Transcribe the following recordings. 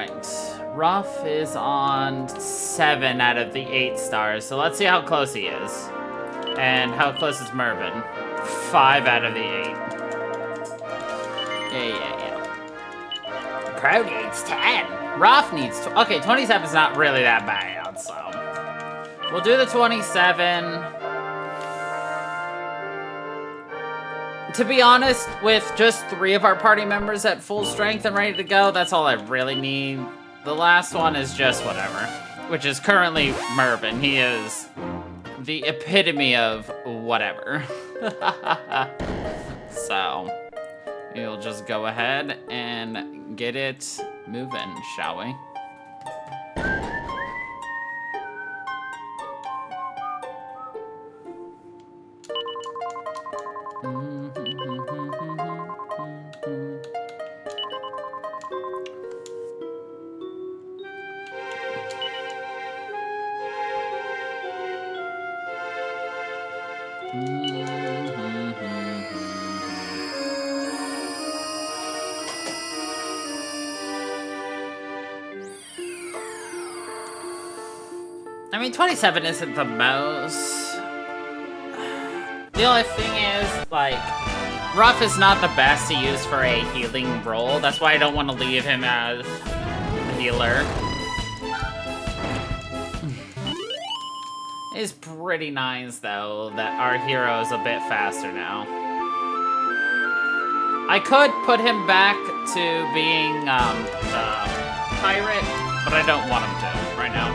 Alright. Ruff is on 7 out of the 8 stars, so let's see how close he is. And how close is Mervin? 5 out of the 8. Yeah. Crow needs 10. Ruff needs... Okay, 27 is not really that bad, so... We'll do the 27. To be honest, with just 3 of our party members at full strength and ready to go, that's all I really need. The last one is just whatever. Which is currently Mervin. He is the epitome of whatever. So, we'll just go ahead and get it moving, shall we? I mean, 27 isn't the most. The only thing is, like, Ruff is not the best to use for a healing role. That's why I don't want to leave him as a healer. It's pretty nice, though, that our hero is a bit faster now. I could put him back to being pirate, but I don't want him to right now.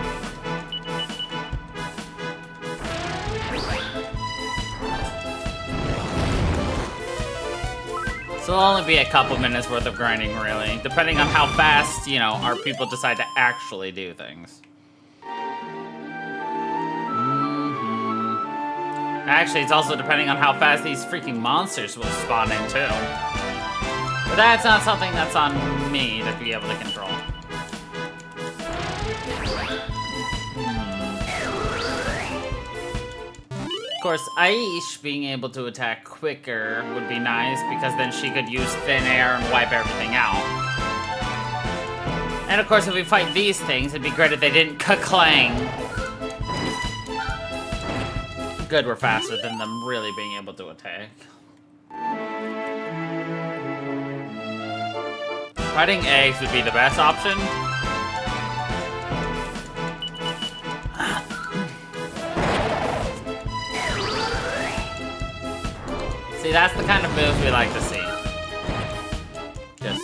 So it'll only be a couple minutes worth of grinding, really, depending on how fast, you know, our people decide to actually do things. Actually, it's also depending on how fast these freaking monsters will spawn in, too. But that's not something that's on me to be able to control. Of course, Aish being able to attack quicker would be nice, because then she could use thin air and wipe everything out. And of course, if we fight these things, it'd be great if they didn't ka-clang. Good, we're faster than them really being able to attack. Fighting eggs would be the best option. See, that's the kind of moves we like to see. Just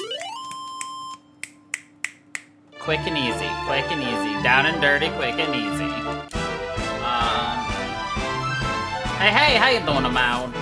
quick and easy, quick and easy. Down and dirty, quick and easy. Hey, how you doing, Amount?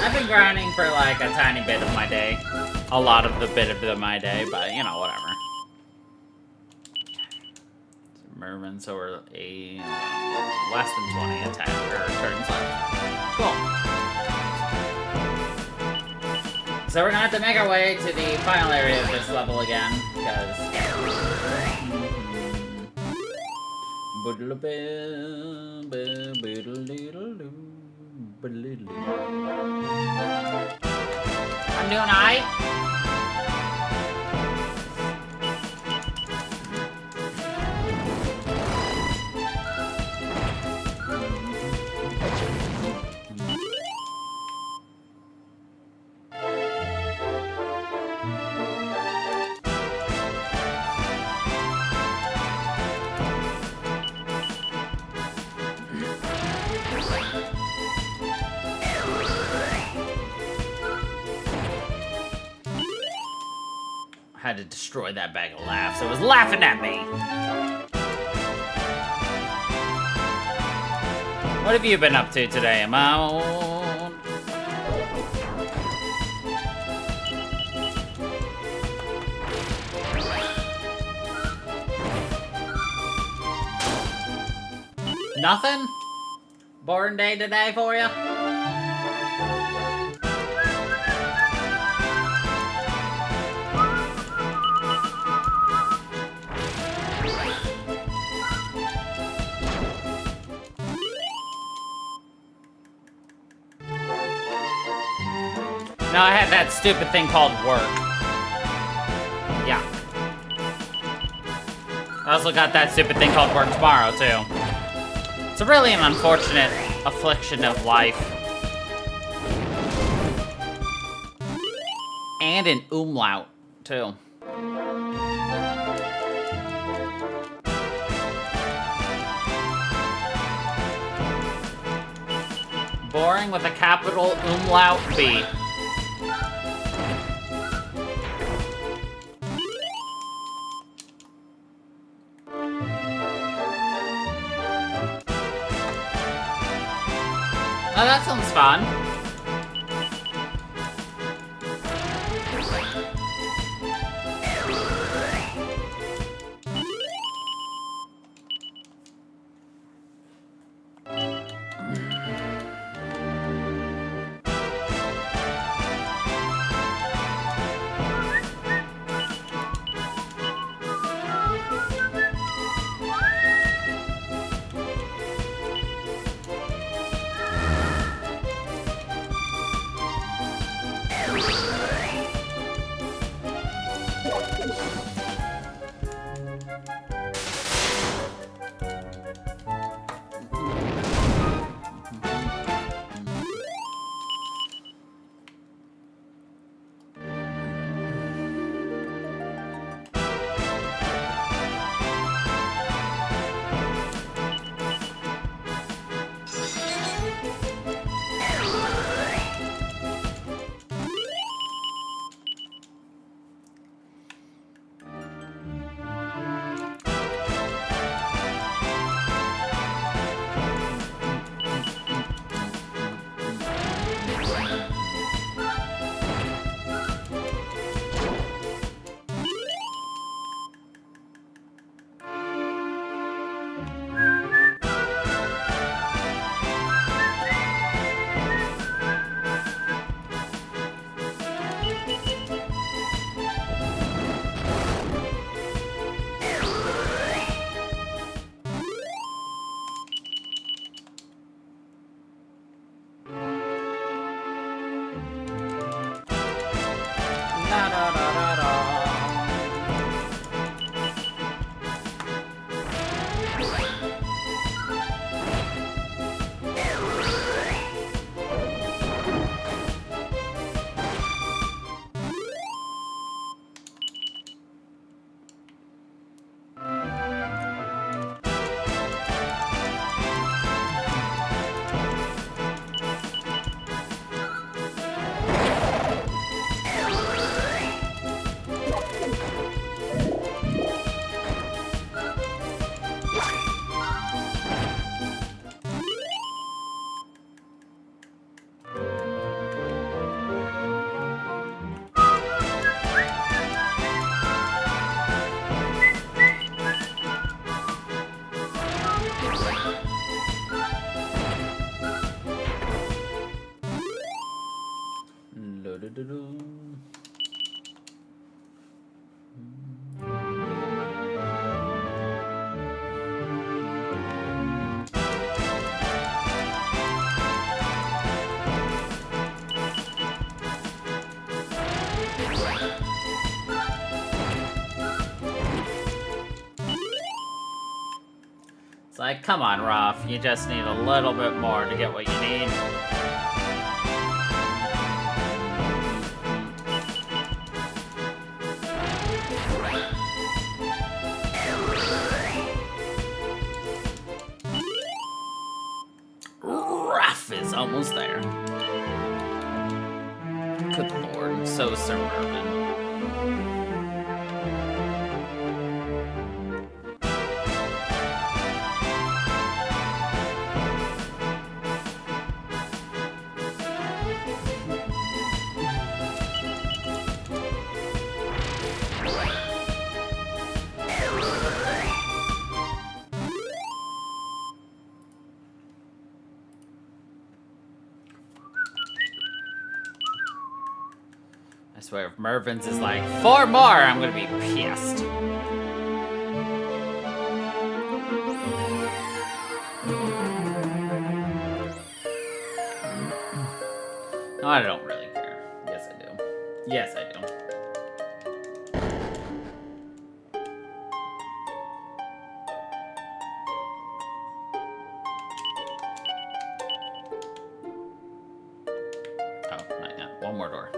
I've been grinding for like a tiny bit of my day. A lot of the bit of my day, but you know, whatever. Mervin, so we're less than 20 attack turns left. Cool. So we're gonna have to make our way to the final area of this level again, because I'm doing alright. Had to destroy that bag of laughs. It was laughing at me. What have you been up to today, Amon? Nothing? Boring day today for you? No, I had that stupid thing called work. Yeah. I also got that stupid thing called work tomorrow, too. It's really an unfortunate affliction of life. And an umlaut, too. Boring with a capital umlaut B. Oh, that sounds fun. It's like, come on, Raph, you just need a little bit more to get what you need. Raph is almost there. Good lord, so suburban. I swear, if Mervin's is like, 4 more, I'm gonna be pissed. No, I don't really care. Yes, I do. Yes, I do. Oh, not yet. One more door.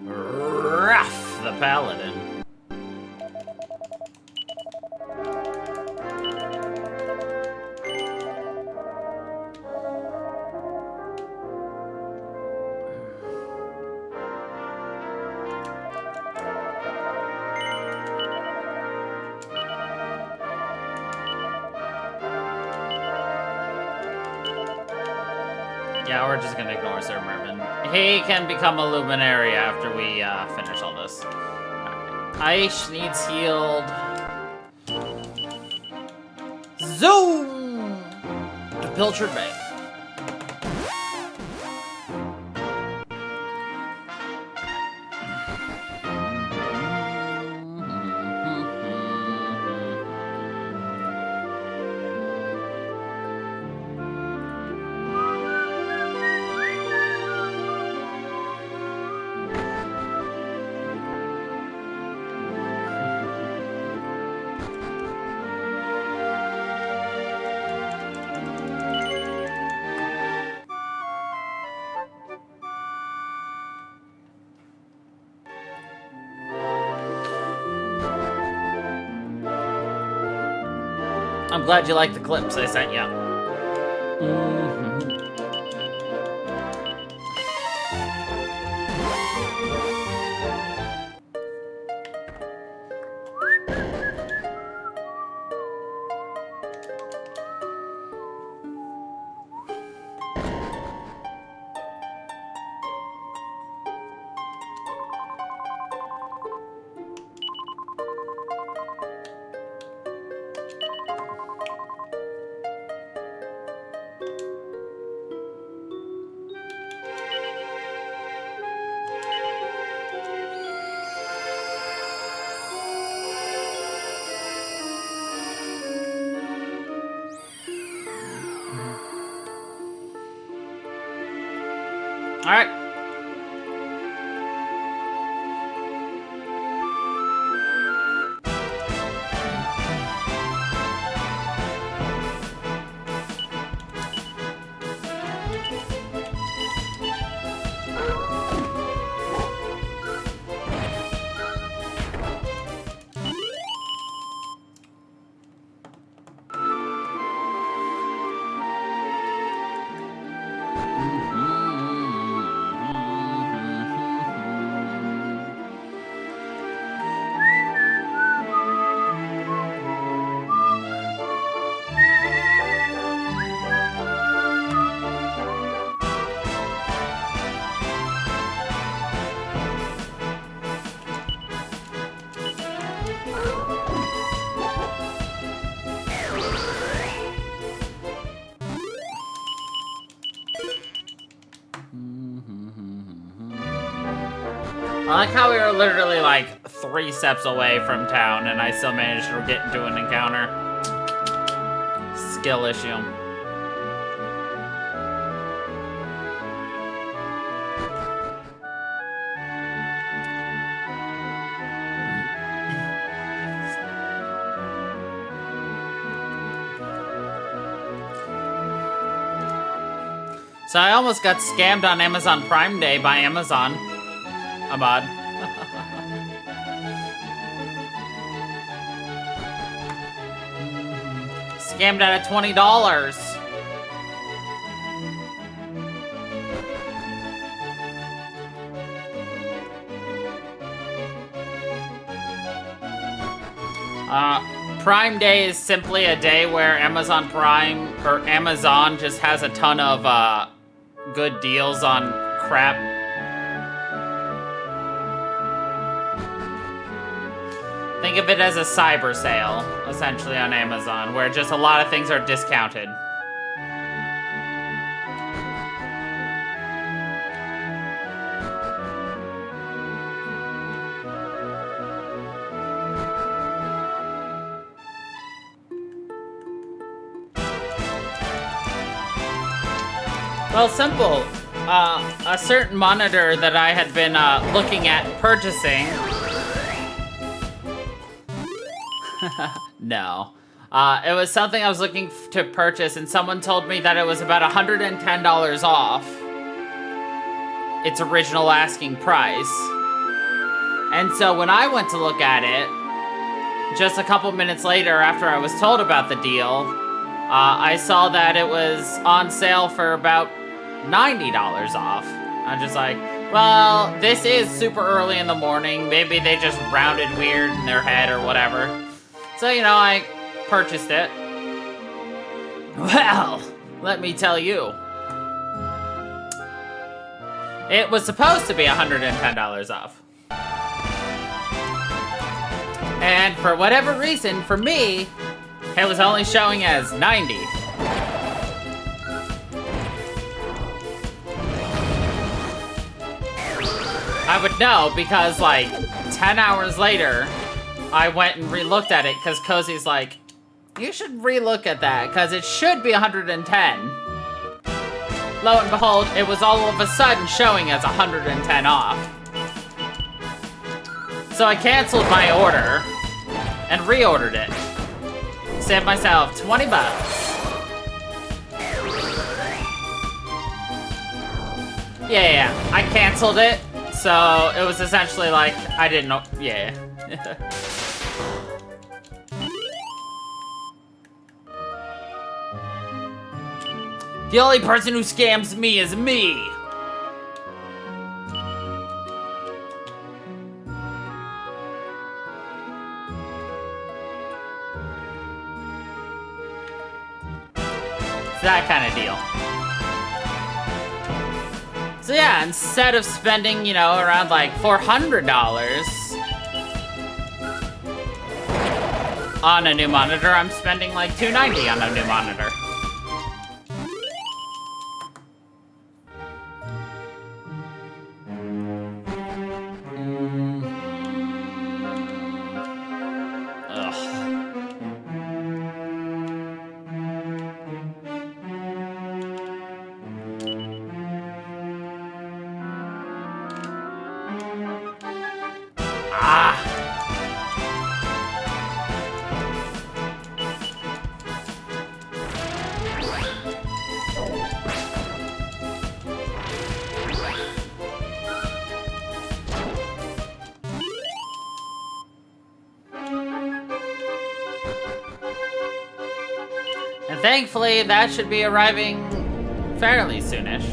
Ruff, the paladin. Yeah, we're just gonna ignore Sir Mervin. He can become a luminary after we finish all this. Aish needs healed. Zoom! To Pilchard Bay. I'm glad you like the clips I sent you. All right. I like how we were literally like 3 steps away from town and I still managed to get into an encounter. Skill issue. So I almost got scammed on Amazon Prime Day by Amazon. Ahmad. scammed out of $20. Prime Day is simply a day where Amazon Prime, or Amazon, just has a ton of, good deals on crap. Think of it as a cyber sale, essentially, on Amazon, where just a lot of things are discounted. Well, simple. A certain monitor that I had been looking at purchasing. No. It was something I was looking to purchase, and someone told me that it was about $110 off its original asking price. And so when I went to look at it, just a couple minutes later after I was told about the deal, I saw that it was on sale for about $90 off. I'm just like, well, this is super early in the morning. Maybe they just rounded weird in their head or whatever. So, you know, I purchased it. Well, let me tell you. It was supposed to be $110 off. And for whatever reason, for me, it was only showing as 90. I would know because, like, 10 hours later, I went and re-looked at it because Cozy's like, you should re-look at that because it should be 110. Lo and behold, it was all of a sudden showing as 110 off. So I canceled my order and reordered it. Saved myself 20 bucks. Yeah, I canceled it. So it was essentially like, I didn't know, yeah. The only person who scams me is me. It's that kind of deal. So yeah, instead of spending, you know, around like $400 on a new monitor, I'm spending like $290 on a new monitor. And thankfully, that should be arriving fairly soonish.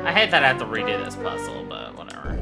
I hate that I have to redo this puzzle, but whatever.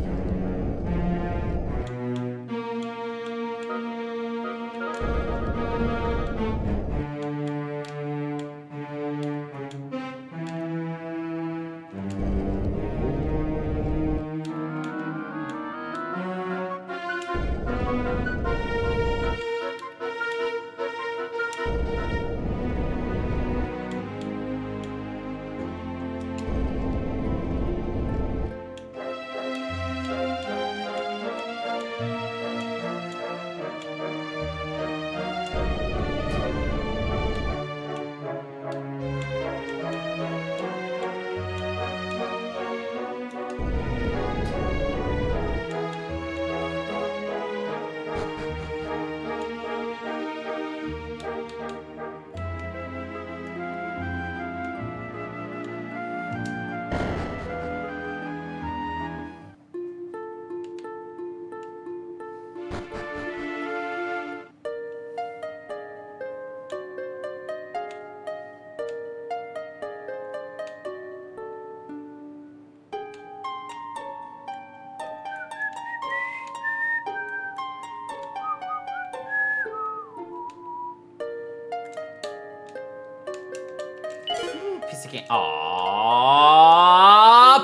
again. Aww,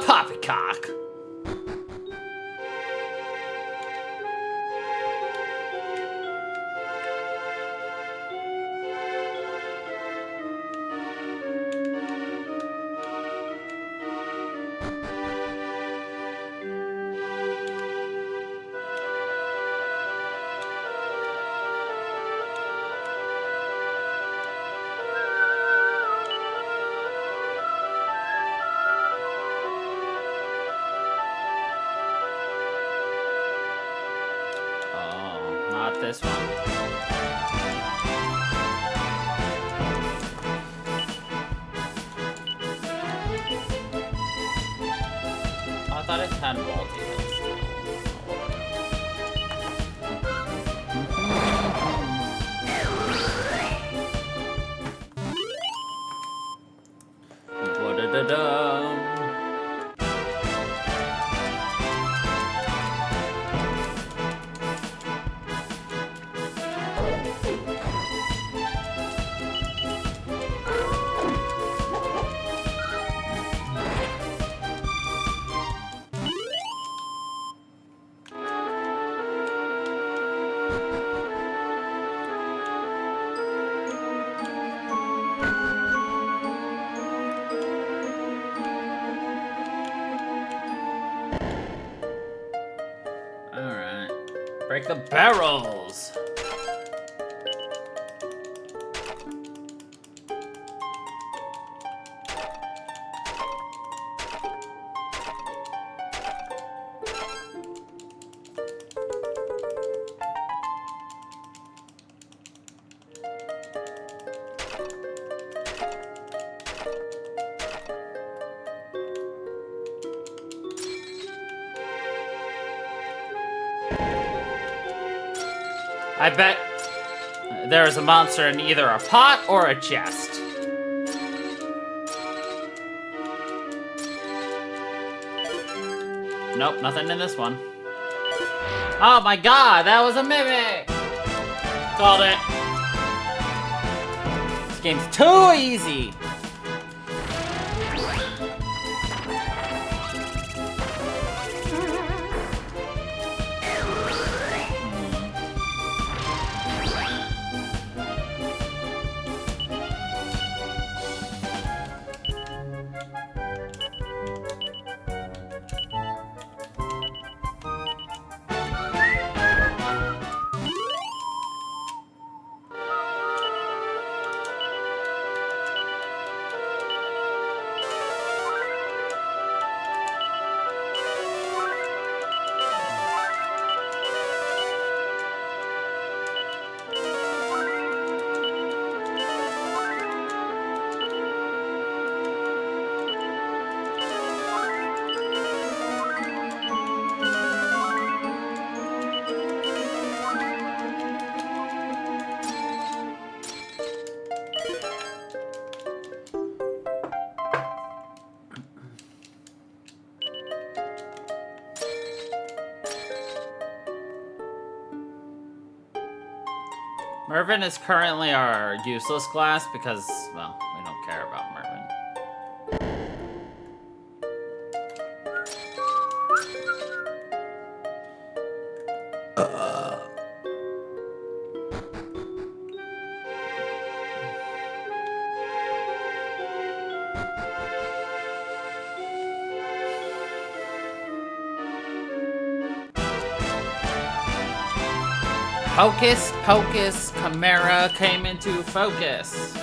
poppycock. Not this one. Oh, I thought it had multi-hills. Alright. Break the barrels! I bet there is a monster in either a pot or a chest. Nope, nothing in this one. Oh my god, that was a mimic! Called it. This game's too easy! Mervin is currently our useless class because, well, we don't care about Mervin. Hocus Pocus, Chimera came into focus.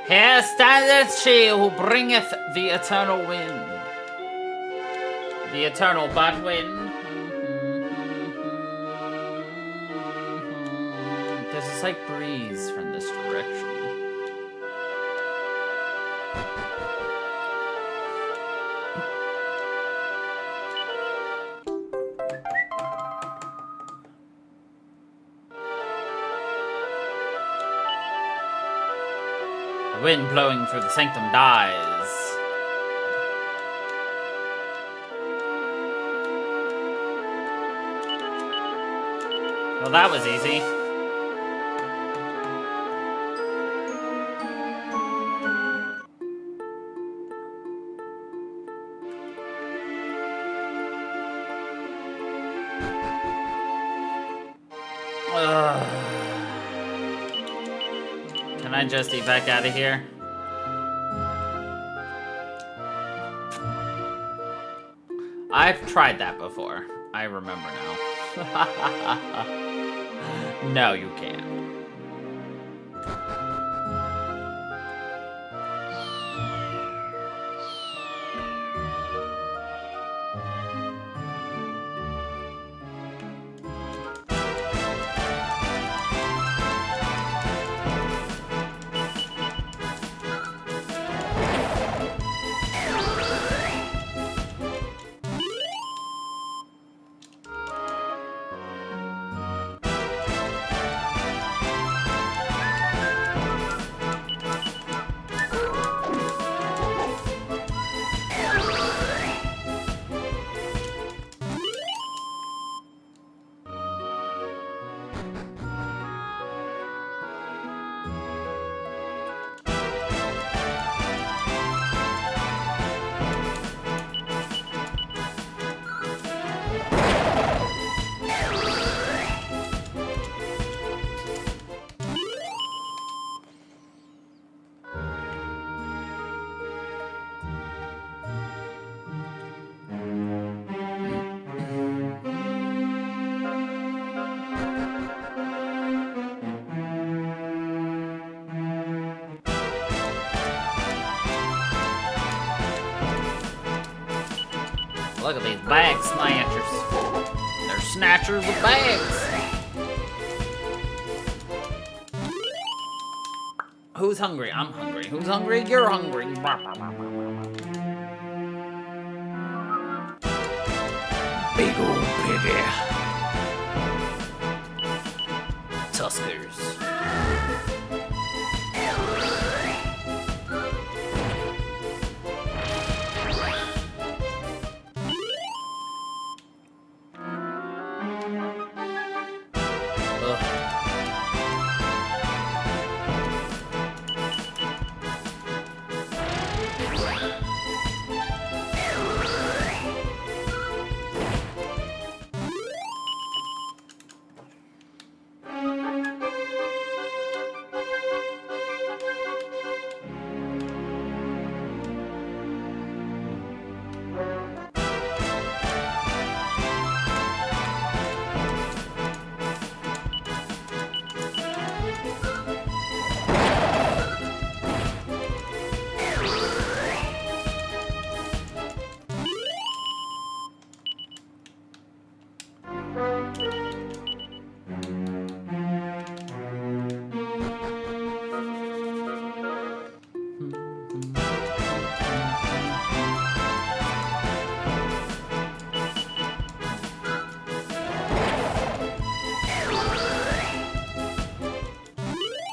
Here standeth she who bringeth the eternal wind. The eternal bad wind. There's a slight breeze from this direction. The wind blowing through the sanctum dies. Well, that was easy. Can I just evac out of here? I've tried that before. I remember now. No, you can't. Look at these bag snatchers. They're snatchers of bags. Who's hungry? I'm hungry. Who's hungry? You're hungry. Big old piggy. Tuskers.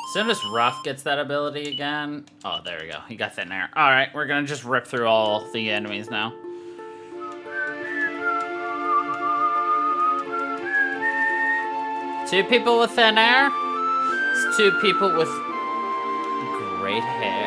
As soon as Ruff gets that ability again... Oh, there we go. He got thin air. Alright, we're gonna just rip through all the enemies now. Two people with thin air? It's two people with great hair.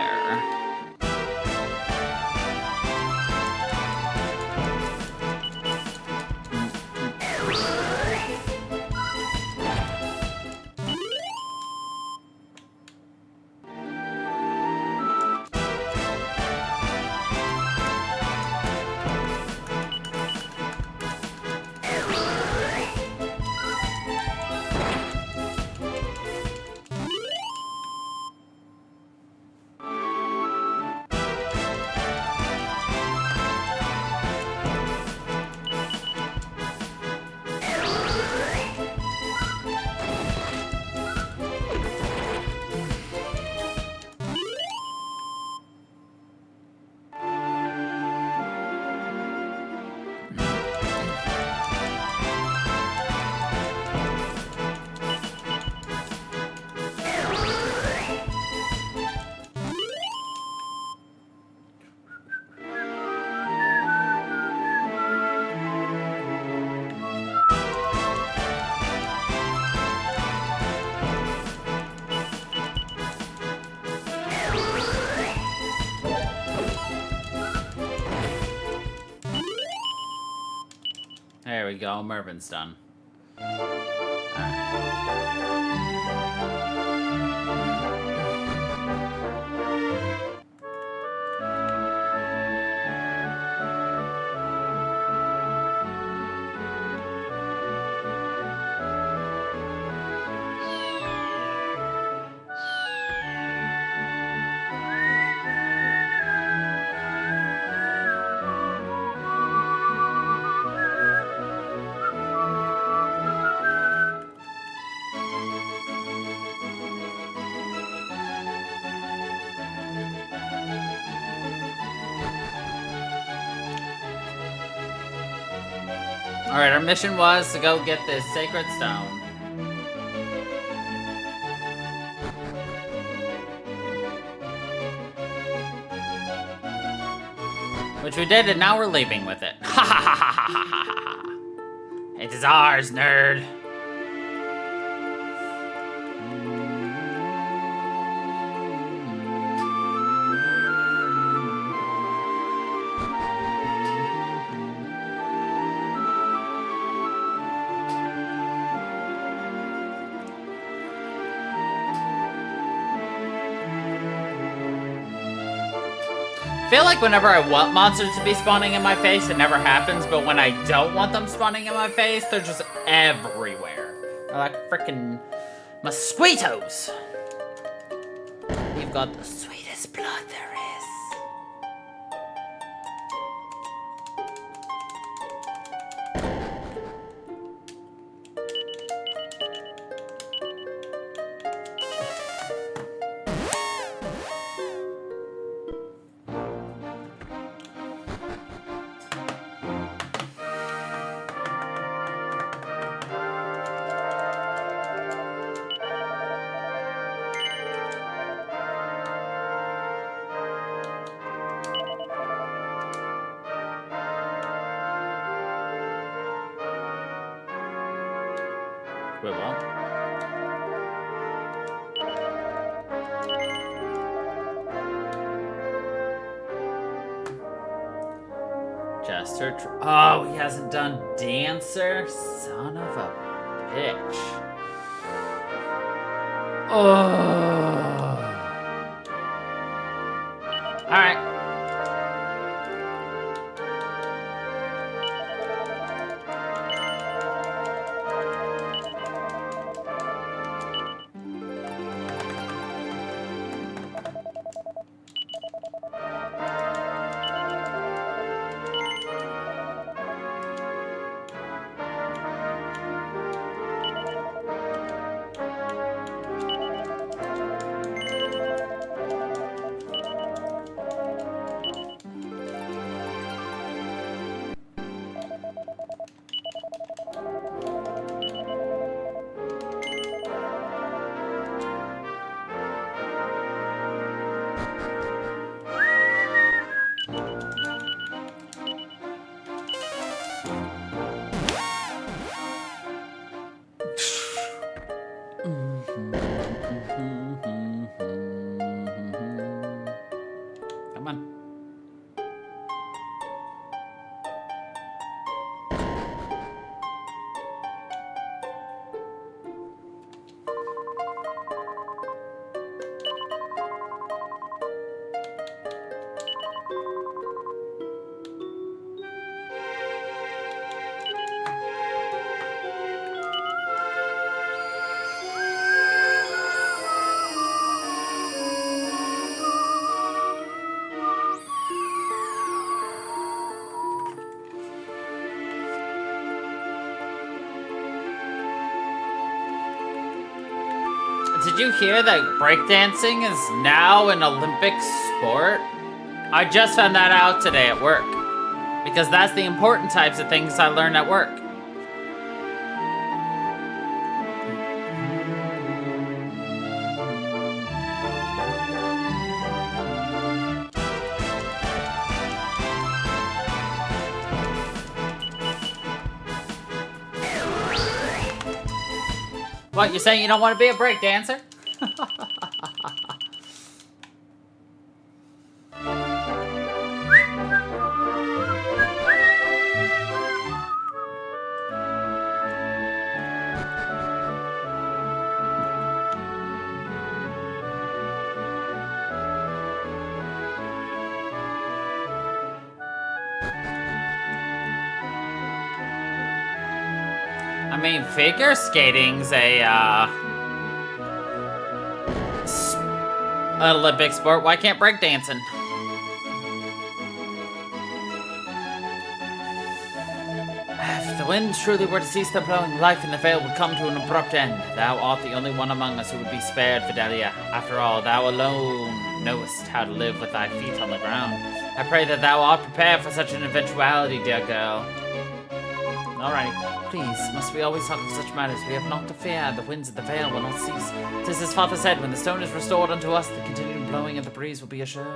There we go, Mervin's done. Alright, our mission was to go get this sacred stone. Which we did, and now we're leaving with it. Ha ha ha ha ha ha ha! It is ours, nerd! I feel like whenever I want monsters to be spawning in my face, it never happens, but when I don't want them spawning in my face, they're just everywhere. They're like freaking mosquitoes. You've got the sweetest blood there is. Wait, what? Jester. Oh, he hasn't done Dancer? Son of a bitch. Oh. Alright. Come on. Did you hear that breakdancing is now an Olympic sport? I just found that out today at work. Because that's the important types of things I learned at work. What, you saying you don't want to be a break dancer? I mean, figure skating's an Olympic sport. Why can't breakdancing? If the wind truly were to cease their blowing, life in the vale would come to an abrupt end. Thou art the only one among us who would be spared, Fidelia. After all, thou alone knowest how to live with thy feet on the ground. I pray that thou art prepared for such an eventuality, dear girl. Alrighty. Please, must we always talk of such matters? We have naught to fear. The winds of the vale will not cease. 'Tis as father said, when the stone is restored unto us, the continued blowing of the breeze will be assured.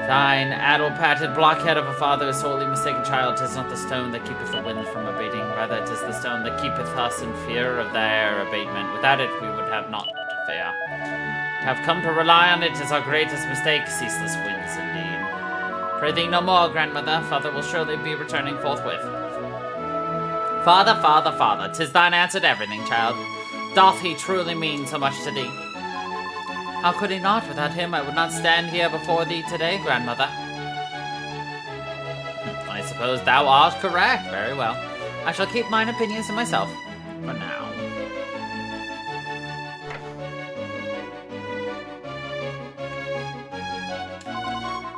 Thine addle-patted blockhead of a father is sorely mistaken, child. 'Tis not the stone that keepeth the wind from abating, rather 'tis the stone that keepeth us in fear of their abatement. Without it, we would have naught to fear. To have come to rely on it is our greatest mistake, ceaseless winds indeed. Pray thee no more, grandmother. Father will surely be returning forthwith. Father, father, father, 'tis thine answer to everything, child. Doth he truly mean so much to thee? How could he not? Without him, I would not stand here before thee today, grandmother. I suppose thou art correct. Very well. I shall keep mine opinions to myself, for now.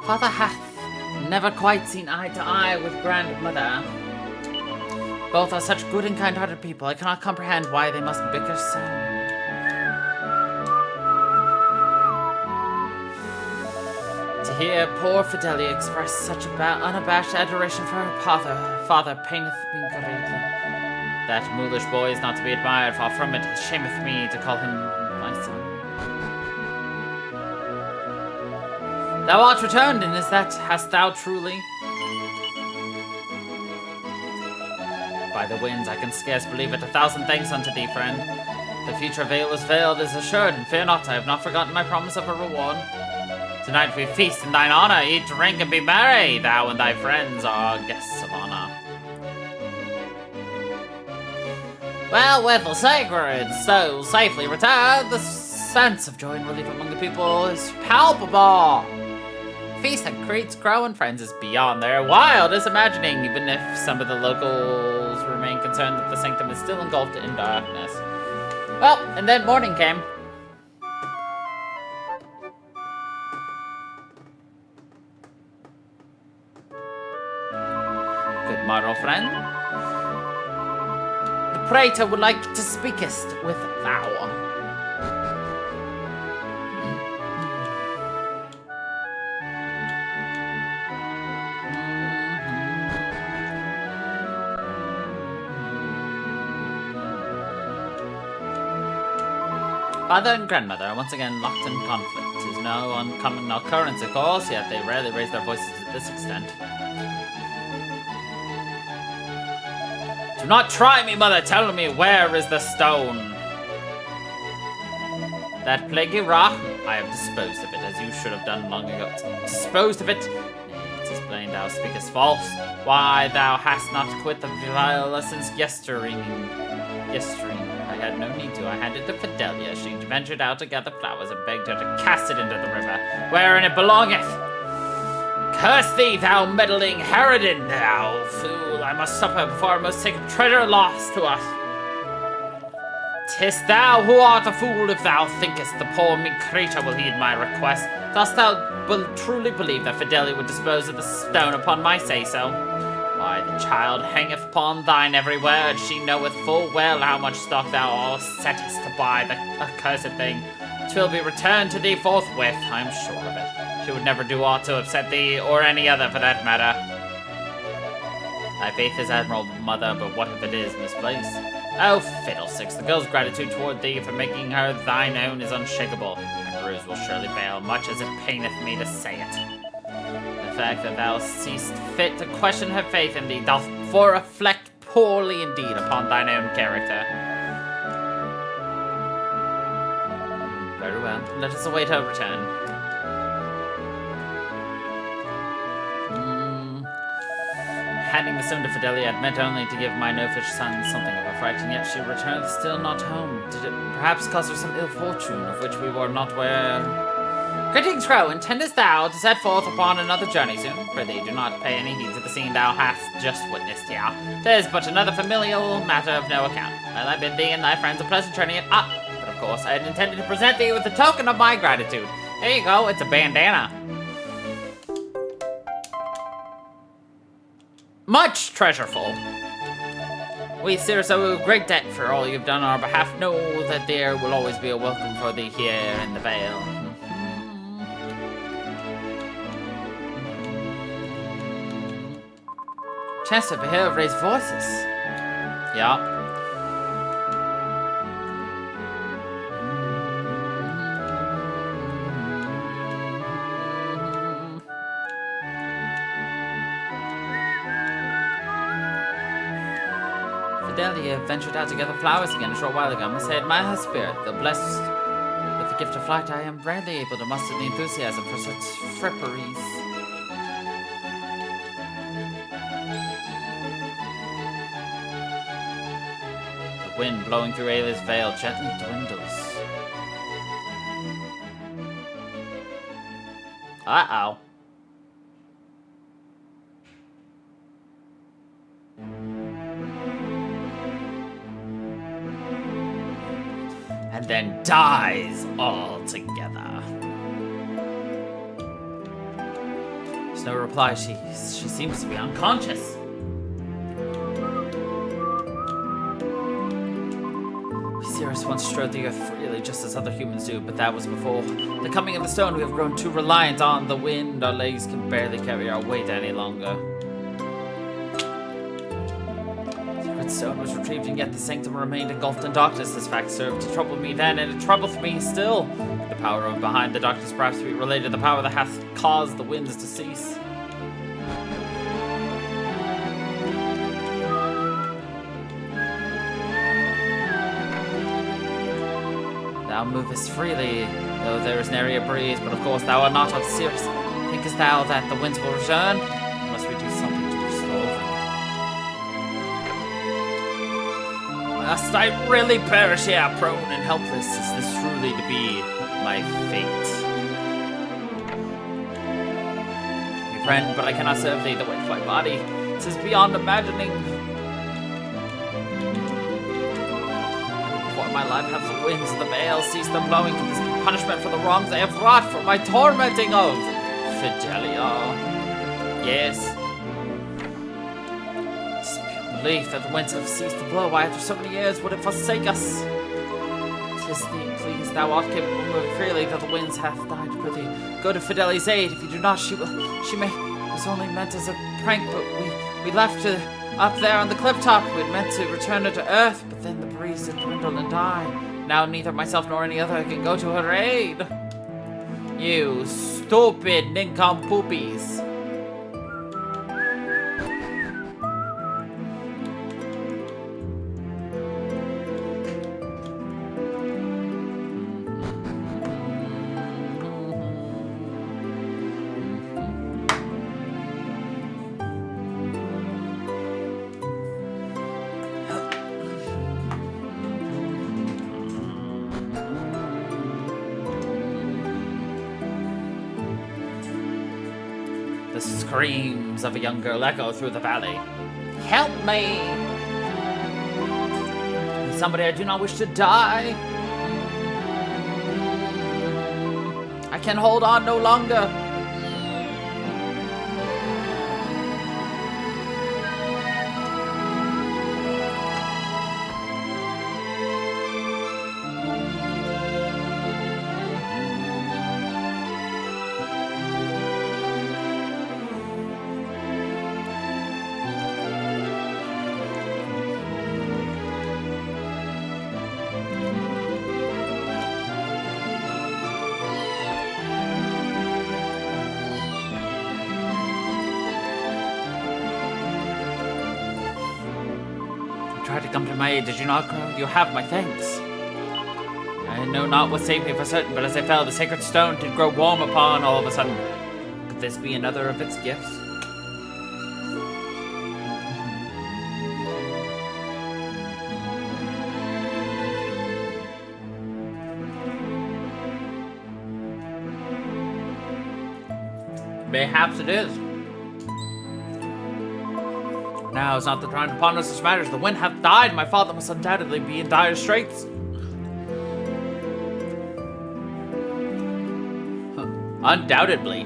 Father hath never quite seen eye to eye with grandmother. Both are such good and kind-hearted people. I cannot comprehend why they must bicker so. To hear poor Fidelia express such unabashed adoration for her father paineth me greatly. That mulish boy is not to be admired, far from it. It shameth me to call him my son. Thou art returned, and hast thou truly? By the winds, I can scarce believe it. 1,000 thanks unto thee, friend. The future veil is veiled, is assured, and fear not, I have not forgotten my promise of a reward. Tonight we feast in thine honor, eat, drink, and be merry. Thou and thy friends are guests of honor. Well, with the sacred so safely returned, the sense of joy and relief among the people is palpable. Feast that creates crow and friends is beyond their wildest imagining, even if some of the locals remain concerned that the sanctum is still engulfed in darkness. Well, and then morning came. Good morrow, friend. The praetor would like to speakest with thou. Father and grandmother are once again locked in conflict. It is no uncommon occurrence, of course, yet they rarely raise their voices to this extent. Do not try me, mother. Tell me, where is the stone? That plaguey rock? I have disposed of it, as you should have done long ago. Disposed of it? Nay, it is plain thou speakest false. Why, thou hast not quit the viola since yestreen. I had no need to. I handed it to Fidelia. She ventured out to gather flowers and begged her to cast it into the river, wherein it belongeth. Curse thee, thou meddling harridan, thou fool! I must suffer before our most sacred treasure lost to us. 'Tis thou who art a fool if thou thinkest the poor meek creature will heed my request. Dost thou truly believe that Fidelia would dispose of the stone upon my say-so? Why, the child hangeth upon thine every word. She knoweth full well how much stock thou settest to buy the accursed thing. 'Twill be returned to thee forthwith, I am sure of it. She would never do aught to upset thee, or any other for that matter. Thy faith is admirable, mother, but what if it is misplaced? Oh, fiddlesticks, the girl's gratitude toward thee for making her thine own is unshakable. My bruise will surely fail, much as it paineth me to say it. The fact that thou seest fit to question her faith in thee doth reflect poorly indeed upon thine own character. Very well, let us await her return. Handing the stone to Fidelia had meant only to give my no-fish son something of a fright, and yet she returned still not home. Did it perhaps cause her some ill fortune of which we were not aware? Greetings, Crow. Intendest thou to set forth upon another journey soon? Prithee, do not pay any heed to the scene thou hast just witnessed here. 'Tis but another familial matter of no account. Well, I bid thee and thy friends a pleasant journey, and but of course, I had intended to present thee with a token of my gratitude. Here you go, it's a bandana. Much treasureful. We, sir, owe great debt for all you've done on our behalf. Know that there will always be a welcome for thee here in the Vale. Chance to hear raised voices. Yeah. Fidelia ventured out to gather flowers again a short while ago. I must say, admire her spirit. Though blessed with the gift of flight, I am rarely able to muster the enthusiasm for such fripperies. The wind blowing through Ayla's veil gently dwindles. Uh-oh. And then dies altogether. There's no reply. She seems to be unconscious. Sirius once strode the earth freely, just as other humans do, but that was before the coming of the stone. We have grown too reliant on the wind. Our legs can barely carry our weight any longer. The stone was retrieved, and yet the sanctum remained engulfed in darkness. This fact served to trouble me then, and it troubleth me still. The power of behind the darkness perhaps be related to the power that hath caused the winds to cease. Thou movest freely, though there is nary a breeze, but of course thou art not of Sirius. Thinkest thou that the winds will return? Must we do something to restore them? Must I really perish here, prone and helpless? Is this truly to be my fate? Your friend, but I cannot serve thee. The weight of my body, this is beyond imagining. For my life hath the winds of the Vale ceased them blowing. Could this be punishment for the wrongs I have wrought for my tormenting of Fidelia? Yes. Belief that the winds have ceased to blow. Why, after so many years, would it forsake us? 'Tis thee, please, thou art capable of moving freely, though the winds hath died. Prithee, go to Fidelia's aid. If you do not, she may. It was only meant as a prank, but we left her up there on the cliff top. We'd meant to return her to earth, but then the breeze had dwindled and died. Now neither myself nor any other can go to her aid. You stupid nincompoopies. The screams of a young girl echo through the valley. Help me! Somebody, I do not wish to die. I can hold on no longer. Tried to come to my aid, did you not, Crow? You have my thanks. I know not what saved me for certain, but as I fell, the sacred stone did grow warm upon all of a sudden. Could this be another of its gifts? Mayhaps it is. Now is not the time to ponder such matters. The wind hath died. My father must undoubtedly be in dire straits. Undoubtedly.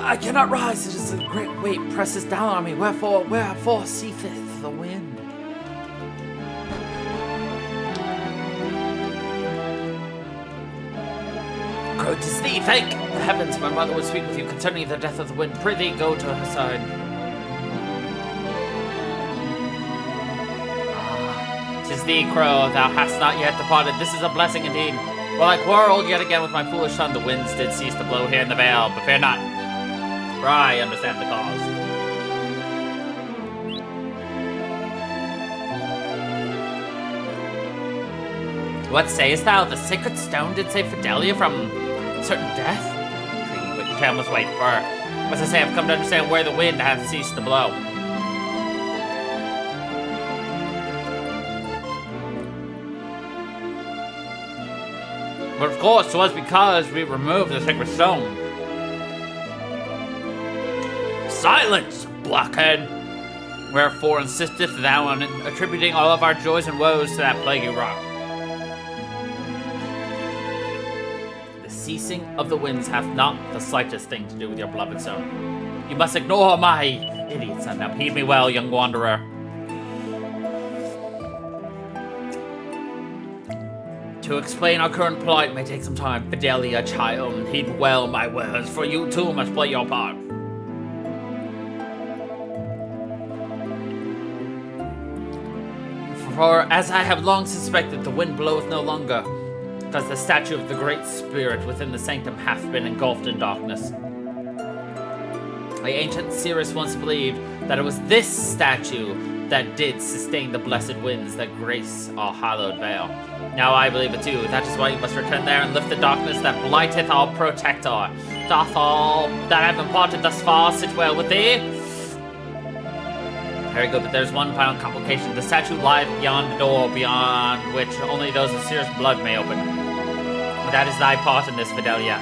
I cannot rise, it is a great weight presses down on me. Wherefore ceaseth the wind? Go to thee, thank the heavens, my mother would speak with you concerning the death of the wind. Prithee, go to her side. Ah, 'tis thee, crow, thou hast not yet departed. This is a blessing indeed. While I quarreled yet again with my foolish son, the winds did cease to blow here in the vale, but fear not. For I understand the cause. What sayest thou? The sacred stone did save Fidelia from certain death? But your time must wait, for, as I say, I've come to understand where the wind hath ceased to blow. But of course, 'twas because we removed the sacred stone. Silence, blockhead! Wherefore insisteth thou on attributing all of our joys and woes to that plaguey rock? The ceasing of the winds hath not the slightest thing to do with your beloved son. You must ignore my idiot son. Now heed me well, young wanderer. To explain our current plight may take some time. Fidelia, child, heed well my words, for you too must play your part. For as I have long suspected, the wind bloweth no longer, because the statue of the Great Spirit within the sanctum hath been engulfed in darkness. The ancient seeress once believed that it was this statue that did sustain the blessed winds that grace our hallowed vale. Now I believe it too. That is why you must return there and lift the darkness that blighteth our protector. Doth all that I have imparted thus far sit well with thee? Very good, but there's one final complication. The statue lieth beyond the door, beyond which only those of serious blood may open. But that is thy part in this, Fidelia.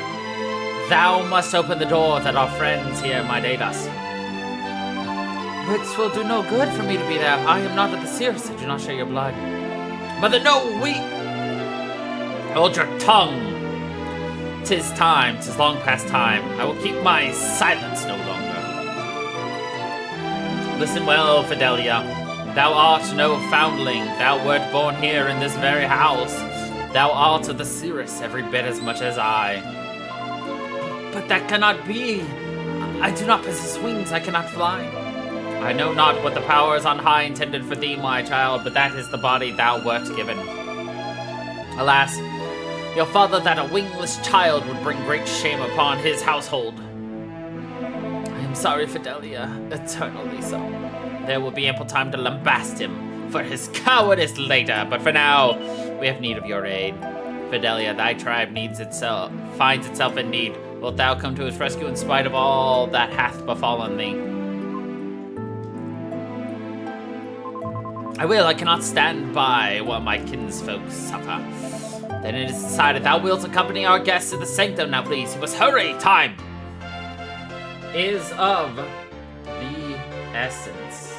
Thou must open the door that our friends here might aid us. But 'twill do no good for me to be there. I am not of the Cirrus. I do not share your blood. Mother, no, Hold your tongue. 'Tis time. 'Tis long past time. I will keep my silence no longer. Listen well, Fidelia. Thou art no foundling. Thou wert born here in this very house. Thou art of the Cirrus every bit as much as I. But that cannot be. I do not possess wings. I cannot fly. I know not what the powers on high intended for thee, my child, but that is the body thou wert given. Alas, your father that a wingless child would bring great shame upon his household. I am sorry, Fidelia, eternally so. There will be ample time to lambast him for his cowardice later, but for now, we have need of your aid. Fidelia, thy tribe finds itself in need. Wilt thou come to his rescue in spite of all that hath befallen thee? I will. I cannot stand by while my kinsfolk suffer. Then it is decided thou wilt accompany our guests to the sanctum. Now, please, you must hurry. Time is of the essence.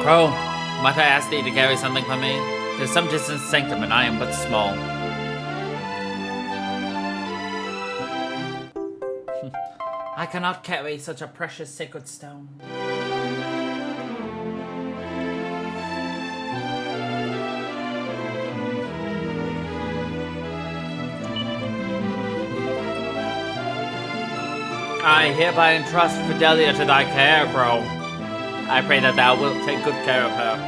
Crow, might I ask thee to carry something for me? There's some distance sanctum, and I am but small. I cannot carry such a precious sacred stone. I hereby entrust Fidelia to thy care, Crow. I pray that thou wilt take good care of her.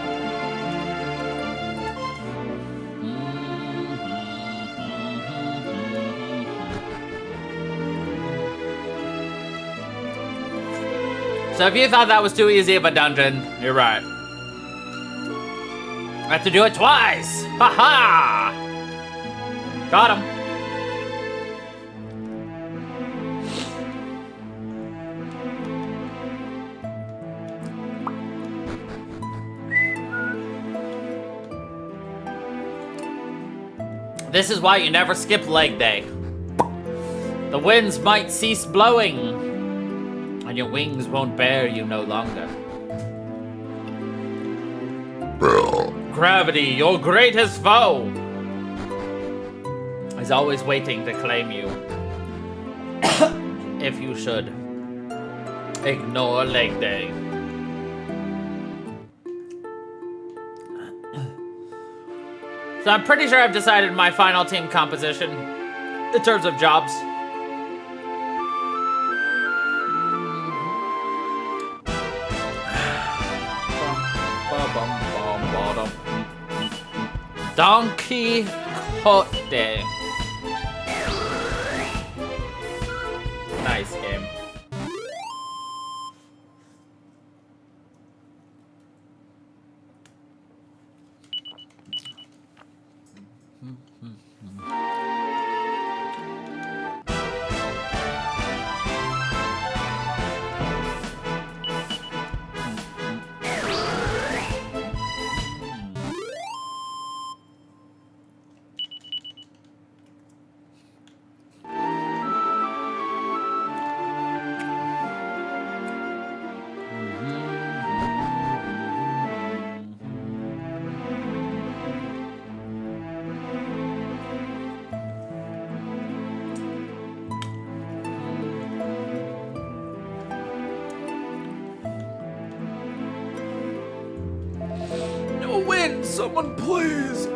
So if you thought that was too easy of a dungeon, you're right. I have to do it twice! Ha-ha! Got him. This is why you never skip leg day. The winds might cease blowing, and your wings won't bear you no longer. Gravity, your greatest foe, is always waiting to claim you. If you should ignore leg day. So I'm pretty sure I've decided my final team composition in terms of jobs. Don Quixote. Nice game. Someone please.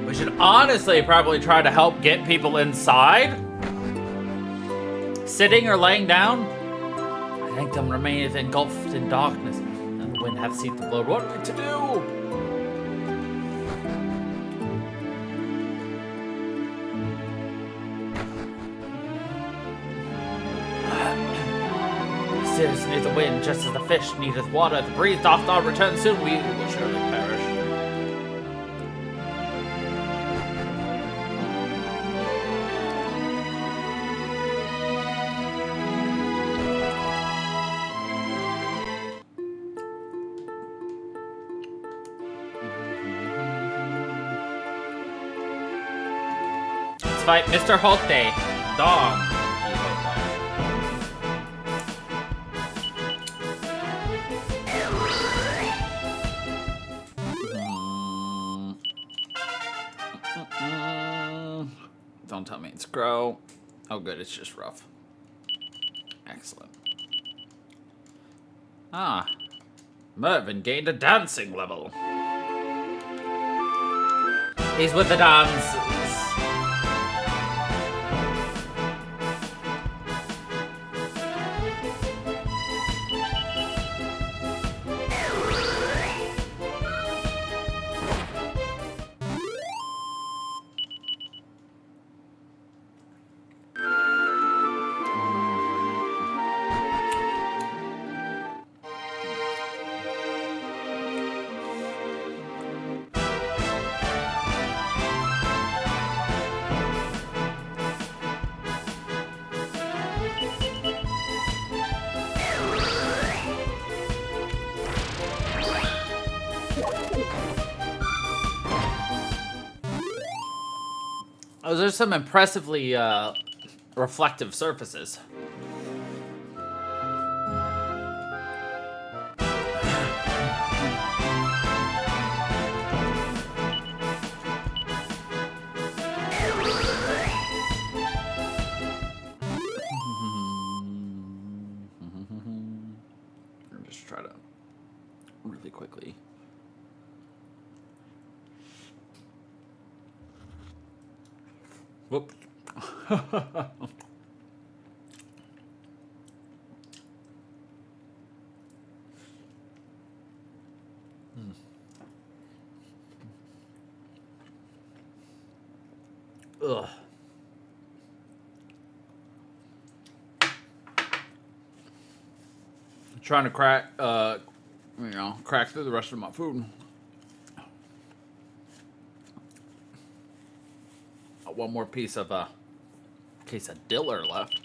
We should honestly probably try to help get people inside. Sitting or laying down. I think them remaineth engulfed in darkness, and the wind hath ceased to blow. What are we to do? Steers neath the wind, just as the fish needeth water. If the breeze doth not return soon, we will surely perish. Let's fight Mr. Holte, Dog. Don't tell me it's grow. Oh good, it's just rough. Excellent. Ah. Mervyn gained a dancing level. He's with the dances. Those are some impressively reflective surfaces. I'll just try to really quickly. Whoops. Ugh. Trying to crack, crack through the rest of my food. One more piece of quesadilla left.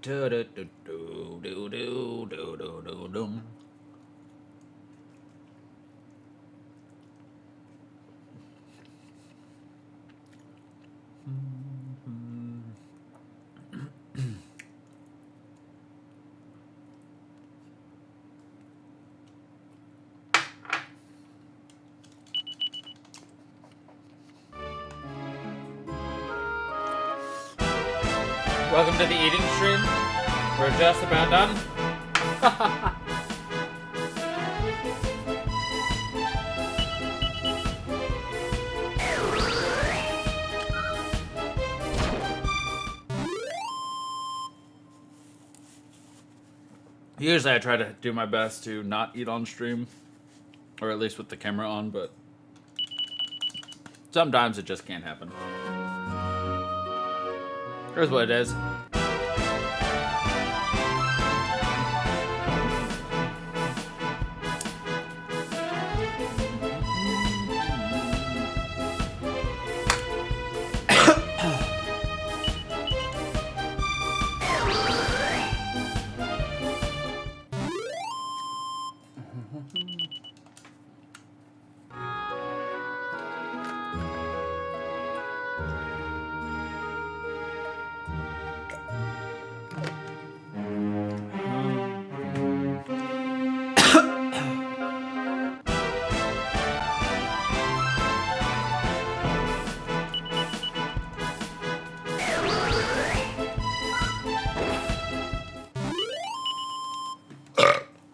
Do do do do do do do do do. Welcome to the eating stream. We're just about done. Usually I try to do my best to not eat on stream, or at least with the camera on, but sometimes it just can't happen. Here's what it is.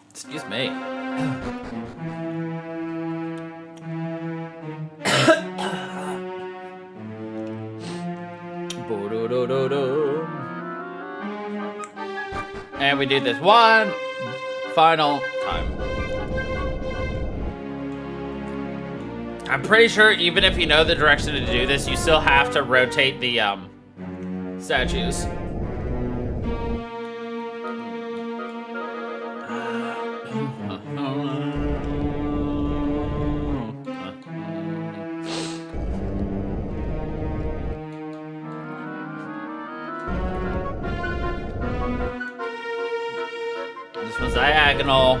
Excuse me. And we do this one final time. I'm pretty sure even if you know the direction to do this, you still have to rotate the statues. This one's diagonal.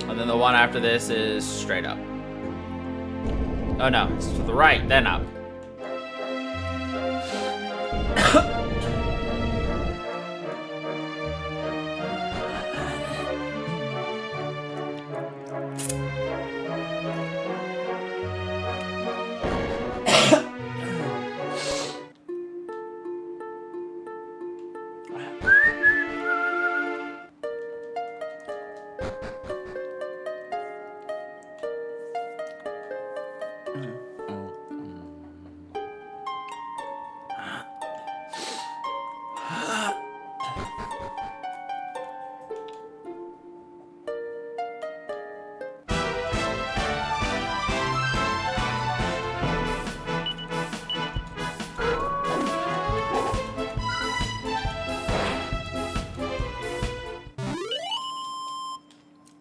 And then the one after this is straight up. Oh no, it's to the right, then up.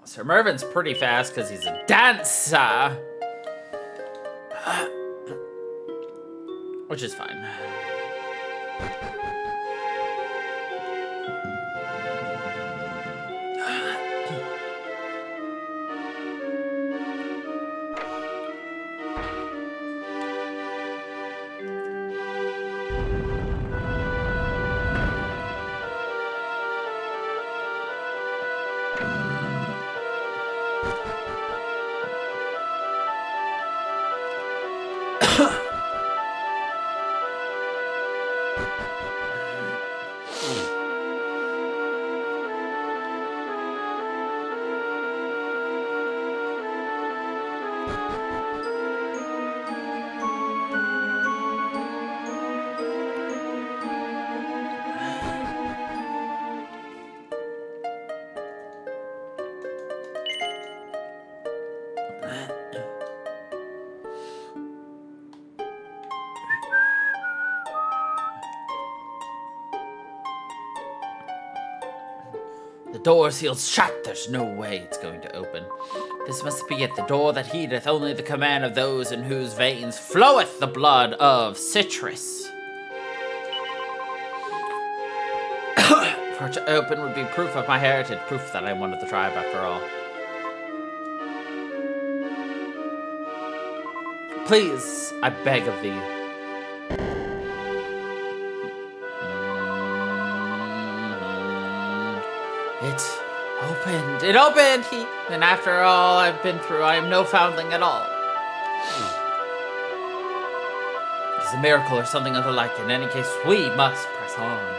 Sir Mervin's pretty fast because he's a dancer. Which is fine. The door seals shut. There's no way it's going to open. This must be it, the door that heedeth only the command of those in whose veins floweth the blood of citrus. For it to open would be proof of my heritage, proof that I am one of the tribe after all. Please, I beg of thee. It opened. It opened! And after all I've been through, I am no foundling at all. It is a miracle or something of the like. In any case, we must press on.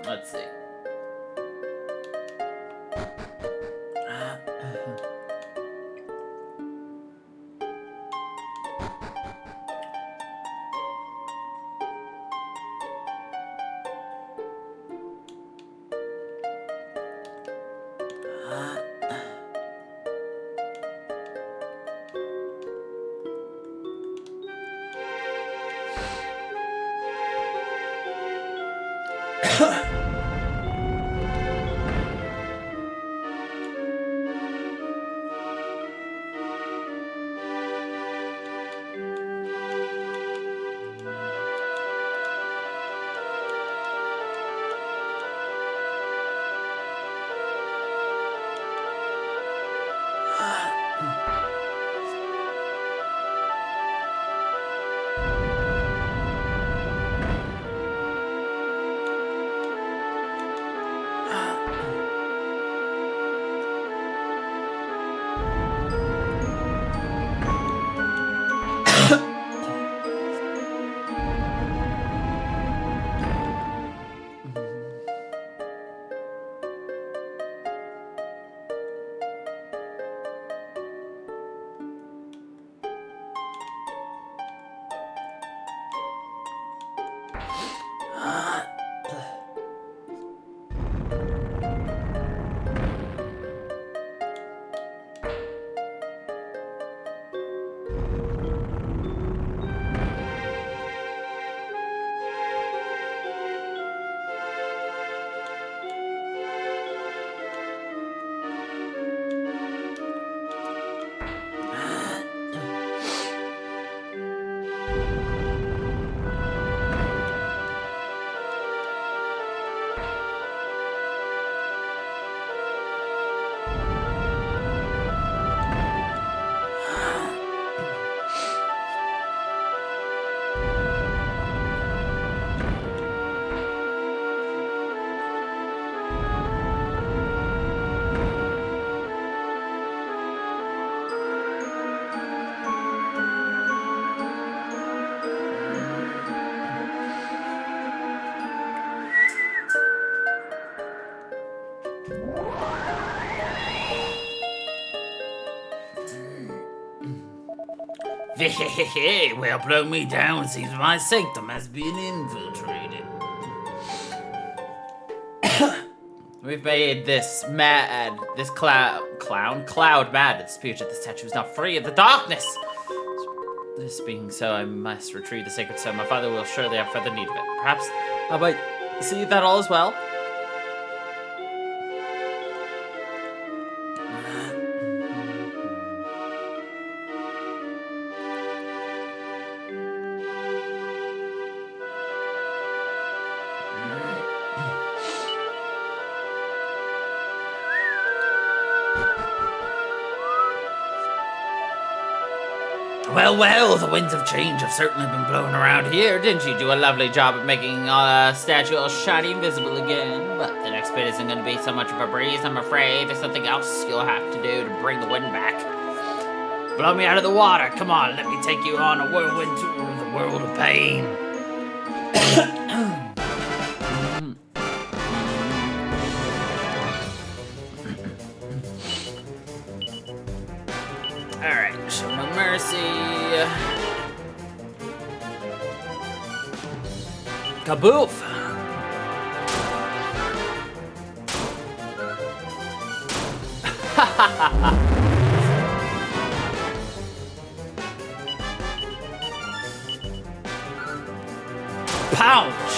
Let's see. Well, blow me down. Seems my sanctum has been infiltrated. We've made this cloud mad. The spirit of the statue is not free of the darkness. This being so, I must retrieve the sacred stone. My father will surely have further need of it. Perhaps I might see that all is well. Well, well, the winds of change have certainly been blowing around here. Didn't you do a lovely job at making a statue all shiny and visible again? But the next bit isn't going to be so much of a breeze, I'm afraid. There's something else you'll have to do to bring the wind back. Blow me out of the water. Come on, let me take you on a whirlwind tour of the world of pain. Alright, show no mercy. Kaboof! Ha ha ha ha! Pouch!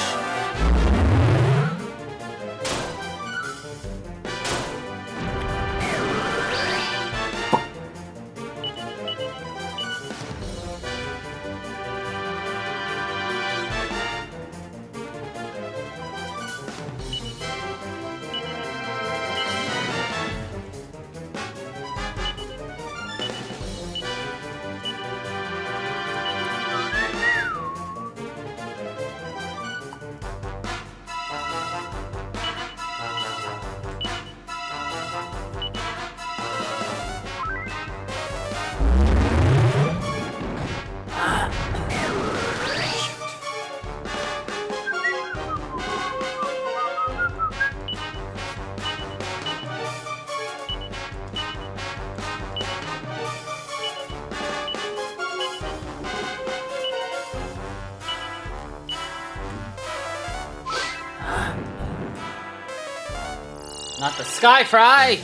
Not the sky fry!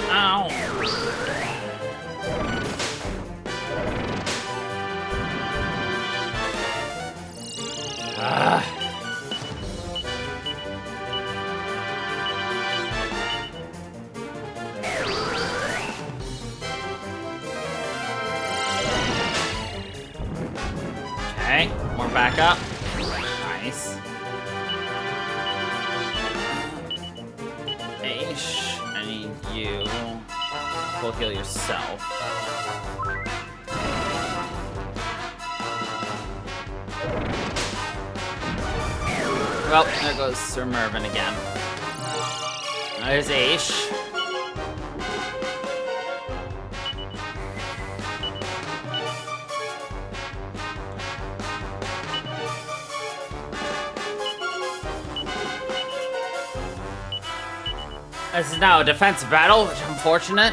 Ow! Okay, more backup. Nice. Aish, I need you. Full heal yourself. Well, there goes Sir Mervyn again. There's Aish. This is now a defensive battle, which is unfortunate.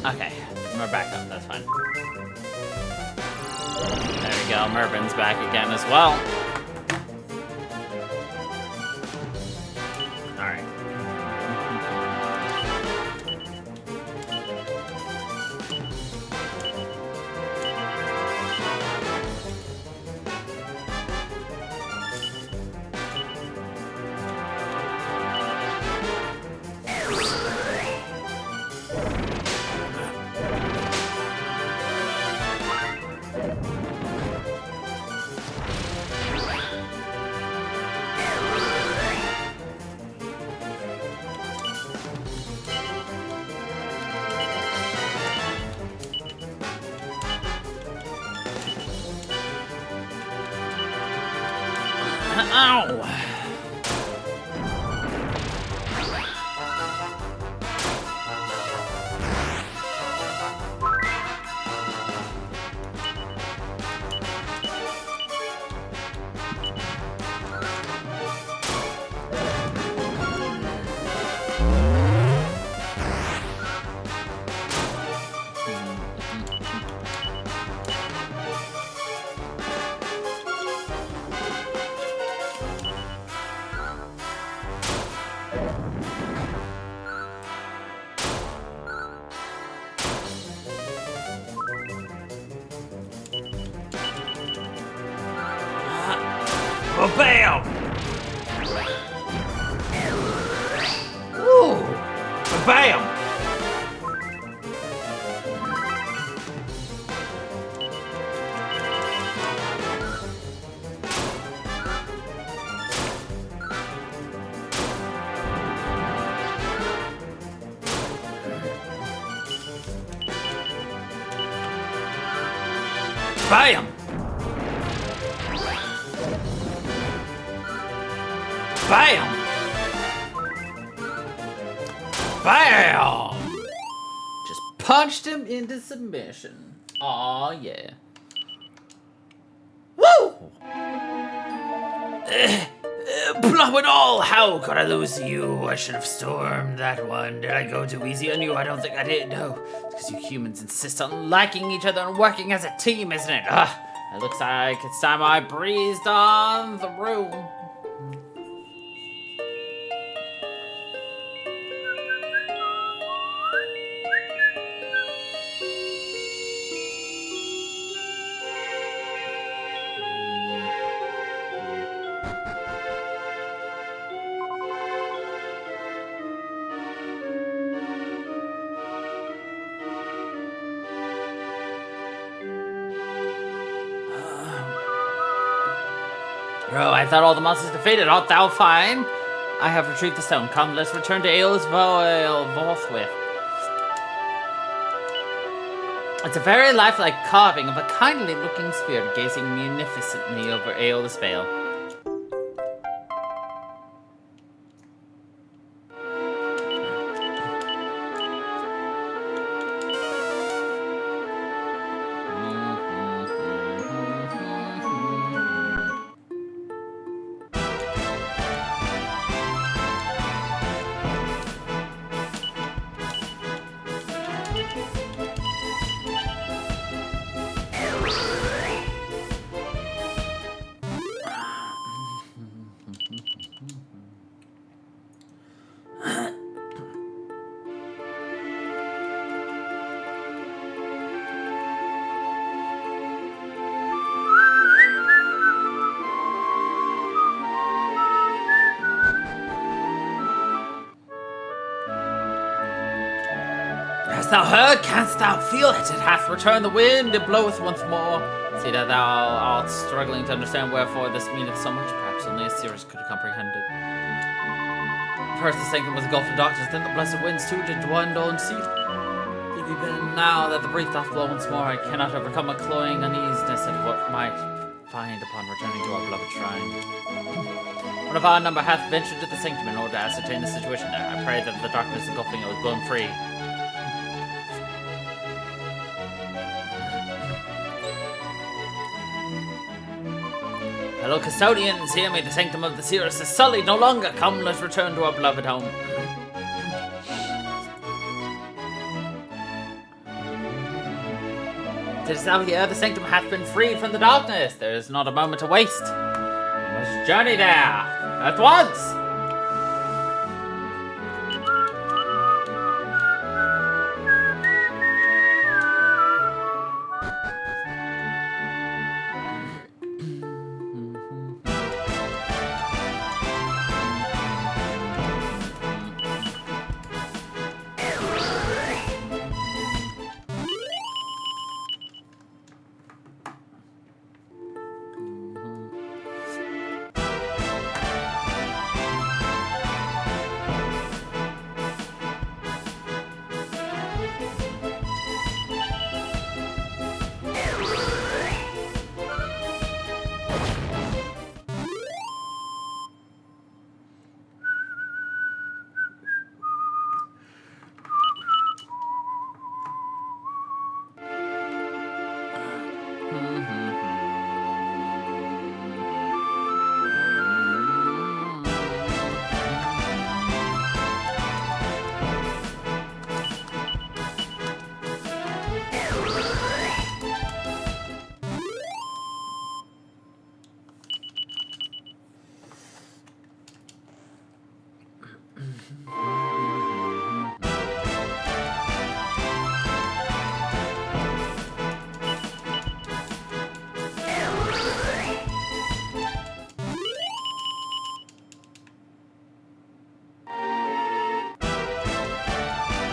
Okay, we're back up, that's fine. There we go, Mervyn's back again as well. Alright. Ow! Bam! Ooh! Bam! Bam! Bam! Bam! Just punched him into submission. Aw, yeah. Woo! Blow it all! How could I lose to you? I should have stormed that one. Did I go too easy on you? I don't think I did. No, because you humans insist on liking each other and working as a team, isn't it? It looks like it's time I breezed on the room. Bro, I thought all the monsters defeated. Art thou fine? I have retrieved the stone. Come, let's return to Ael's Vothwith. It's a very lifelike carving of a kindly-looking spirit gazing munificently over Ael's Vale. Hast thou heard? Canst thou feel it? It hath returned the wind, it bloweth once more. See that thou art struggling to understand wherefore this meaneth so much. Perhaps only a seeress could comprehend it. First the sanctum was engulfed in darkness, then the blessed winds too did dwindle and cease. But even now that the breath doth blow once more, I cannot overcome a cloying uneasiness at what might find upon returning to our beloved shrine. One of our number hath ventured to the sanctum in order to ascertain the situation there. I pray that the darkness engulfing it was blown free. Hello, custodians, hear me, the sanctum of the seeress is sullied no longer. Come, let's return to our beloved home. Didst thou hear? The sanctum hath been freed from the darkness. There is not a moment to waste. We must journey there at once.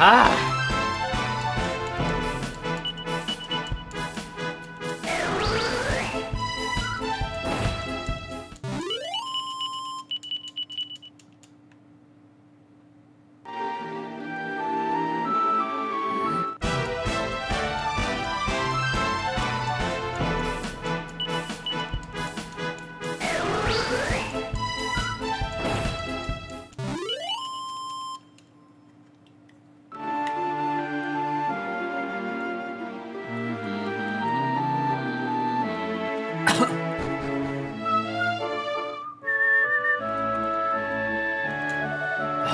Ah!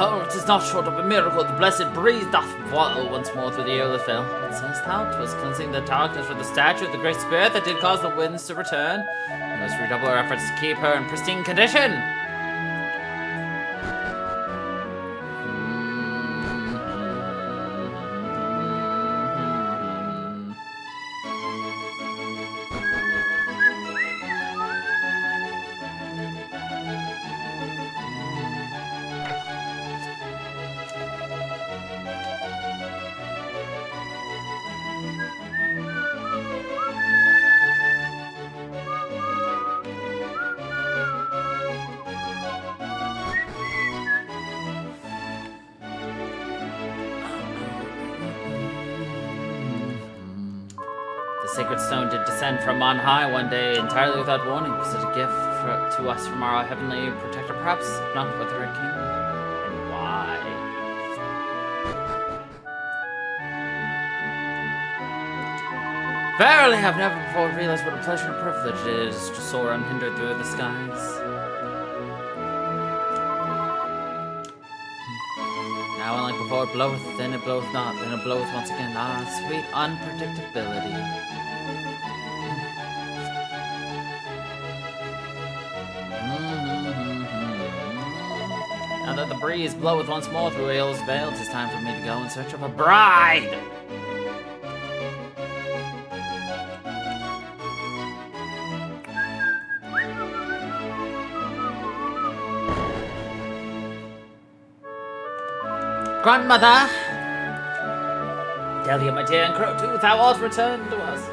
Oh, it is not short of a miracle. The blessed breeze doth waddle once more through the airless veil. But sayest thou, 'twas cleansing the darkness for the statue of the great spirit that did cause the winds to return? We must redouble our efforts to keep her in pristine condition. The sacred stone did descend from on high one day entirely without warning. Was it a gift to us from our heavenly protector, perhaps? If not, whether it came, and why? Verily, I've never before realized what a pleasure and privilege it is to soar unhindered through the skies. Now, unlike before, it bloweth, then it bloweth not, then it bloweth once again. Ah, sweet unpredictability. Now that the breeze bloweth once more through Ael's veil, 'tis time for me to go in search of a bride! Grandmother! Delia, my dear, and Crow too, thou art returned to us.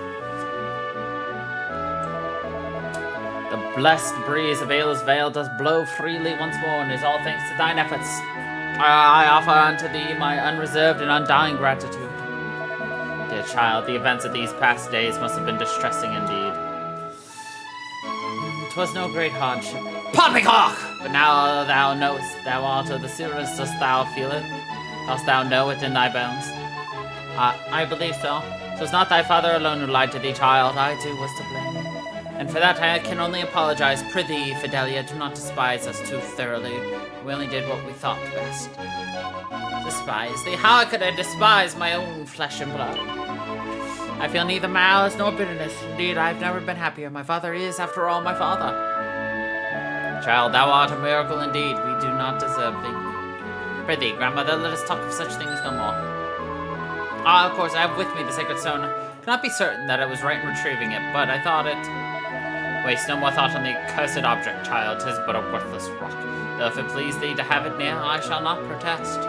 The blessed breeze of Ael's veil does blow freely once more, and is all thanks to thine efforts. I offer unto thee my unreserved and undying gratitude. Dear child, the events of these past days must have been distressing indeed. 'Twas no great hardship. Poppycock! But now thou knowest thou art of the Cirrus, dost thou feel it? Dost thou know it in thy bones? I believe so. 'Twas not thy father alone who lied to thee, child. I too was to blame. And for that I can only apologize. Prithee, Fidelia, do not despise us too thoroughly. We only did what we thought best. Despise thee? How could I despise my own flesh and blood? I feel neither malice nor bitterness. Indeed, I've never been happier. My father is, after all, my father. Child, thou art a miracle indeed. We do not deserve thee. Prithee, grandmother, let us talk of such things no more. Ah, of course, I have with me the sacred stone. I cannot be certain that I was right in retrieving it, but I thought it... Waste no more thought on the accursed object, child. 'Tis but a worthless rock. Though if it please thee to have it near, I shall not protest.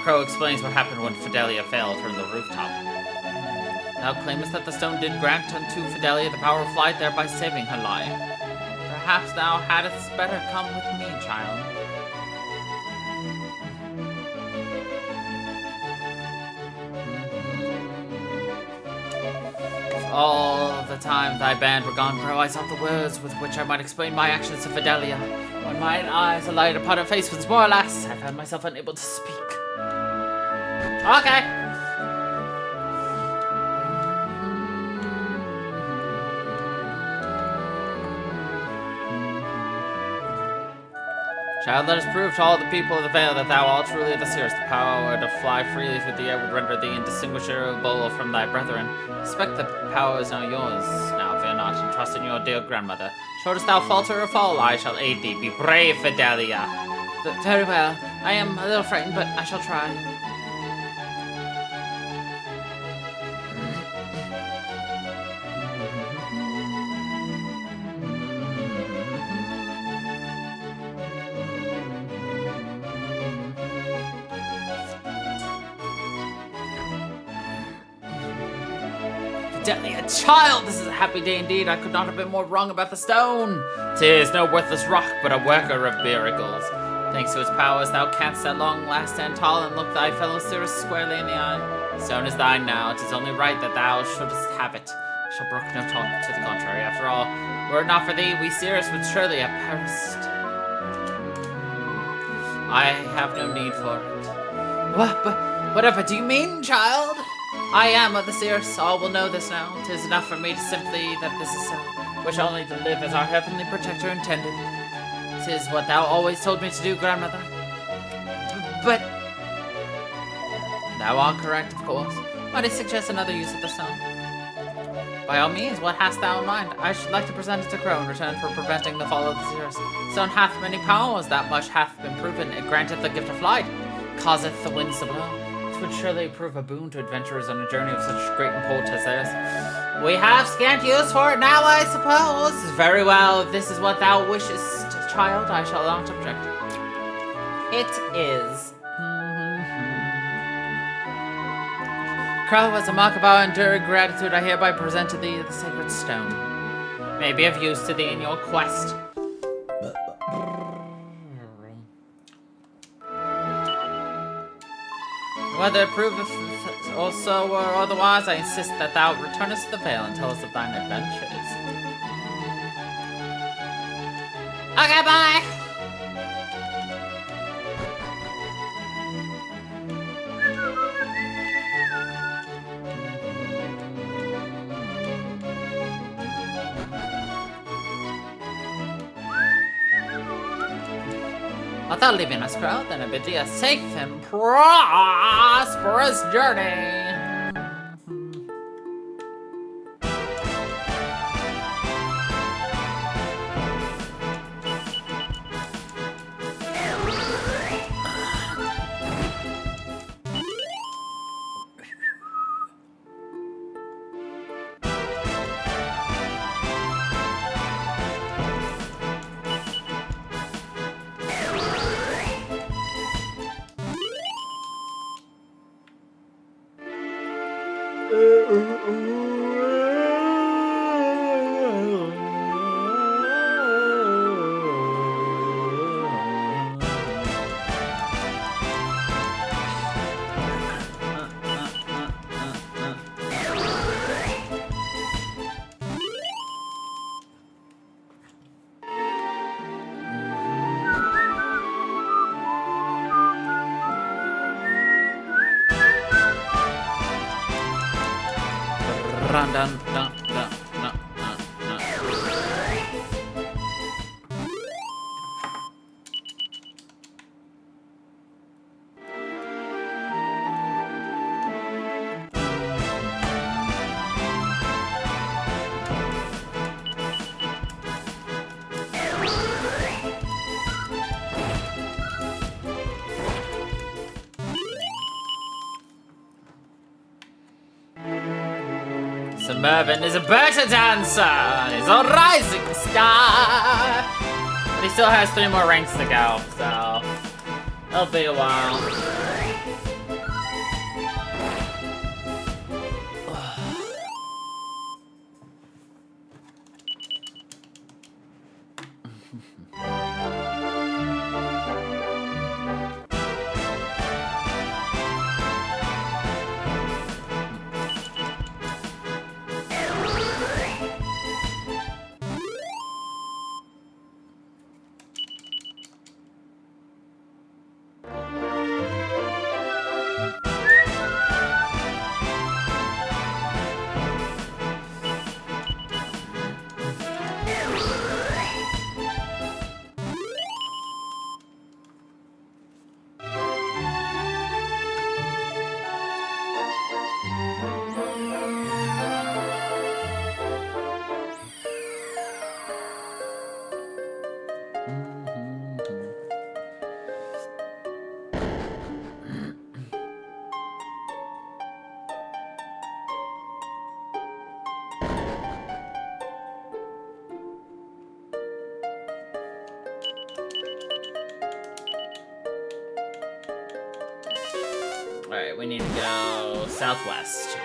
Crow explains what happened when Fidelia fell from the rooftop. Thou claimest that the stone did grant unto Fidelia the power of flight, thereby saving her life. Perhaps thou hadst better come with me, child. All the time thy band were gone, Crow, I sought the words with which I might explain my actions to Fidelia. When mine eyes alighted upon her face once more, alas, I found myself unable to speak. Okay. Child, let us prove to all the people of the Vale that thou art truly the Cirrus. The power to fly freely through the air would render thee indistinguishable from thy brethren. Suspect the power is now yours. Now fear not, and trust in your dear grandmother. Shouldst thou falter or fall, I shall aid thee. Be brave, Fidelia. Very well. I am a little frightened, but I shall try. evidently a child. This is a happy day indeed. I could not have been more wrong about the stone. 'Tis no worthless rock, but a worker of miracles. Thanks to its powers, thou canst at long last stand tall and look thy fellow Cirrus squarely in the eye. The stone is thine now. 'Tis only right that thou shouldst have it. I shall brook no talk to the contrary. After all, were it not for thee, we Cirrus would surely have perished. I have no need for it. Whatever do you mean, child? I am of the Cirrus. All will know this now. 'Tis enough for me to simply that this is so. Wish only to live as our heavenly protector intended. 'Tis what thou always told me to do, grandmother. But thou art correct, of course. Might I suggest another use of the stone? By all means, what hast thou in mind? I should like to present it to Crow in return for preventing the fall of the Cirrus. The stone hath many powers, that much hath been proven. It granteth the gift of flight, causeth the winds to blow. It would surely prove a boon to adventurers on a journey of such great import as theirs. We have scant use for it now, I suppose. Very well, if this is what thou wishest, child, I shall not object. It is. Crow, as a mark of our enduring gratitude, I hereby present to thee the sacred stone. May be of use to thee in your quest. Whether it proveth also or otherwise, I insist that thou returnest to the Vale and tell us of thine adventures. Okay, bye! Art thou leaving us, Crow? Then I bid thee a safe and prosperous journey. Dun, dun, dun, dun, dun, dun, dun. So Mervyn is a better dancer. He's a rising star. But he still has 3 more ranks to go, so it'll be a while. Alright, we need to go southwest.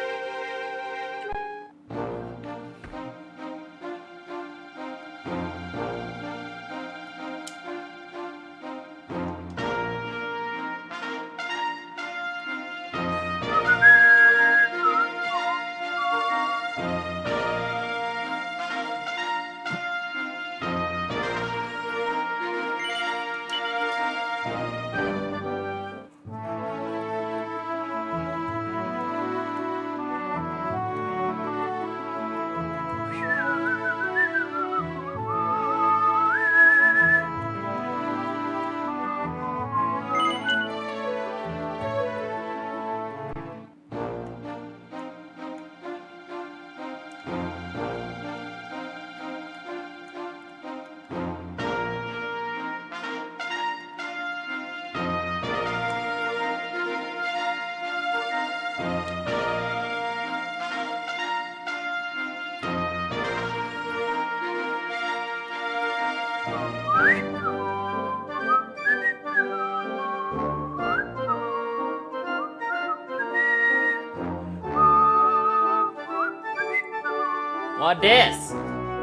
What this?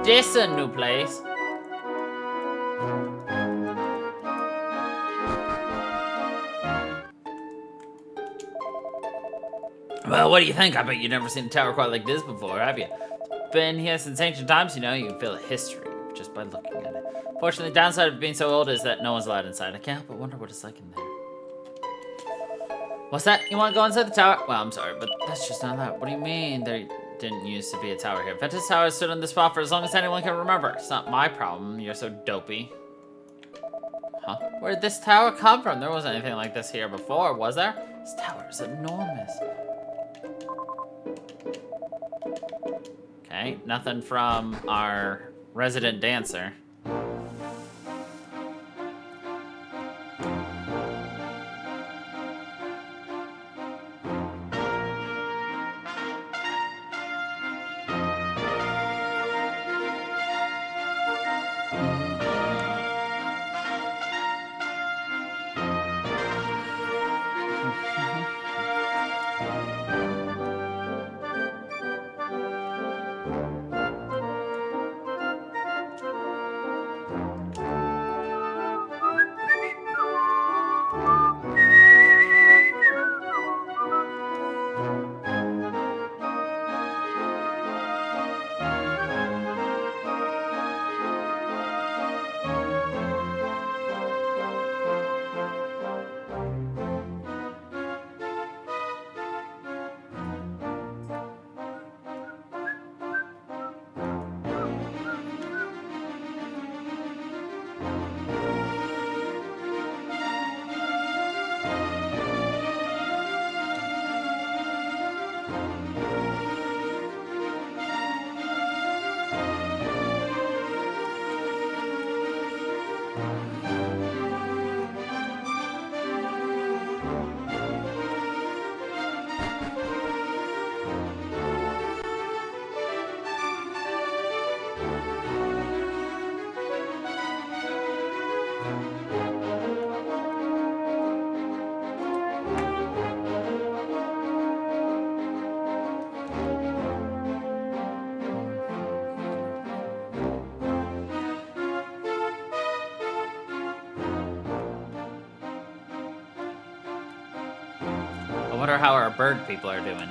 This a new place. Well, what do you think? I bet you've never seen a tower quite like this before, have you? Been here since ancient times, you know, you can feel the history just by looking at it. Fortunately, the downside of being so old is that no one's allowed inside. I can't help but wonder what it's like in there. What's that? You want to go inside the tower? Well, I'm sorry, but that's just not that. What do you mean there didn't used to be a tower here? Ventus Tower has stood on this spot for as long as anyone can remember. It's not my problem. You're so dopey. Huh? Where did this tower come from? There wasn't anything like this here before, was there? This tower is enormous. Okay, nothing from our resident dancer. I wonder how our bird people are doing.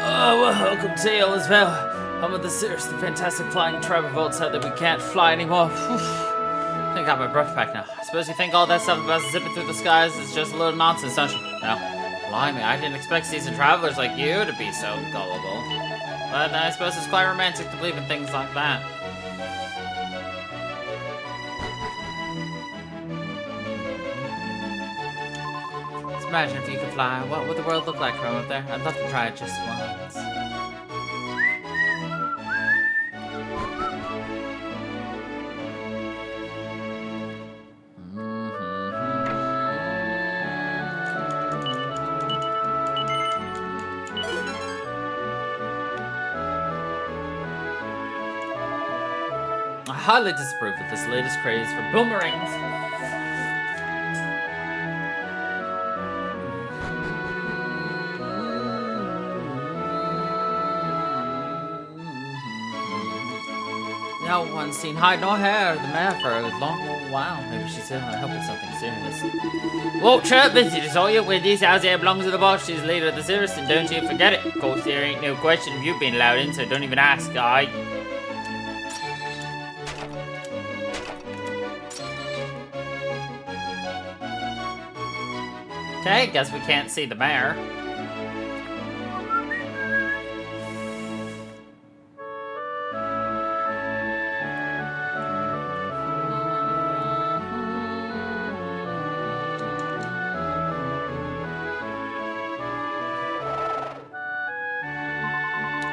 Oh, well, welcome to all as well. I'm with the seriously fantastic flying tribe of Vods said that we can't fly anymore. I think I got my breath back now. I suppose you think all that stuff about zipping through the skies is just a little nonsense, don't you? No. Blimey, I didn't expect seasoned travelers like you to be so gullible. But I suppose it's quite romantic to believe in things like that. Just imagine if you could fly. What would the world look like from up there? I'd love to try it just once. I highly disapprove of this latest craze for boomerangs. No one's seen hide nor hair of the mare for a long old while. Maybe she's ill. I hope it's something serious. Well, sure, Vincent, it's all you with these house here belongs to the boss. She's the leader of the circus, and don't you forget it. Of course, there ain't no question of you being allowed in, so don't even ask, alright? Okay, guess we can't see the mare.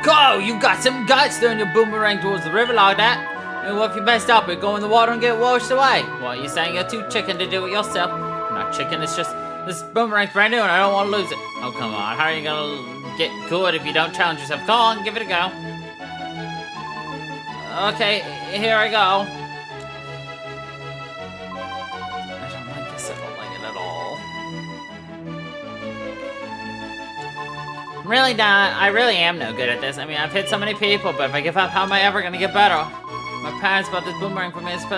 Go! You got some guts throwing your boomerang towards the river like that. And what if you messed up and go in the water and get washed away? What, you saying you're too chicken to do it yourself? I'm not chicken, it's just this boomerang's brand new and I don't want to lose it. Oh, come on. How are you gonna get good if you don't challenge yourself? Go on, give it a go. Okay, here I go. I don't like this. I don't like it at all. Really not. I really am no good at this. I mean, I've hit so many people, but if I give up, how am I ever gonna get better? My parents bought this boomerang for me. It's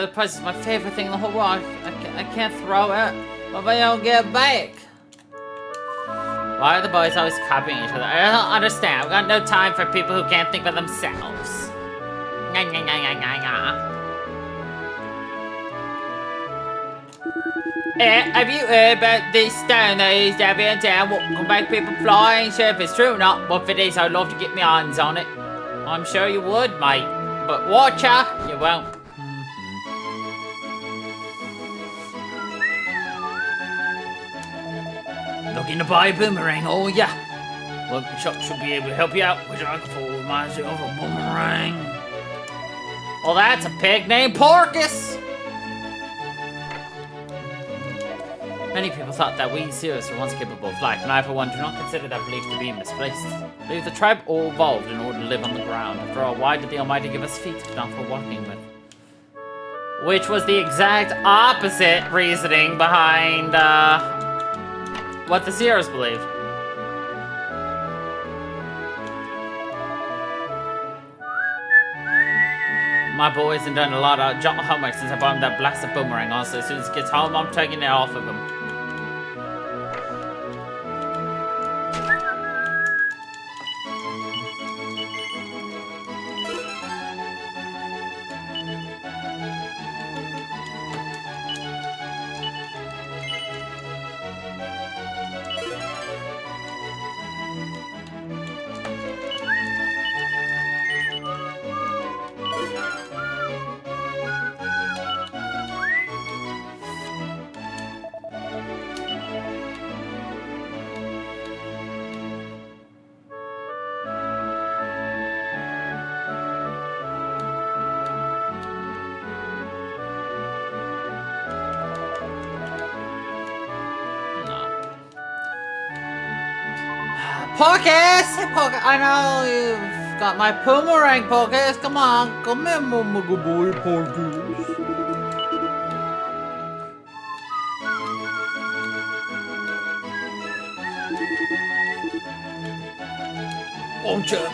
my favorite thing in the whole world. I can't throw it. What if I don't get back? Why are the boys always copying each other? I don't understand. I've got no time for people who can't think for themselves. Have you heard about this stone that is down here in town? What can make people fly? Ain't sure if it's true or not. But if it is, I'd love to get my hands on it. I'm sure you would, mate. But watch out, you won't. Looking to buy a boomerang, oh yeah. Well, the shop should be able to help you out. Which I can forward myself a boomerang. Well, that's a pig named Porcus. Many people thought that we Cirrus were once capable of flight, and I, for one, do not consider that belief to be misplaced. I believe the tribe all evolved in order to live on the ground. After all, why did the Almighty give us feet if not for walking with? Which was the exact opposite reasoning behind, what the Cirrus believed. My boy hasn't done a lot of homework since I bought him that blasted boomerang. Also, as soon as he gets home, I'm taking it off of him. Porcus! Hey, Porcus, I know you've got my boomerang, Porcus. Come on, come here, my good boy, Porcus. Won't you?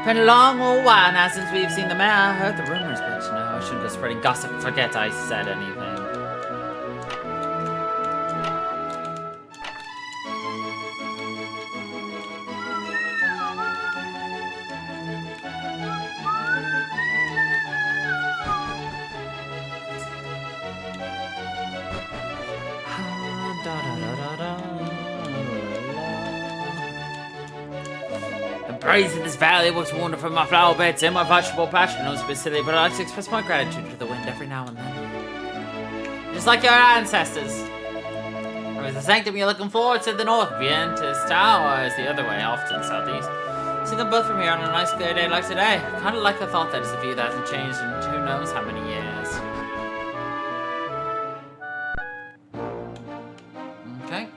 Been a long old while now since we've seen the mare. I heard the rumors, but you know, I shouldn't go spreading gossip. Forget I said anything. The breeze in this valley works wonderful for my flower beds and my vegetable passion. No specifically, but I like to express my gratitude to the wind every now and then. Just like your ancestors. I is the sanctum you're looking for? It's in the north. Vientis Tower is the other way, off to the southeast. See them both from here on a nice clear day like today. I kind of like the thought that it's a view that hasn't changed in who knows how many years. Okay.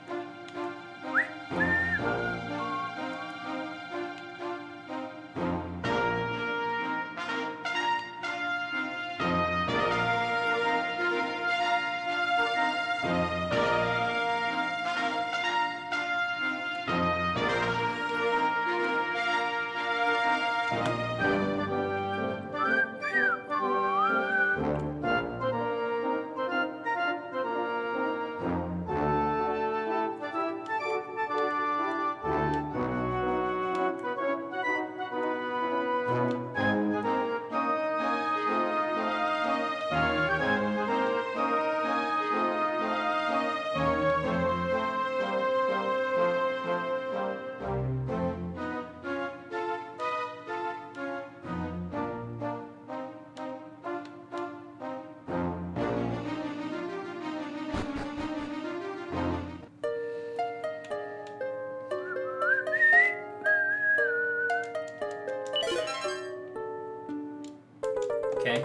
Okay.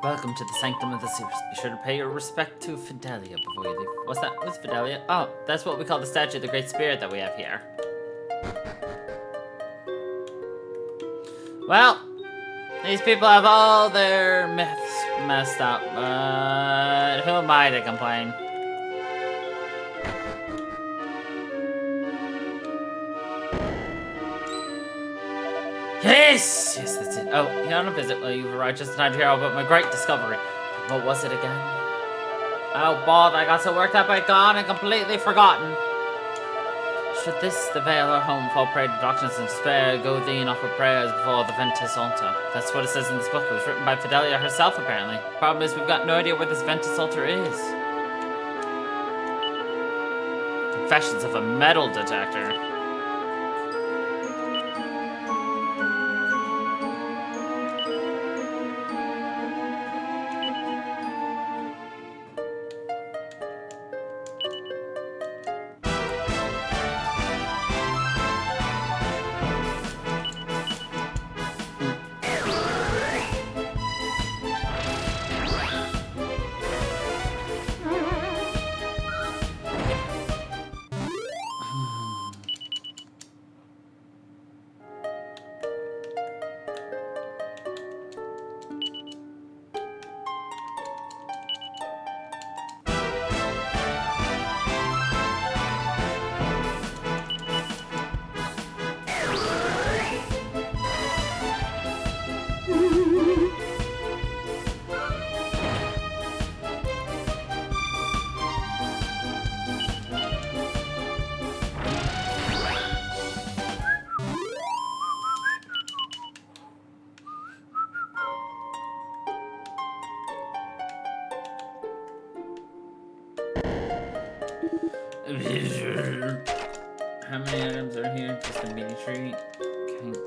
Welcome to the Sanctum of the Sewers. Be sure to pay your respect to Fidelia before you leave. What's that? What's Fidelia? Oh, that's what we call the statue of the Great Spirit that we have here. Well, these people have all their myths messed up, but who am I to complain? Yes! Yes, that's it. Oh, you're on a visit. Well, you've arrived just in time to hear about my great discovery. What was it again? Oh, Bod, I got so worked up I'd gone and completely forgotten. Should this, the veil or home, fall prey to darkness and despair, go thee and offer prayers before the Ventus altar. That's what it says in this book. It was written by Fidelia herself, apparently. Problem is, we've got no idea where this Ventus altar is. Confessions of a metal detector. How many items are here? Just a mini tree. Okay.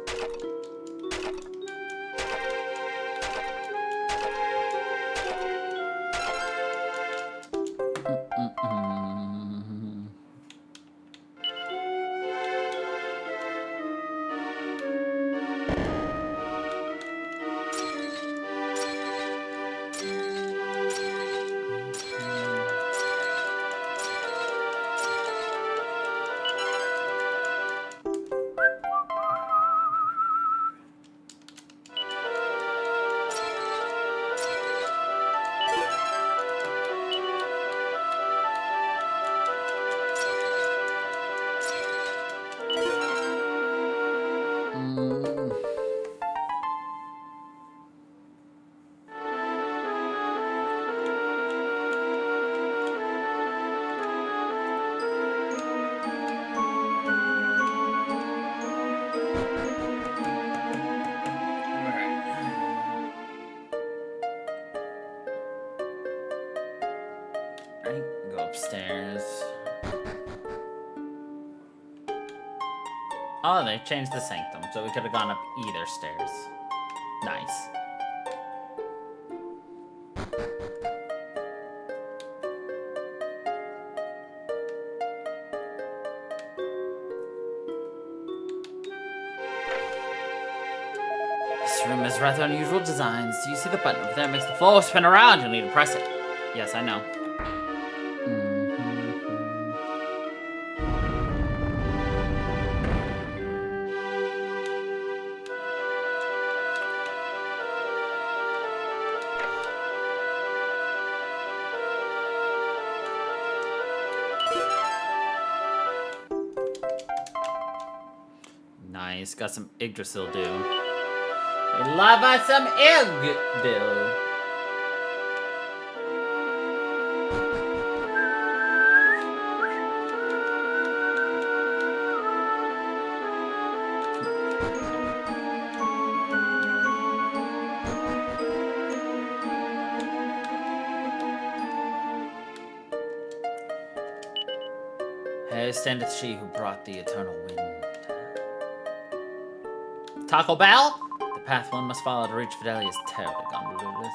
Upstairs. Oh, they changed the sanctum, so we could have gone up either stairs. Nice. This room has rather unusual designs. Do you see the button over there? It makes the floor spin around. You'll need to press it. Yes, I know. Nice. Got some Yggdrasil dew. We love us some Yggdrasil. Here standeth she who brought the eternal wind. Taco Bell? The path one must follow to reach Fidelia is terribly convoluted.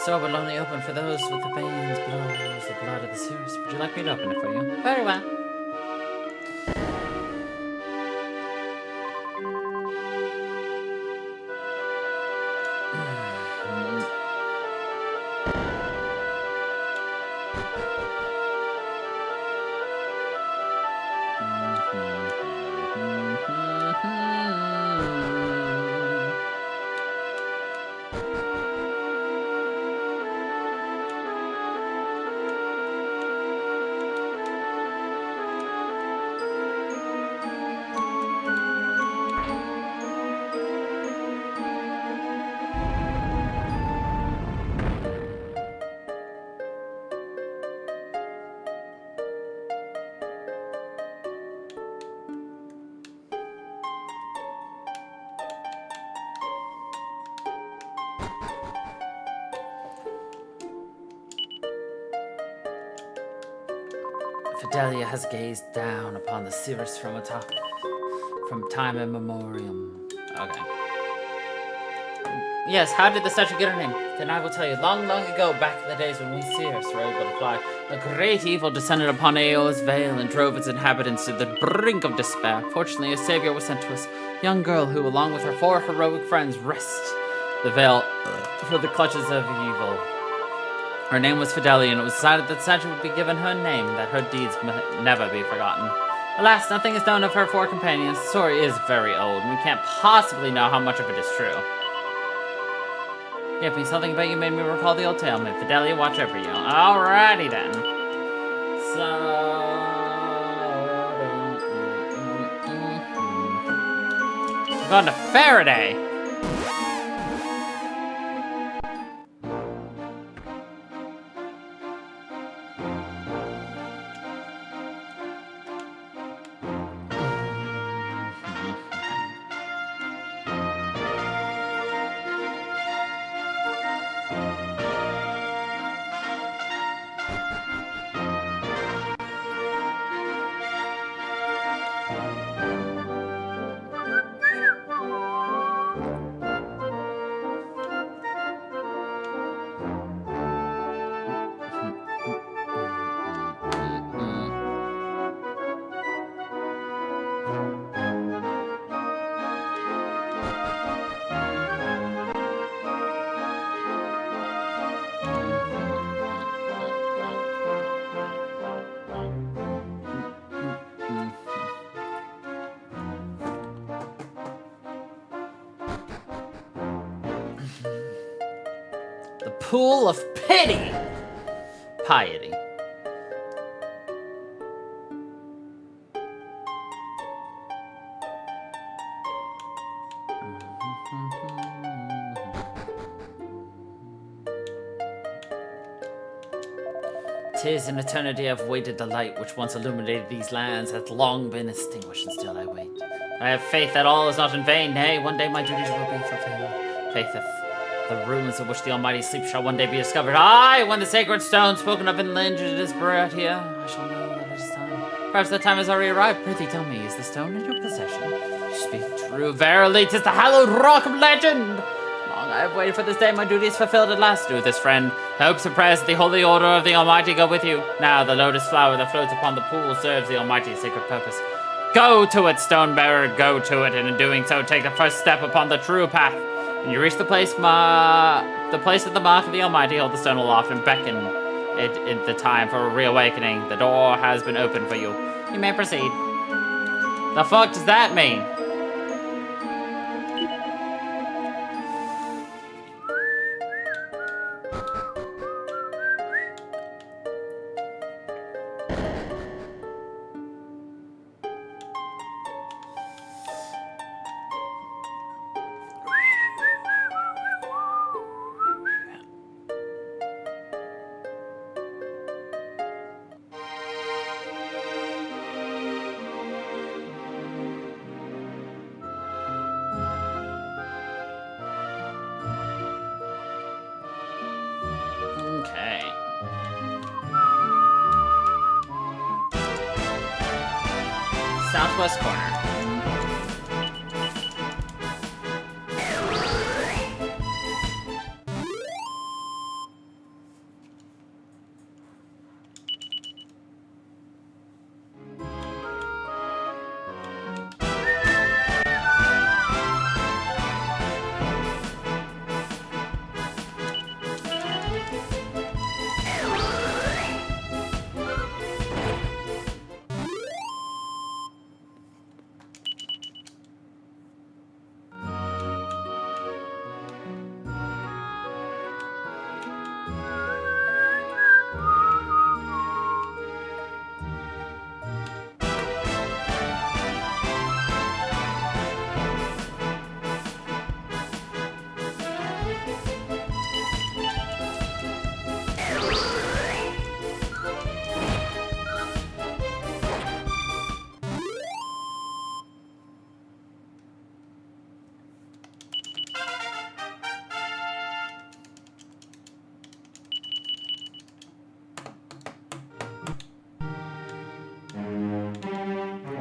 So will only open for those with the veins below the blood of the Cirrus. Would you like me to open it for you? Very well. Fidelia has gazed down upon the Cirrus from atop, from time immemorial. Okay. Yes, how did the statue get her name? Then I will tell you. Long, long ago, back in the days when we Cirrus were able to fly, a great evil descended upon Aeola's Vale and drove its inhabitants to the brink of despair. Fortunately, a savior was sent to us, a young girl who, along with her 4 heroic friends, risked the Vale for the clutches of evil. Her name was Fidelia, and it was decided that the statue would be given her name, that her deeds might never be forgotten. Alas, nothing is known of her 4 companions. The story is very old, and we can't possibly know how much of it is true. Yep, something about you made me recall the old tale. May Fidelia watch over you. Alrighty then. So... we're going to Faraday. Pool of pity. Piety. 'Tis an eternity I've waited. The light which once illuminated these lands hath long been extinguished, and still I wait. I have faith that all is not in vain. Nay, one day my duties will be fulfilled. Faith that the ruins of which the Almighty sleeps shall one day be discovered. Aye, when the sacred stone spoken of in legend is brought here, I shall know that it is time. Perhaps that time has already arrived. Prithee, tell me, is the stone in your possession? You speak true. Verily, 'tis the hallowed rock of legend. Long I have waited for this day. My duty is fulfilled at last. Do this, friend. Hopes and prayers of the holy order of the Almighty go with you. Now the lotus flower that floats upon the pool serves the Almighty's sacred purpose. Go to it, stone bearer, go to it, and in doing so, take the first step upon the true path. When you reach the place at the mark of the Almighty, hold the stone aloft and beckon it in the time for a reawakening. The door has been opened for you. You may proceed. The fuck does that mean? Okay. Southwest corner.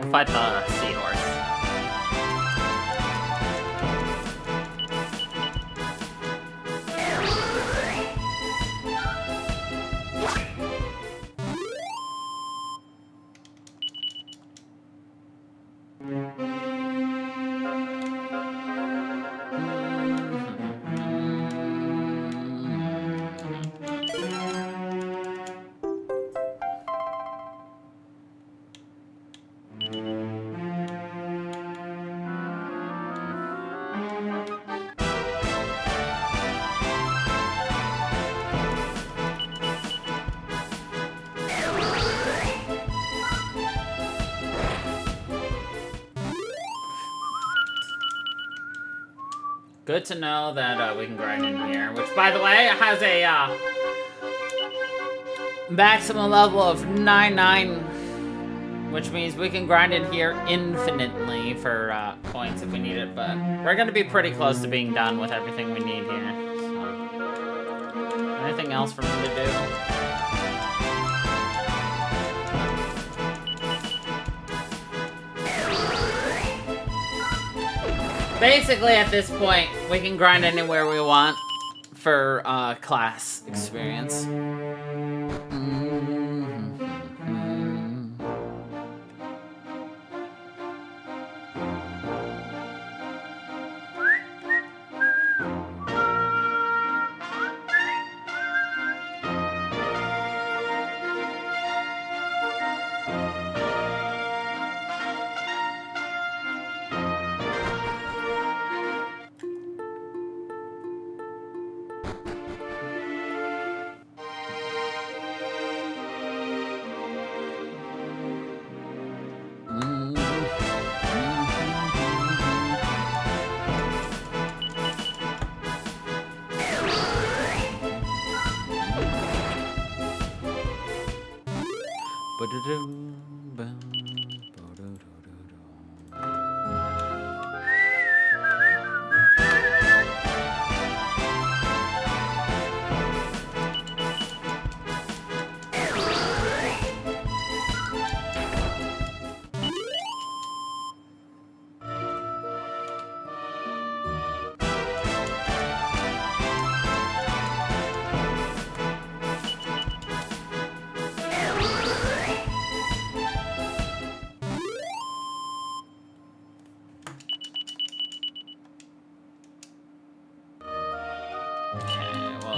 We'll fight the seahorse. Good to know that we can grind in here, which, by the way, has a maximum level of 99, which means we can grind in here infinitely for points if we need it, but we're going to be pretty close to being done with everything we need here. So. Anything else for me to do? Basically, at this point, we can grind anywhere we want for class experience.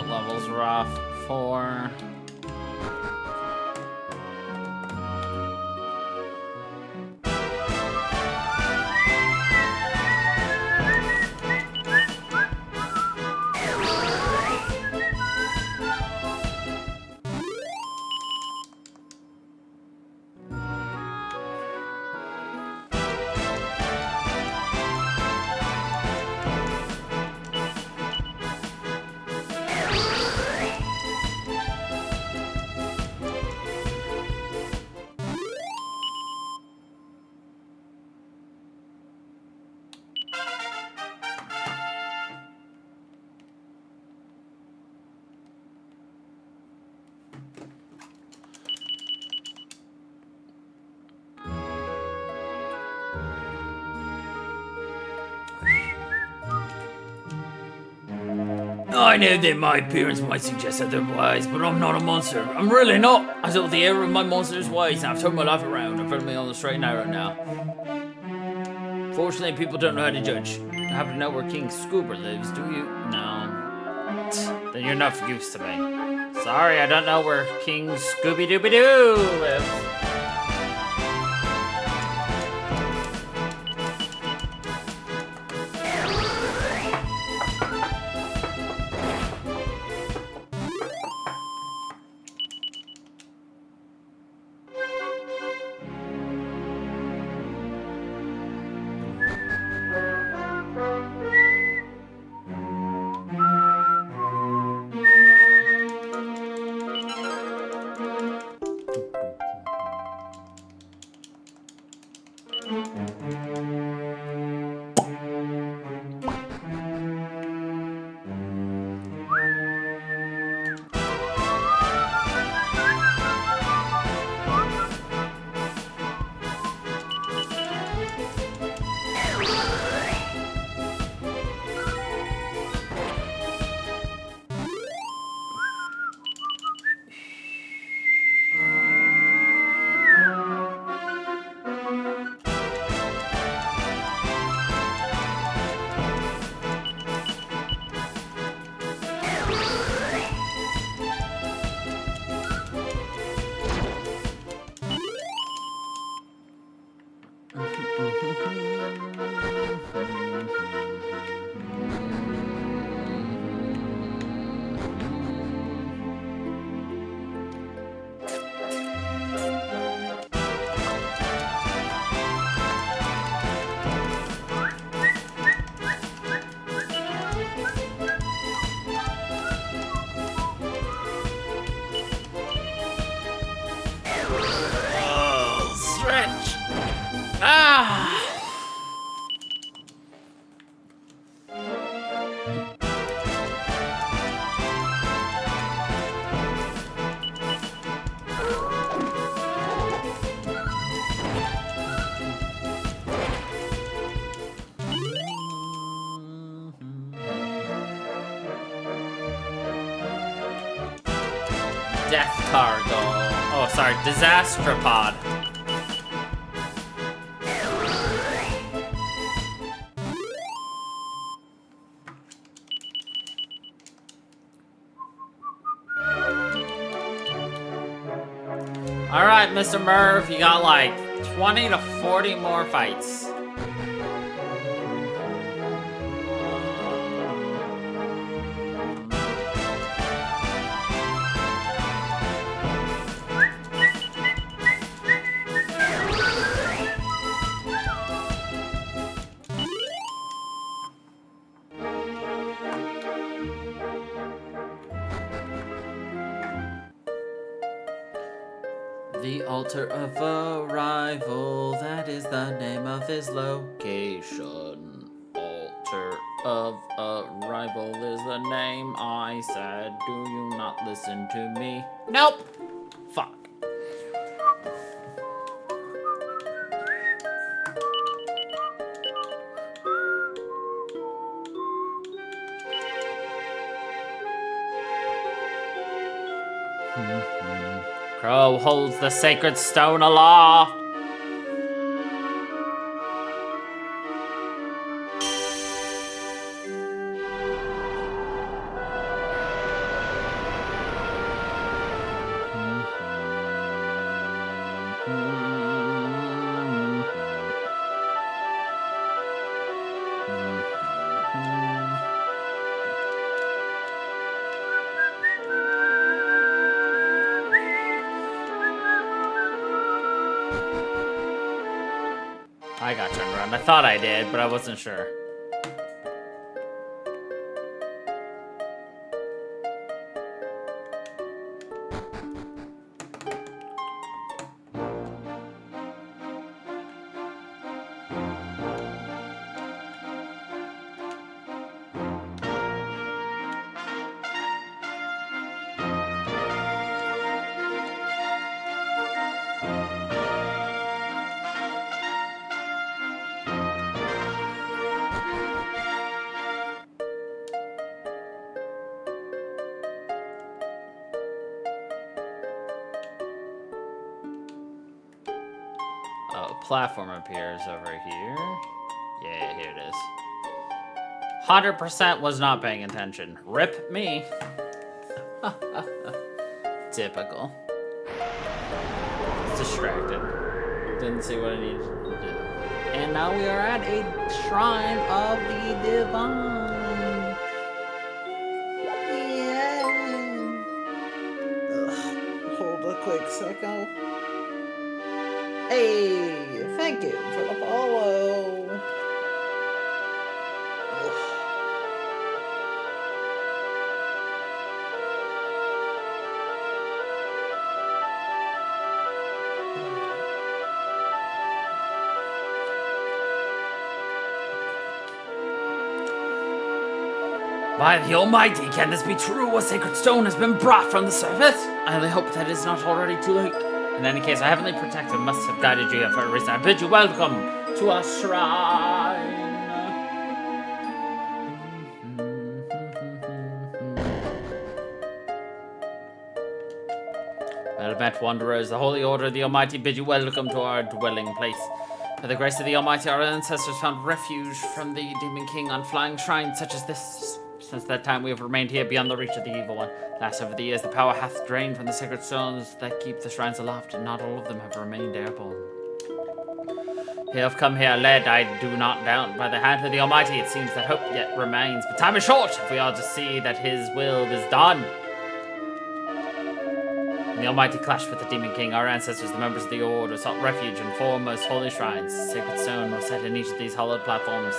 Levels rough. 4. I know that my appearance might suggest otherwise, but I'm not a monster. I'm really not. I saw the error of my monster's ways, and I've turned my life around. I'm firmly on the straight and narrow now. Fortunately, people don't know how to judge. You happen to know where King Scuba lives, do you? No. Then you're no use to me. Sorry, I don't know where King Scooby-Dooby-Doo lives. Death cargo. Oh, sorry, Disastropod. Alright, Mr. Merv, you got like 20 to 40 more fights. The altar of arrival, that is the name of this location. Altar of arrival is the name I said. Do you not listen to me? Nope. Fuck. Crow holds the sacred stone aloft. I got turned around. I thought I did, but I wasn't sure. Platform appears over here. Yeah, here it is. 100% was not paying attention. Rip me. Typical. Distracted. Didn't see what I needed to do. And now we are at a shrine of the divine. Yeah. Ugh. Hold a quick second. Hey, thank you for the follow. By the Almighty, can this be true? A sacred stone has been brought from the surface? I only hope that it's not already too late. In any case, our heavenly protector must have guided you here for a reason. I bid you welcome to our shrine. Well met, wanderers. The Holy Order of the Almighty bid you welcome to our dwelling place. By the grace of the Almighty, our ancestors found refuge from the Demon King on flying shrines such as this. Since that time, we have remained here beyond the reach of the Evil One. Last over the years, the power hath drained from the sacred stones that keep the shrines aloft, and not all of them have remained airborne. They have come here led, I do not doubt, by the hand of the Almighty. It seems that hope yet remains, but time is short if we are to see that His will is done. When the Almighty clashed with the Demon King, our ancestors, the members of the Order, sought refuge in four most holy shrines. The sacred stone was set in each of these hollowed platforms,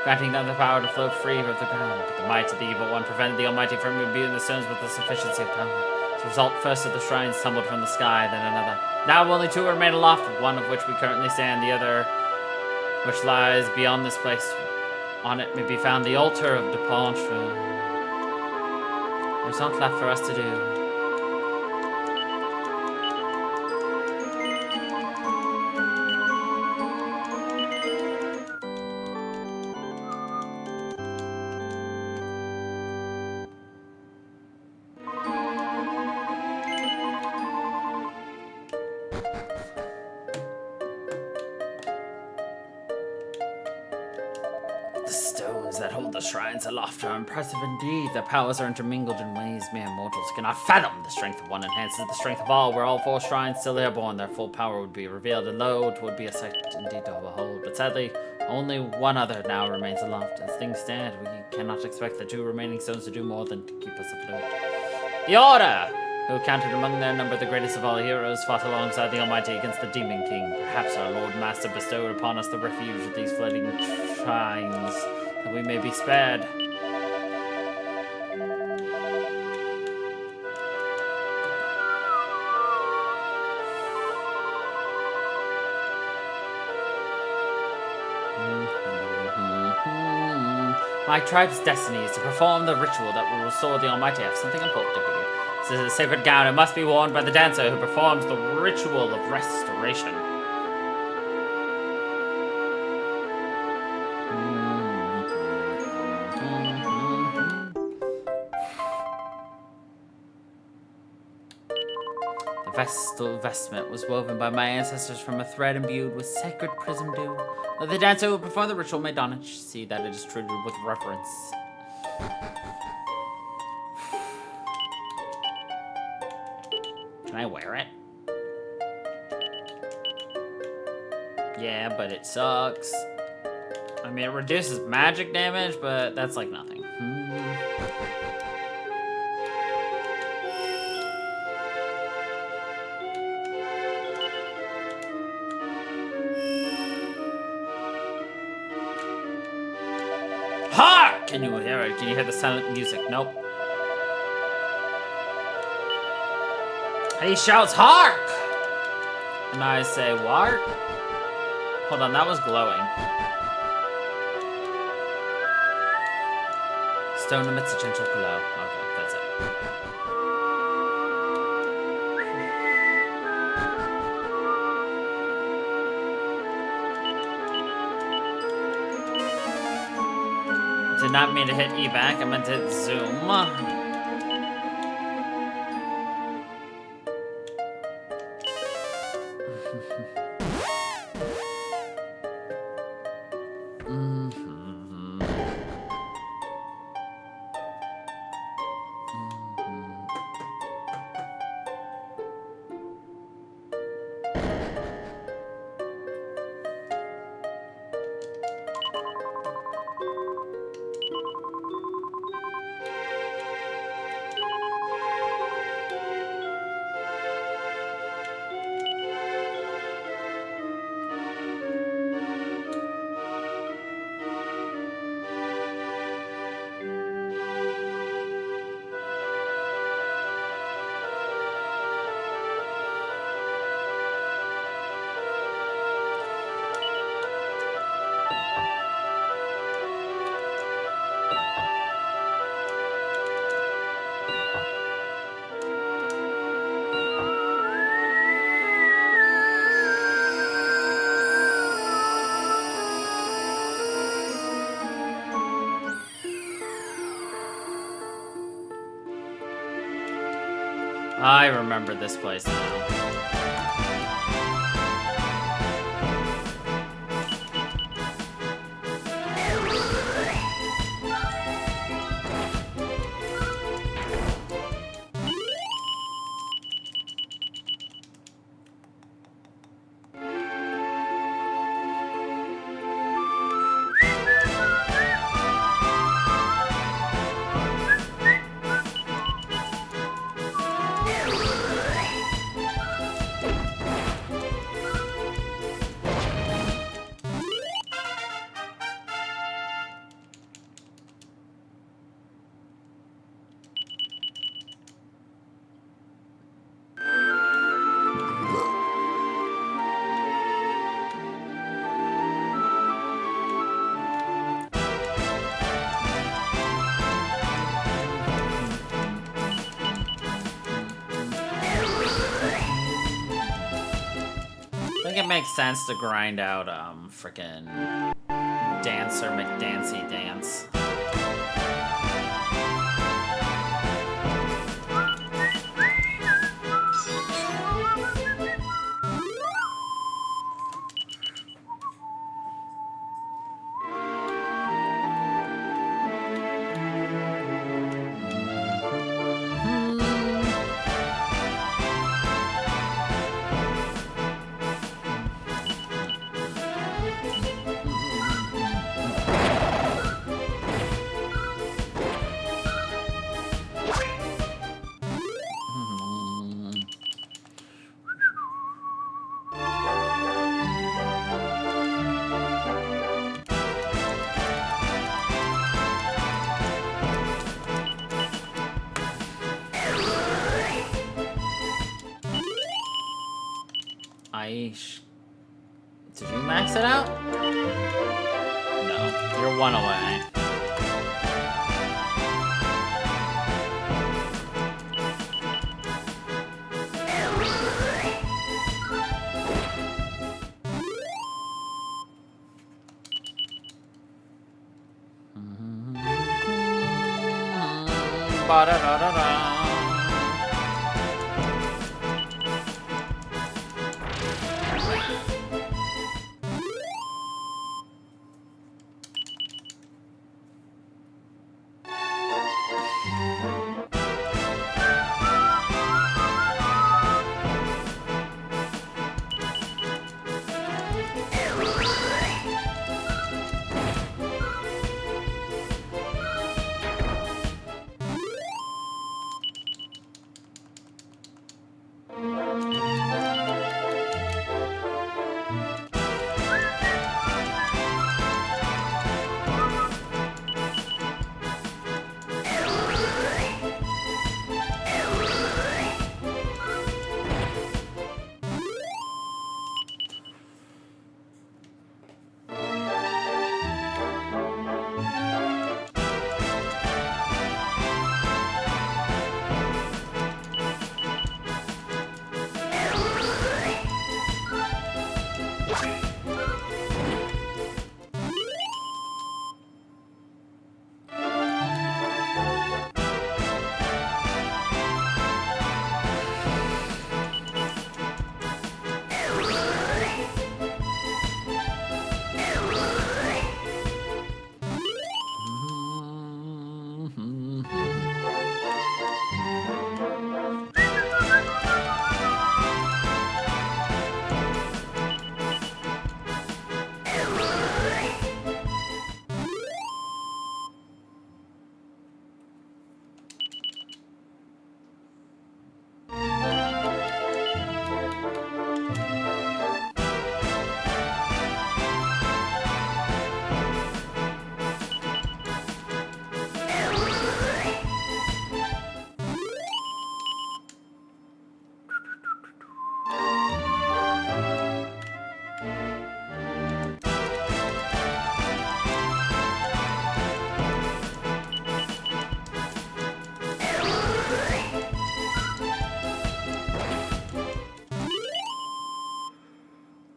granting them the power to float free of the ground. But the might of the Evil One prevented the Almighty from imbuing the stones with the sufficiency of power. As a result, first of the shrines tumbled from the sky, then another. Now only two remain aloft, one of which we currently stand, the other which lies beyond this place. On it may be found the altar of departure. There's not left for us to do. The stones that hold the shrines aloft are impressive indeed. Their powers are intermingled in ways mere mortals cannot fathom. The strength of one enhances the strength of all. Were all four shrines still airborne, their full power would be revealed, and lo, it would be a sight indeed to behold. But sadly, only one other now remains aloft. As things stand, we cannot expect the two remaining stones to do more than to keep us afloat. The Order, who counted among their number the greatest of all heroes, fought alongside the Almighty against the Demon King. Perhaps our Lord Master bestowed upon us the refuge of these floating shrines, that we may be spared. My tribe's destiny is to perform the ritual that will restore the Almighty. I have something important to give you. This is a sacred gown. It must be worn by the dancer who performs the ritual of restoration. The vestal vestment was woven by my ancestors from a thread imbued with sacred prism dew. The dancer who perform the ritual may don it. See that it is treated with reverence. Can I wear it? Yeah, but it sucks. I mean, it reduces magic damage, but that's like nothing. Hark! Can you hear it? Can you hear the silent music? Nope. And he shouts, "Hark!" And I say, "What?" Hold on, that was glowing. Stone emits a gentle glow. Okay, that's it. Did not mean to hit E back, I meant to hit zoom. I remember this place now. I think it makes sense to grind out, frickin' Dancer McDancy Dance. Aish. Did you max it out? You're one away. Ba-da-da-da-da.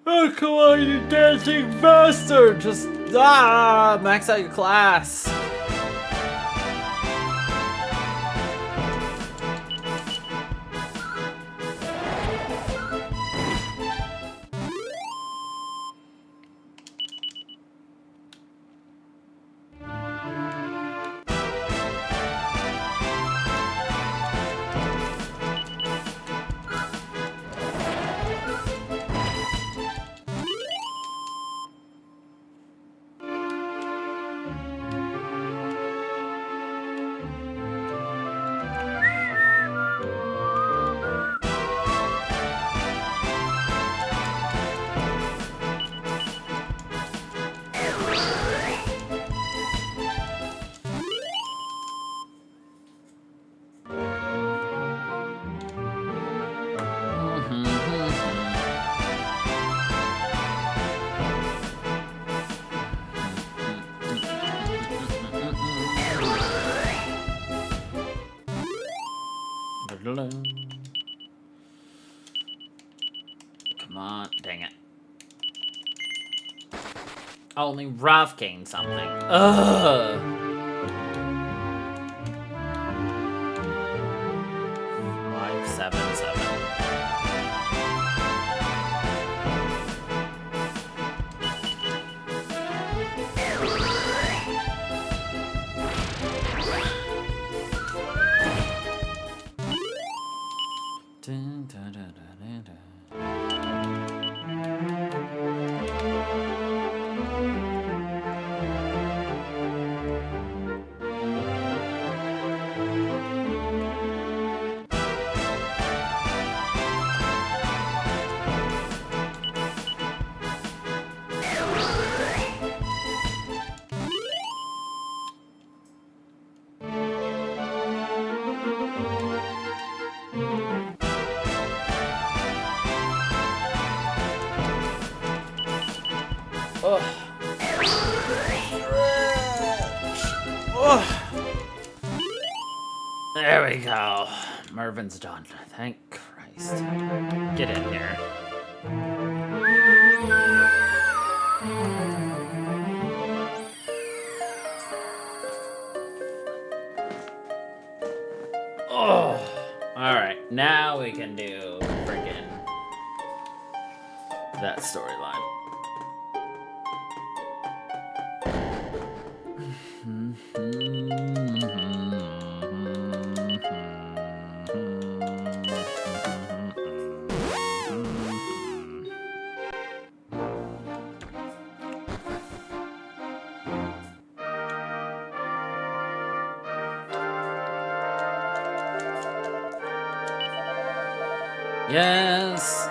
Oh, come on, you dancing bastard! Just, max out your class. Come on, dang it. Only Ralph gained something. Ugh. 577. Dun, dun, dun, dun, dun. There we go. Mervin's done. Thank Christ. Get in here. Oh. Alright, now we can do friggin' that storyline. Yes.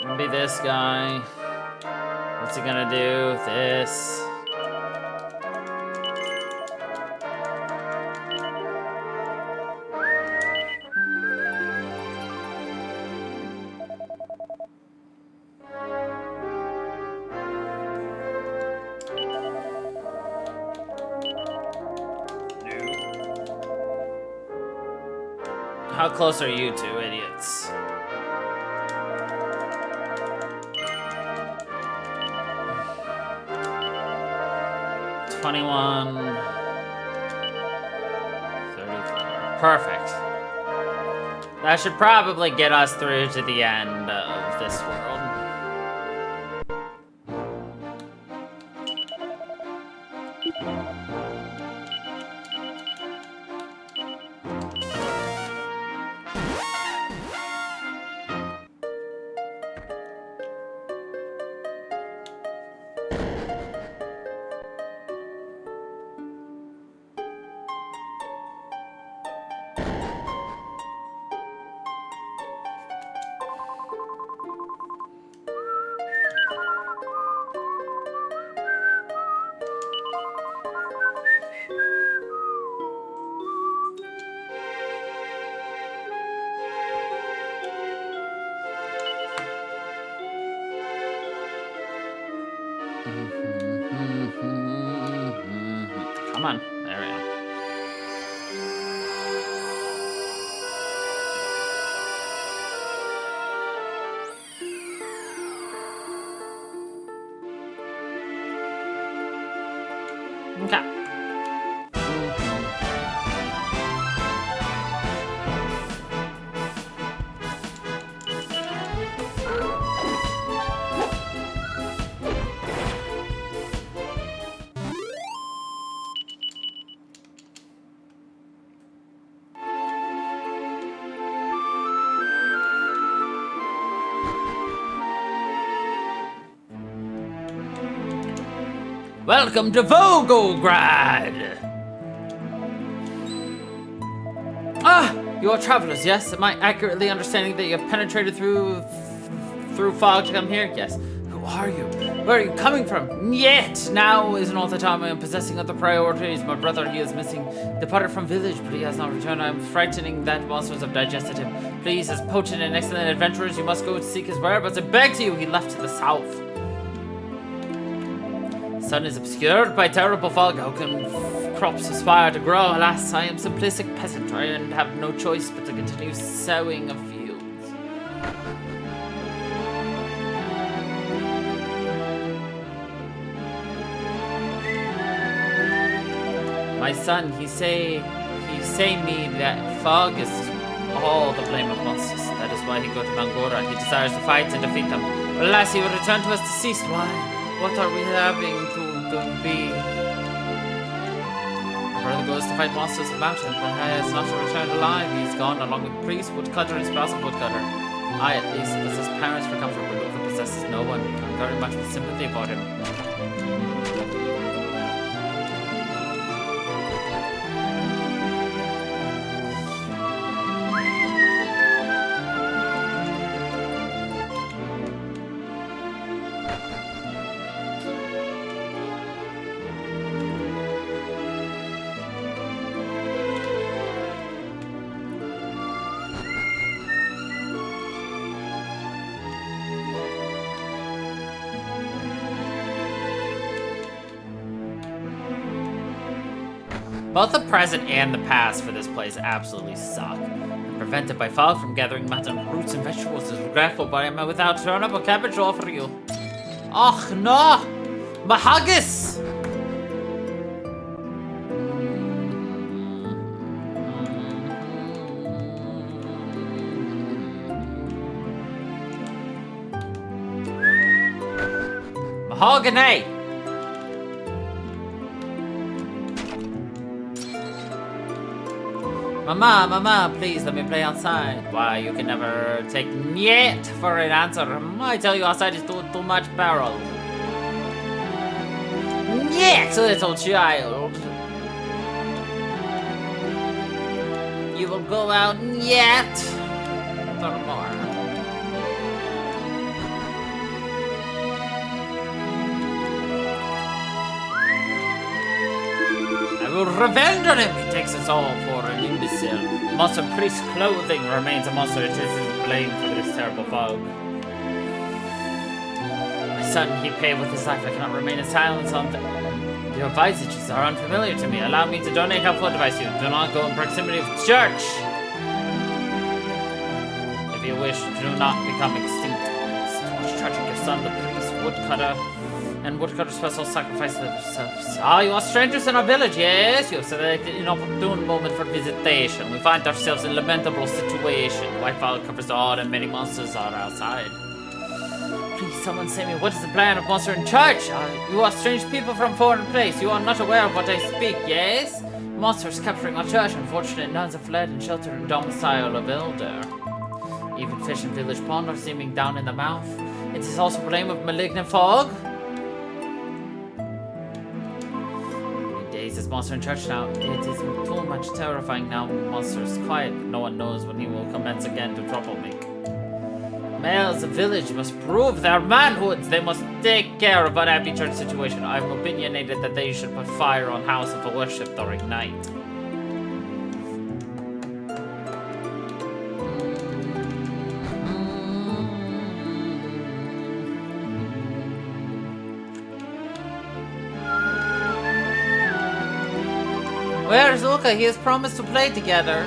Gonna be this guy. What's he gonna do? This. How close are you two idiots? $21, $34. Perfect. That should probably get us through to the end of this world. Come on, there we go. Okay. Welcome to Volgograd! Ah! You are travelers, yes? Am I accurately understanding that you have penetrated through fog to come here? Yes. Who are you? Where are you coming from? Yet! Now is not the time I am possessing other priorities. My brother, he is missing. Departed from village, but he has not returned. I am frightening that monsters have digested him. Please, as potent and excellent adventurers, you must go seek his whereabouts. I beg to you, he left to the south. Sun is obscured by terrible fog. How can crops aspire to grow? Alas, I am simplistic peasant. I have no choice but to continue sowing of fields. My son, he say me that fog is all the blame of monsters. That is why he go to Mangora. He desires to fight and defeat them. But alas, he will return to us deceased. Why? What are we having to be? My brother goes to fight monsters of the mountain, but he has not returned alive. He's gone along with priest, woodcutter, and spouse of woodcutter. I, at least, possess parents for comfort, but Luther possesses no one. I'm very much with sympathy for him. Both the present and the past for this place absolutely suck. I'm prevented by fog from gathering mountain roots and vegetables is regretful, but I'm without turnip or cabbage all for you. Och no! My haggis! Mahogany! Mama, please let me play outside. Why, you can never take "niet" for an answer. I tell you, outside is too much peril. "Niet, little child. You will go out yet. For more. I will revenge on him. He takes us all for an imbecile. Monster priest's clothing remains a monster. It is his blame for this terrible fog. My son, he paid with his life. I cannot remain in silence on your visages are unfamiliar to me. Allow me to donate helpful advice to you. Do not go in proximity of the church. If you wish, do not become extinct. It's too much tragic. Your son, the priest, woodcutter, and woodcutter special sacrifice themselves. Ah, you are strangers in our village, yes? You have selected an inopportune moment for visitation. We find ourselves in a lamentable situation. White fog covers the hall and many monsters are outside. Please, someone say me, what is the plan of monster in church? You are strange people from foreign place. You are not aware of what I speak, yes? Monsters capturing our church. Unfortunate nuns have fled and sheltered in domicile of elder. Even fish in village pond are seeming down in the mouth. It is also blame of malignant fog. This monster in church now. It is too much terrifying now. Monster is quiet, but no one knows when he will commence again to trouble me. Males of village must prove their manhoods. They must take care of unhappy church situation. I'm opinionated that they should put fire on house of worship during night. Where's Luca? He has promised to play together.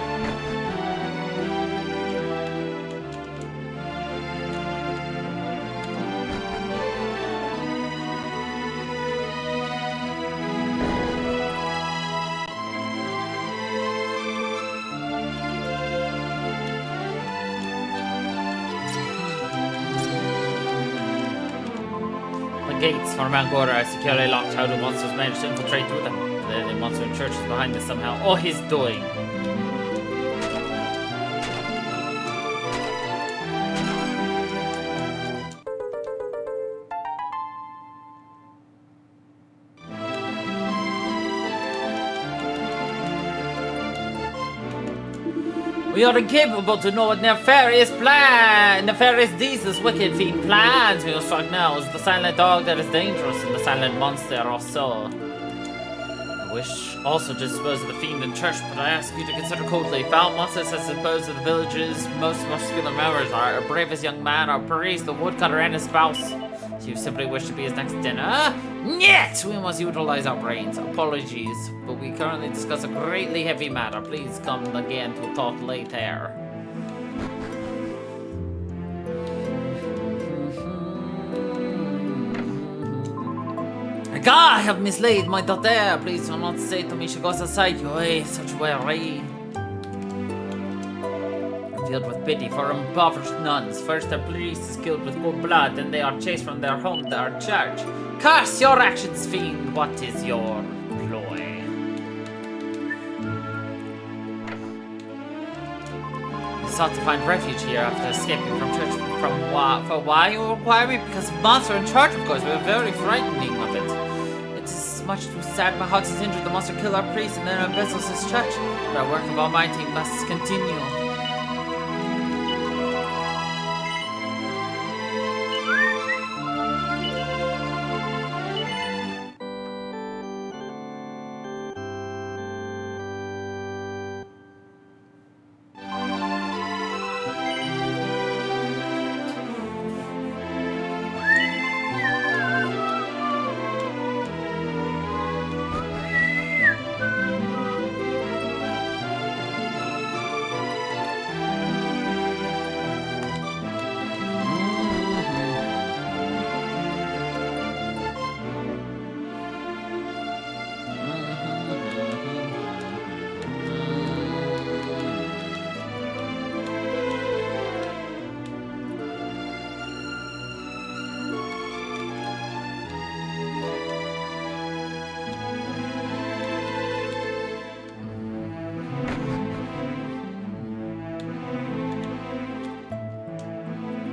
The gates for Mount Gorda are securely locked. How do monsters manage to infiltrate through them? The monster in church is behind this somehow. Oh, he's doing. We are incapable to know what nefarious deeds this wicked fiend plans. We will strike now as the silent dog that is dangerous and the silent monster also. I wish also to dispose of the fiend in church, but I ask you to consider coldly. Foul monsters has disposed of the village's most muscular members. Our bravest young man, our priest, the woodcutter, and his spouse. So you simply wish to be his next dinner? Yet we must utilize our brains. Apologies, but we currently discuss a greatly heavy matter. Please come again to talk later. God, I have mislaid my daughter. Please do not say to me she goes aside. You are such worry. I'm filled with pity for impoverished nuns. First, a priest is killed with cold blood, then they are chased from their home to our church. Curse your actions, fiend. What is your ploy? We sought to find refuge here after escaping from church. For why you require me? Because of monster in church, of course. We are very frightening of it. It is much too sad. My heart is injured. The monster killed our priest and then embezzles his church. But our work of Almighty must continue.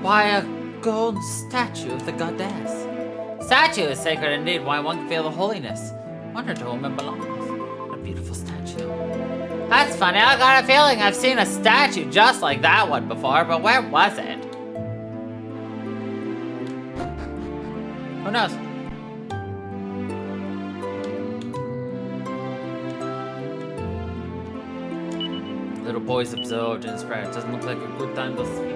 Why, a golden statue of the goddess. Statue is sacred indeed. Why, one can feel the holiness. Wonder to whom it belongs. A beautiful statue. That's funny. I got a feeling I've seen a statue just like that one before, but where was it? Who knows? Little boy's absorbed in his prayer. It doesn't look like a good time to sleep.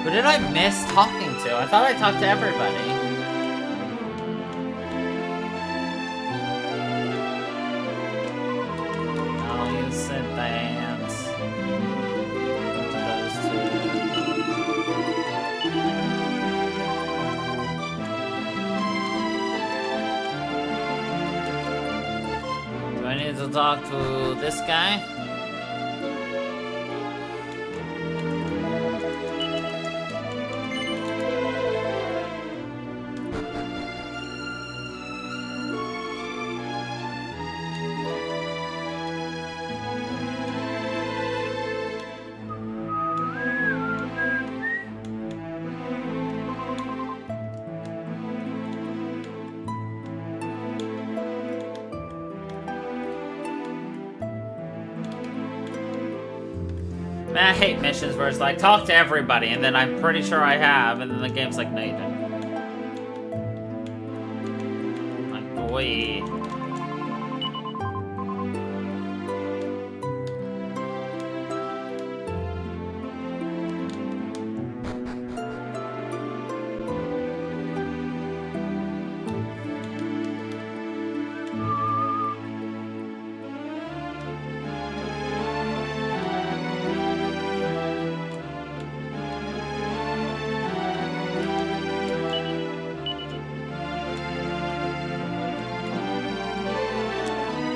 Who did I miss talking to? I thought I talked to everybody. Oh, you said dance. What to those two? Do I need to talk to this guy? I hate missions where it's like, talk to everybody, and then I'm pretty sure I have, and then the game's like, no, you didn't. Like, boy.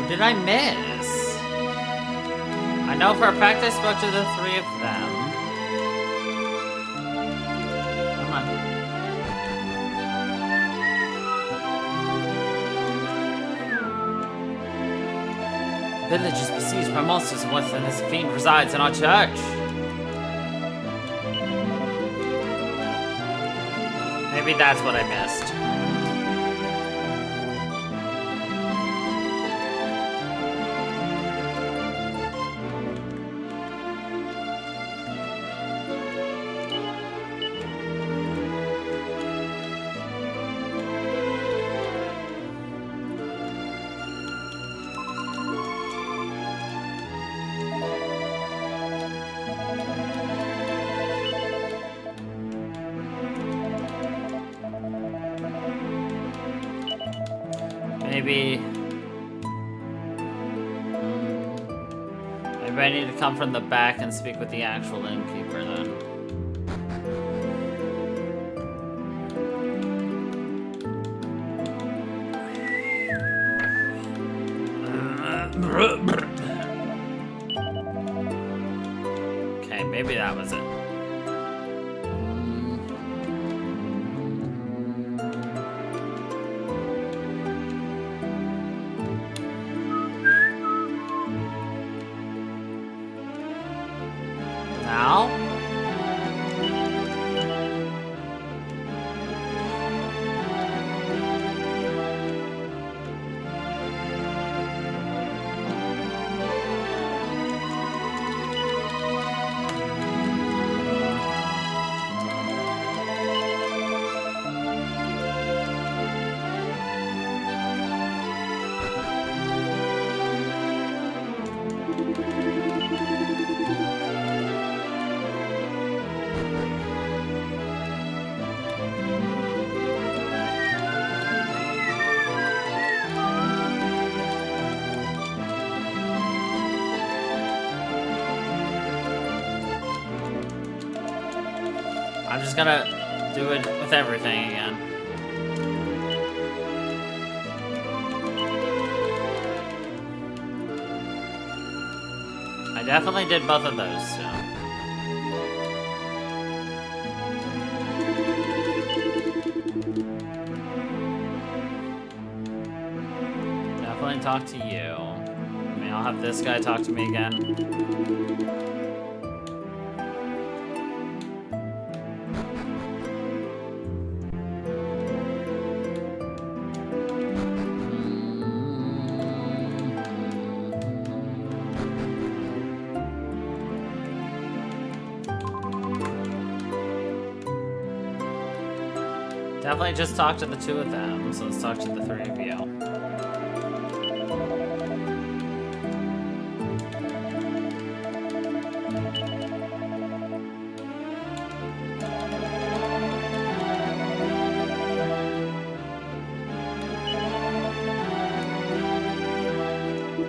Did I miss? I know for a fact I spoke to the three of them. Come on. The village is besieged by monsters, and within this fiend resides in our church. Maybe that's what I missed. Maybe I need to come from the back and speak with the actual innkeeper then. Okay, maybe that was it. Now? I'm just gonna do it with everything again. I definitely did both of those, so. Definitely talk to you. I mean, I'll have this guy talk to me again. Definitely just talk to the two of them, so let's talk to the three of you.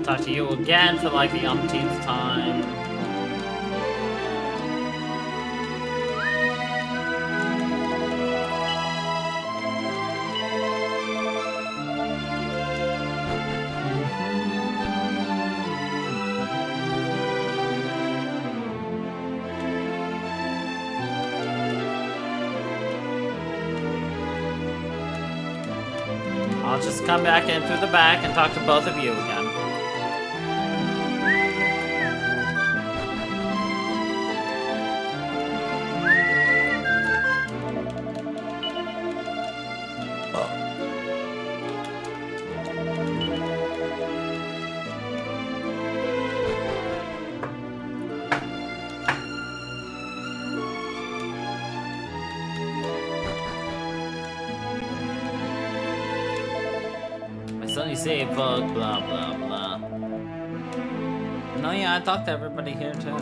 Talk to you again for like the umpteenth time. I'll just come back in through the back and talk to both of you again. So you say bug, blah, blah, blah. No, yeah, I talked to everybody here, too.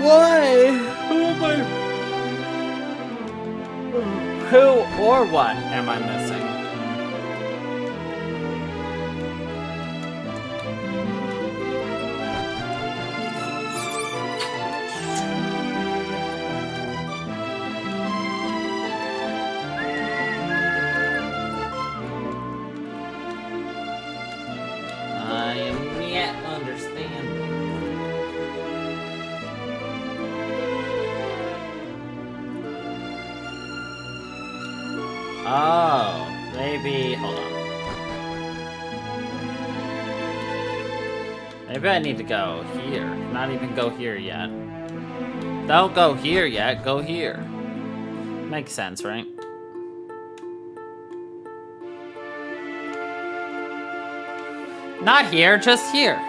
Why? Who am I? Who or what am I missing? I am yet understanding. Oh, maybe, hold on. Maybe I need to go here. Not even go here yet. Don't go here yet, go here. Makes sense, right? Not here, just here.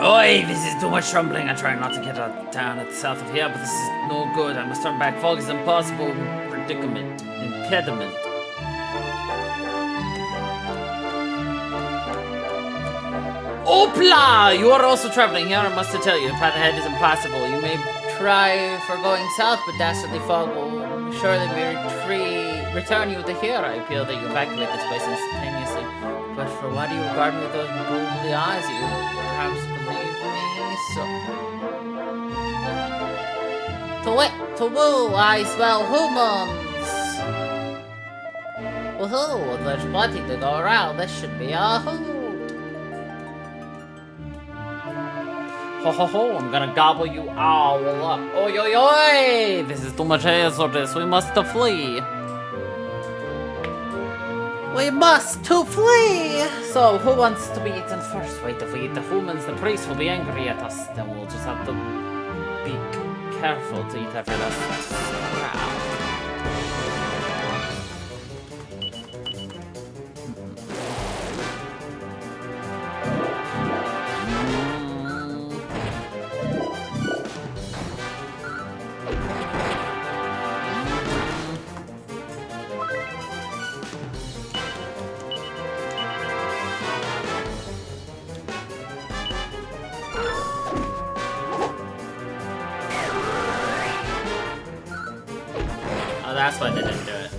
Oi, this is too much trembling. I'm trying not to get down at the south of here, but this is no good. I must turn back. Fog is impossible. Predicament. Impediment. Opla! You are also traveling here, I must tell you. The path ahead is impossible. You may try for going south, but dastardly fog will surely return you to here. I appeal that you evacuate this place instantaneously. But for why do you regard me with those googly eyes? You perhaps believe me? To woo, I smell humans. Woohoo, there's plenty to go around. This should be a hoot. Ho ho ho, I'm gonna gobble you all up. Oi oi oi! This is too much hazardous. We must flee. We must to flee! So, who wants to be eaten first? Wait, if we eat the humans, the priest will be angry at us. Then we'll just have to be careful to eat every last crowd. Oh, that's why they didn't do it.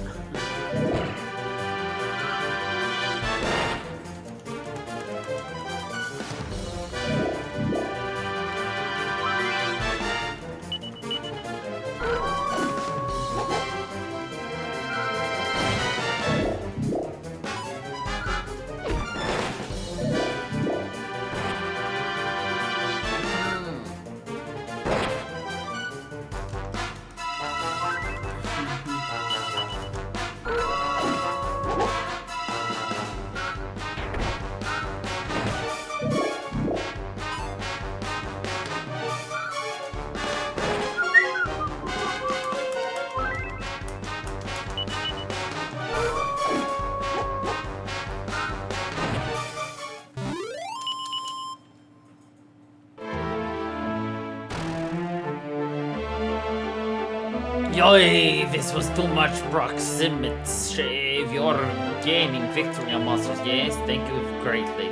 Yoi, this was too much proximity. You're gaining victory on monsters. Yes, thank you greatly.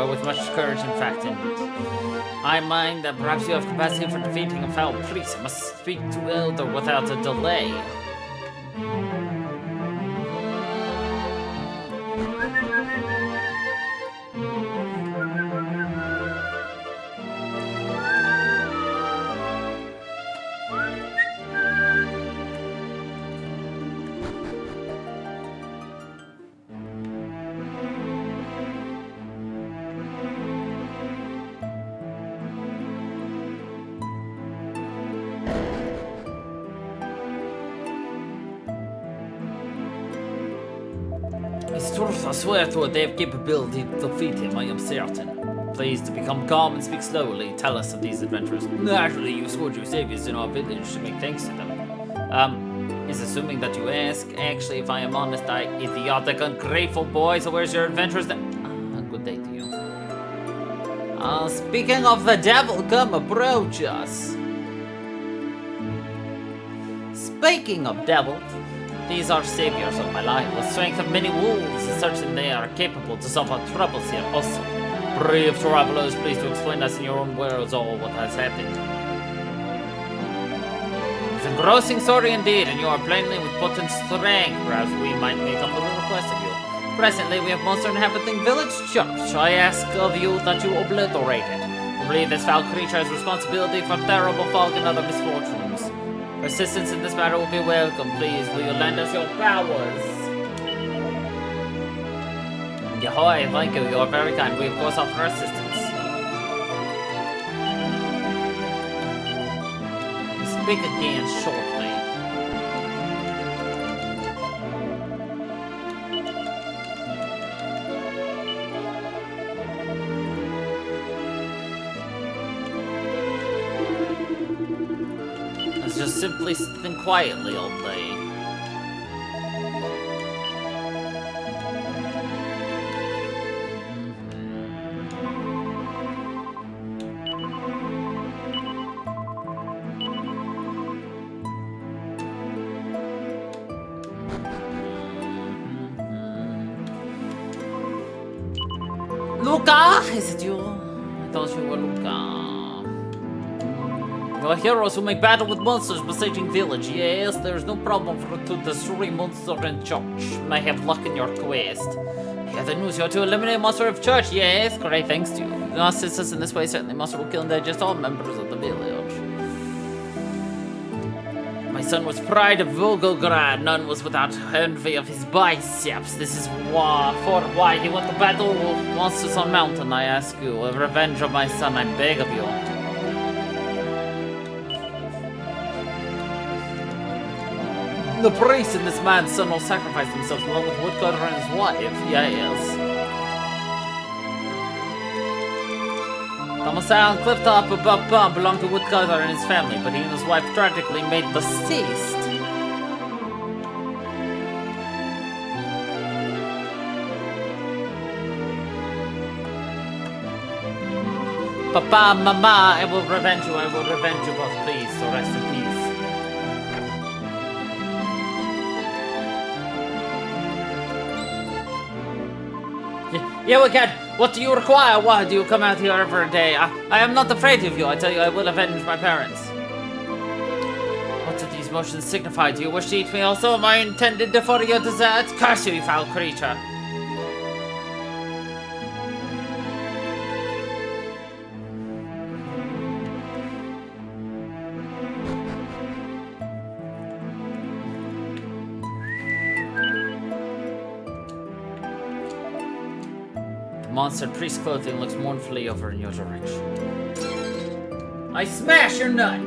With much courage, in fact, and I mind that perhaps you have capacity for defeating a foul priest. I must speak to Elder without a delay. It's truth, I swear to it, they have capability to defeat him, I am certain. Please, to become calm and speak slowly, tell us of these adventures. Naturally, you scored your saviors in our village to make thanks to them. Is assuming that you ask. Actually, if I am honest, I idiotic, ungrateful boy, so where's your adventures then? Good day to you. Speaking of the devil, come approach us. Speaking of devils, these are saviors of my life, with strength of many wolves, and certain they are capable to solve our troubles here also. Brave travelers, please to explain us in your own words all what has happened. It's an engrossing story indeed, and you are plainly with potent strength. Perhaps we might make a little request of you. Presently, we have monster inhabiting village church. I ask of you that you obliterate it. We believe this foul creature has responsibility for terrible fog and other misfortunes. Assistance in this matter will be welcome. Please, will you lend us your powers? Yahoy, thank you. You are very kind. We, of course, offer assistance. Speak again shortly. Let's just simply think quietly all day. Luca, is it you? I thought you were Luca. You are heroes who make battle with monsters besieging village. Yes, there's no problem for you to destroy monster in church. May have luck in your quest. Hear the news, you are to eliminate monster of church. Yes, great, thanks to you. Do not assist us in this way, certainly monster will kill and digest all members of the village. My son was pride of Volgograd. None was without envy of his biceps. This is why he went to battle with monsters on mountain. I ask you, a revenge of my son, I beg of you. The priest and this man's son will sacrifice themselves along with Woodcutter and his wife. Yes. Thomasal and Clifftop above belonged to Woodcutter and his family, but he and his wife tragically made deceased. Papa, Mama, I will revenge you both, please, so rest in peace. Yeah, we can. What do you require? Why do you come out here every day? I am not afraid of you. I tell you, I will avenge my parents. What do these motions signify? Do you wish to eat me also? Am I intended for your dessert? Curse you, foul creature. Monster priest clothing looks mournfully over in your direction. I smash your nut!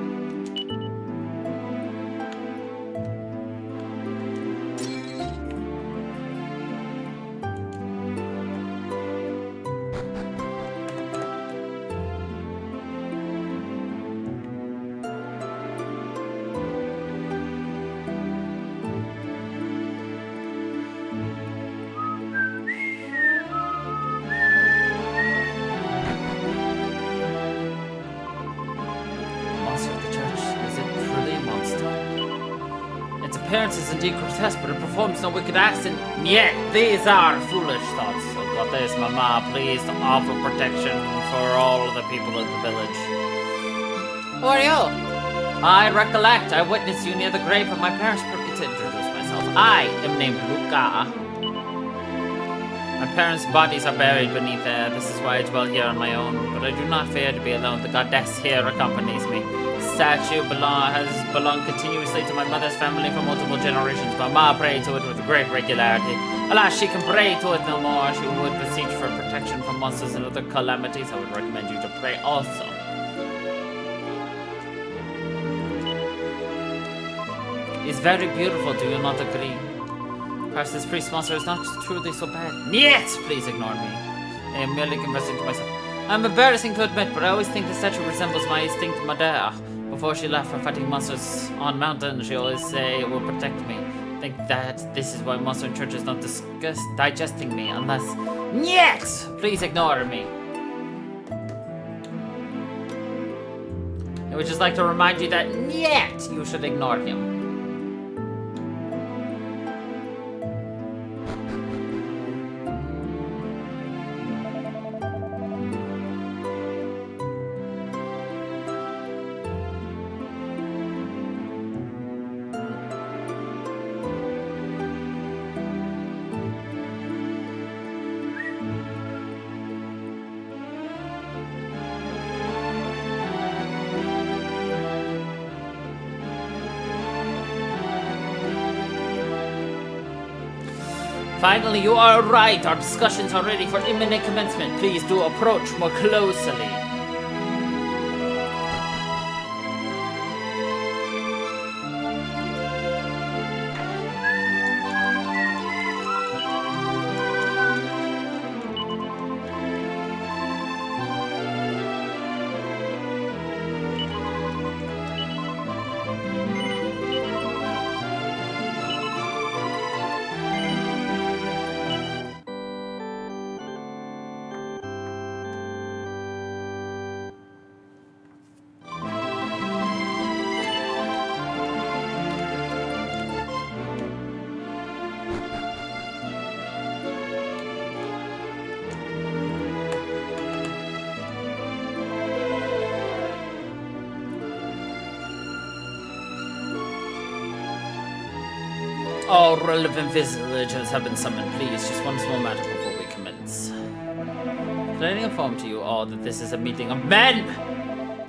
Appearance is indeed grotesque, but it performs no wicked acts, and yet these are foolish thoughts. So Goddess Mama, please to offer protection for all of the people of the village. Who are you? I recollect. I witnessed you near the grave of my parents. Permit me to introduce myself. I am named Luca. My parents' bodies are buried beneath there. This is why I dwell here on my own. But I do not fear to be alone. The goddess here accompanies me. Statue has belonged continuously to my mother's family for multiple generations. Mama prayed to it with great regularity. Alas, she can pray to it no more. She would beseech for protection from monsters and other calamities. I would recommend you to pray also. It's very beautiful, do you not agree? Perhaps this priest monster is not truly so bad. Yet, please ignore me. I am merely confessing to myself. I'm embarrassing to admit, but I always think the statue resembles my extinct mother. Before she left for fighting monsters on mountain, she always say it will protect me. I think that this is why Monster in Church is not digesting me, unless... Yet! Please ignore me. I would just like to remind you that yet you should ignore him. Finally, you are right. Our discussions are ready for imminent commencement. Please do approach more closely. All relevant villagers have been summoned. Please, just one small matter before we commence. Can I inform to you all that this is a meeting of men?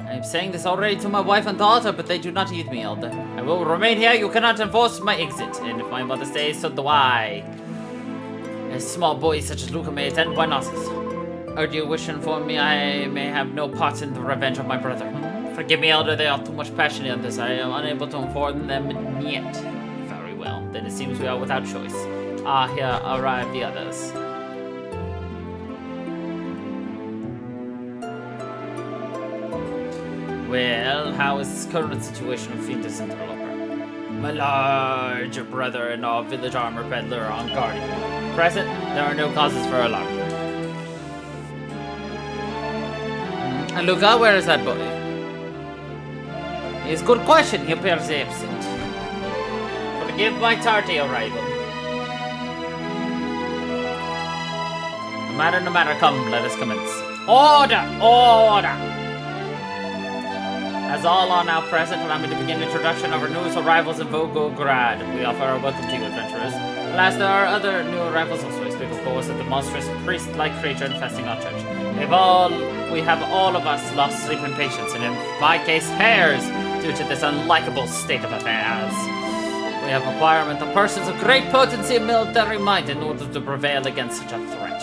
I am saying this already to my wife and daughter, but they do not heed me, Elder. I will remain here. You cannot enforce my exit, and if my mother stays, so do I. A small boy such as Luca may attend, why not? Or do you wish to inform me I may have no part in the revenge of my brother? Forgive me, Elder, they are too much passionate on this. I am unable to inform them yet. Very well, then it seems we are without choice. Ah, here arrive the others. Well, how is the current situation of Fiendus Interloper? My large brother and our village armor peddler are on guard. Present, there are no causes for alarm. And Luca, where is that boy? It's a good question. He appears absent. Forgive my tardy arrival. No matter, come, let us commence. Order! Order! As all are now present, allow me to begin introduction of our newest arrivals in Volgograd. We offer our welcome to you, adventurers. Alas, there are other new arrivals also. I speak, of course, of the monstrous priest-like creature infesting our church. We have all of us lost sleep and patience, and in my case, hairs, due to this unlikable state of affairs. We have requirement of persons of great potency and military might in order to prevail against such a threat.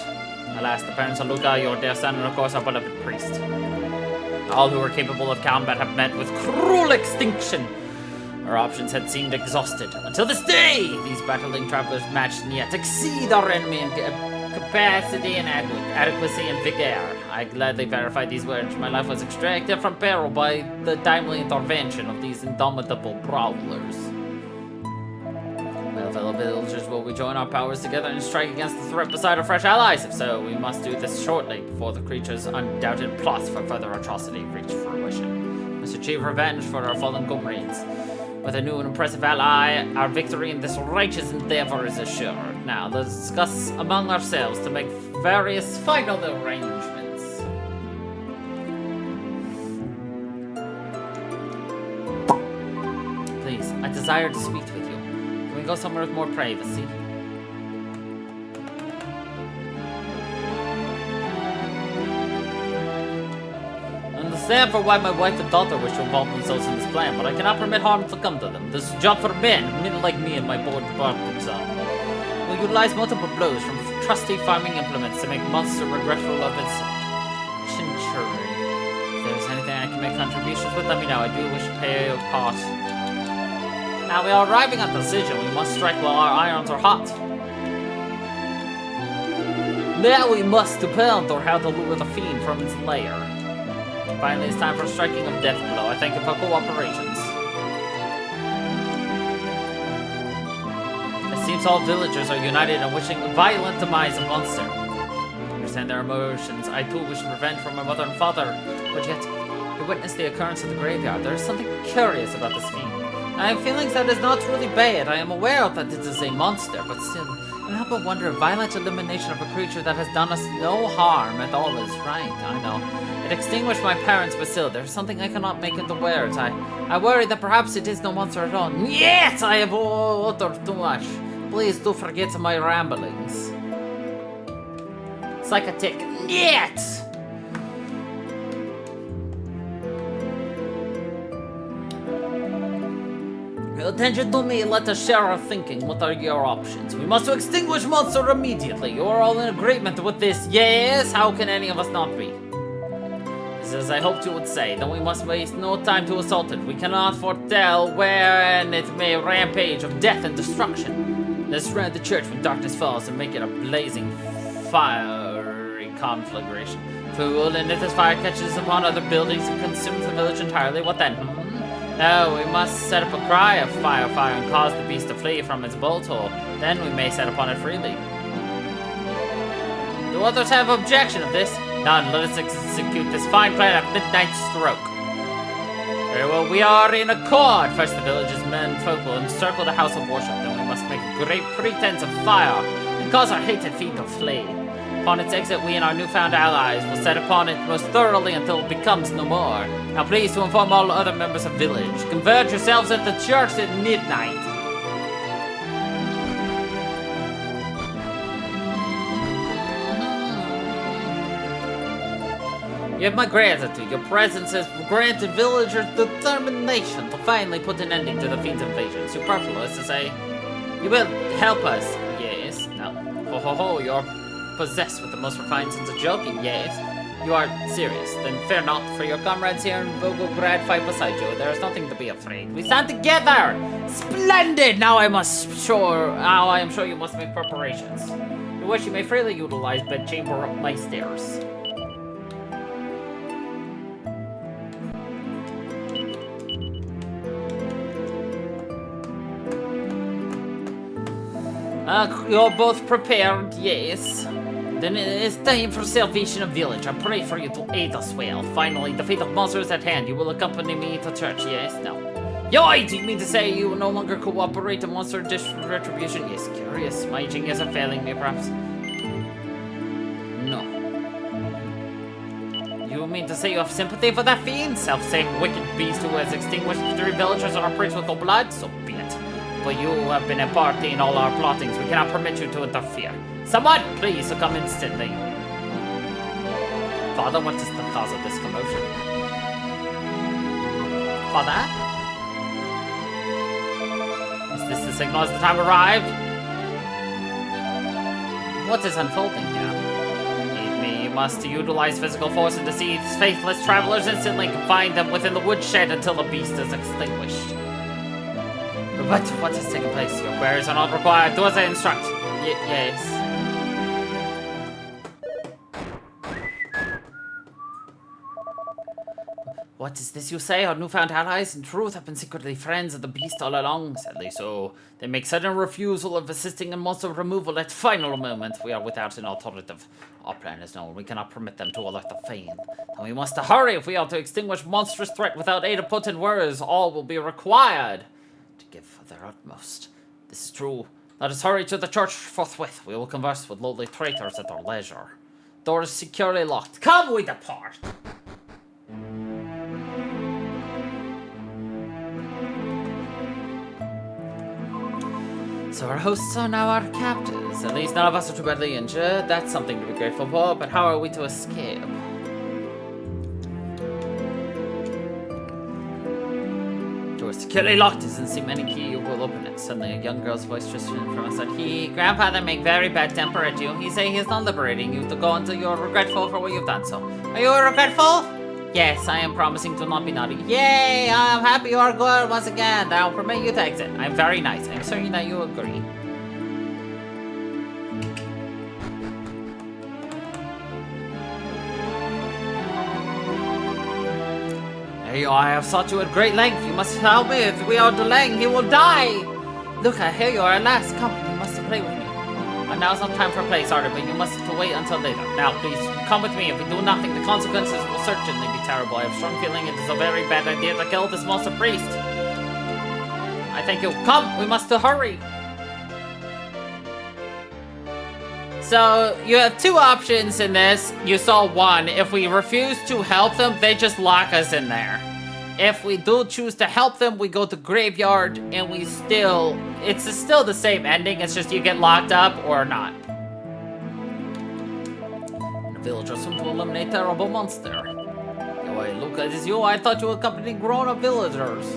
Alas, the parents of Luca, your dear son, and of course our beloved priest. All who are capable of combat have met with cruel extinction. Our options had seemed exhausted. Until this day, these battling travelers matched and yet exceed our enemy in capacity and adequacy and vigor. I gladly verify these words. My life was extracted from peril by the timely intervention of these indomitable prowlers. Well, fellow villagers, will we join our powers together and strike against the threat beside our fresh allies? If so, we must do this shortly before the creature's undoubted plots for further atrocity reach fruition. We must achieve revenge for our fallen comrades. With a new and impressive ally, our victory in this righteous endeavor is assured. Now, let's discuss among ourselves to make various final arrangements. Please, I desire to speak with you. Can we go somewhere with more privacy? Understand for why my wife and daughter wish to involve themselves in this plan, but I cannot permit harm to come to them. This is a job for men like me and my board department son. We'll utilize multiple blows from trusty farming implements to make monster regretful of its chinchery. If there's anything I can make contributions with, let me know. I do wish to pay a part. Now we are arriving at the decision. We must strike while our irons are hot. Now we must depend on how to lure the fiend from its lair. Finally, it's time for striking of death blow. I thank you for cooperations. It seems all villagers are united in wishing a violent demise of monster. I understand their emotions. I too wish revenge for my mother and father, but yet, I witnessed the occurrence of the graveyard. There is something curious about this fiend. I have feelings that is not truly bad. I am aware that it is a monster, but still, I can't help but wonder if violent elimination of a creature that has done us no harm at all is right. I know. It extinguished my parents, but still, there's something I cannot make into words. I worry that perhaps it is no monster at all. Yet I have uttered too much. Please do forget my ramblings. It's like a tick. Yet! Attention to me, let us share our thinking. What are your options? We must extinguish monster immediately. You are all in agreement with this, yes? How can any of us not be? As I hoped you would say, then we must waste no time to assault it. We cannot foretell when it may rampage of death and destruction. Let's surround the church when darkness falls and make it a blazing, fiery conflagration. Fool, and if this fire catches upon other buildings and consumes the village entirely, what then? No, we must set up a cry of fire, fire, and cause the beast to flee from its bolt hole. Then we may set upon it freely. Do others have objection of this? None. Let us execute this fine plan at midnight stroke. Very well, we are in accord. First, the village's men folk will encircle the house of worship. Then we must make great pretense of fire and cause our hated fiend to flee. Upon its exit, we and our newfound allies will set upon it most thoroughly until it becomes no more. Now please to inform all other members of the village. Converge yourselves at the church at midnight. You have my gratitude. Your presence has granted villagers determination to finally put an ending to the fiend's invasion. Superfluous to say, you will help us. Yes. No. Ho ho ho, you're possessed with the most refined sense of joking. Yes. You are serious. Then fear not, for your comrades here in Volgograd fight beside you. There is nothing to be afraid. We stand together! Splendid! Now I am sure you must make preparations. You wish you may freely utilize bedchamber up my stairs. You're both prepared, yes. Then it is time for salvation of village. I pray for you to aid us well. Finally, the fate of monsters at hand. You will accompany me to church, yes? No. Yoi! Do you mean to say you will no longer cooperate in monster retribution? Yes, curious. My genius are failing me, perhaps? No. You mean to say you have sympathy for that fiend? Self-same wicked beast who has extinguished 3 villagers on our priest with no blood? So be it. But you have been a party in all our plottings. We cannot permit you to interfere. Someone, please, to come instantly. Father, what is the cause of this commotion? Father? Is this the signal as the time arrived? What is unfolding here? Aid me, you must utilize physical force and deceive faithless travelers instantly and confine them within the woodshed until the beast is extinguished. But what has taken place? Your queries are not required. Do as I instruct. Yes. What is this you say? Our newfound allies in truth have been secretly friends of the beast all along. Sadly so. They make sudden refusal of assisting in monster removal at final moment. We are without an alternative. Our plan is known. We cannot permit them to alert the fiend. And we must hurry if we are to extinguish monstrous threat without aid of potent words. All will be required to give their utmost. This is true. Let us hurry to the church forthwith. We will converse with lowly traitors at our leisure. Door is securely locked. Come, we depart. So our hosts are now our captives. At least none of us are too badly injured. That's something to be grateful for, but how are we to escape? Door securely locked. Doesn't seem any key will open it. Suddenly a young girl's voice just from outside. Grandfather make very bad temper at you. He say he's not liberating you to go until you're regretful for what you've done so. Are you regretful? Yes, I am promising to not be naughty. Yay! I'm happy you are good once again. I will permit you to exit. I'm very nice. I'm certain that you agree. There you are. I have sought you at great length. You must help me. If we are delaying, he will die. Look, I hear you are at last. Come, you must play with me. Now is not time for play, sorry, but you must wait until later. Now, please, come with me. If we do nothing, the consequences will certainly be terrible. I have a strong feeling it is a very bad idea to kill this monster priest. I thank you. Come, we must hurry. So, you have 2 options in this. You saw one. If we refuse to help them, they just lock us in there. If we do choose to help them, we go to graveyard, and it's still the same ending. It's just you get locked up or not. The villagers want to eliminate terrible monster. Oh, wait, Luca, it is you? I thought you were accompanying grown-up villagers.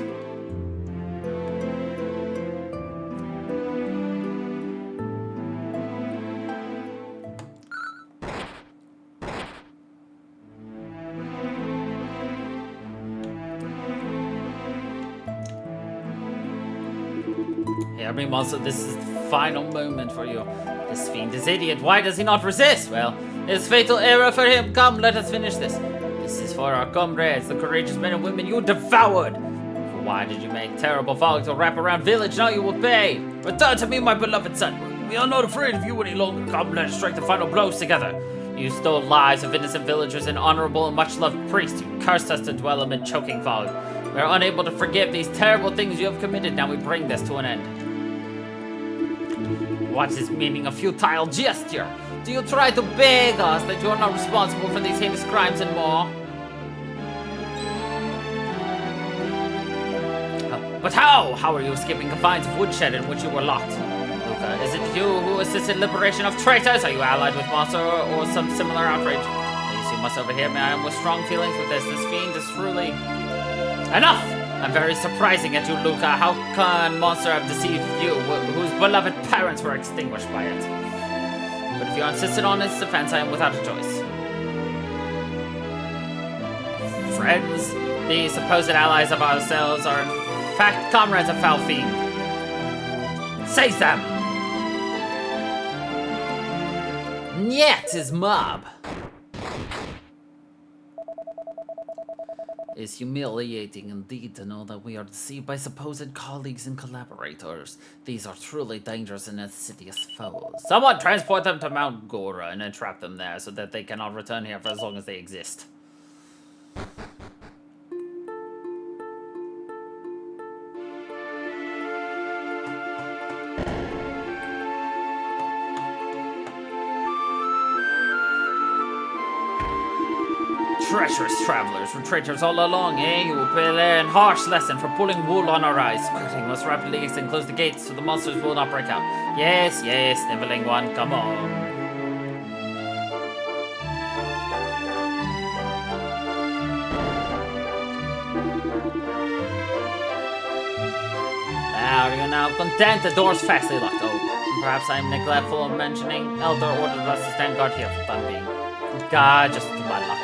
Every monster, this is the final moment for you. This fiend is idiot. Why does he not resist? Well, it's fatal error for him. Come, let us finish this. This is for our comrades, the courageous men and women you devoured. For why did you make terrible fog to wrap around village? Now you will pay. Return to me, my beloved son. We are not afraid of you any longer. Come, let us strike the final blows together. You stole lives of innocent villagers and honorable and much-loved priest. You cursed us to dwell amid choking fog. We are unable to forgive these terrible things you have committed. Now we bring this to an end. What is meaning a futile gesture? Do you try to beg us that you are not responsible for these heinous crimes and more? But how? How are you escaping confines of woodshed in which you were locked? Luca, is it you who assisted liberation of traitors? Are you allied with monster or some similar outrage? Please, you must overhear me. I am with strong feelings with this. This fiend is truly... Enough! I'm very surprising at you, Luca. How can monster have deceived you, whose beloved parents were extinguished by it? But if you insisted on its defense, I am without a choice. Friends, the supposed allies of ourselves are in fact comrades of foul fiend. Seize them! Nyet his mob. It's humiliating indeed to know that we are deceived by supposed colleagues and collaborators. These are truly dangerous and insidious foes. Someone transport them to Mount Gora and entrap them there so that they cannot return here for as long as they exist. Treacherous travelers, traitors all along, eh? You will learn harsh lesson for pulling wool on our eyes. Quickly, must rapidly exit and close the gates so the monsters will not break out. Yes, yes, sniveling one, come on. Are you now content? The door's fastly locked. Oh, perhaps I am neglectful of mentioning. Elder ordered us to stand guard here for the time being. God, just my luck.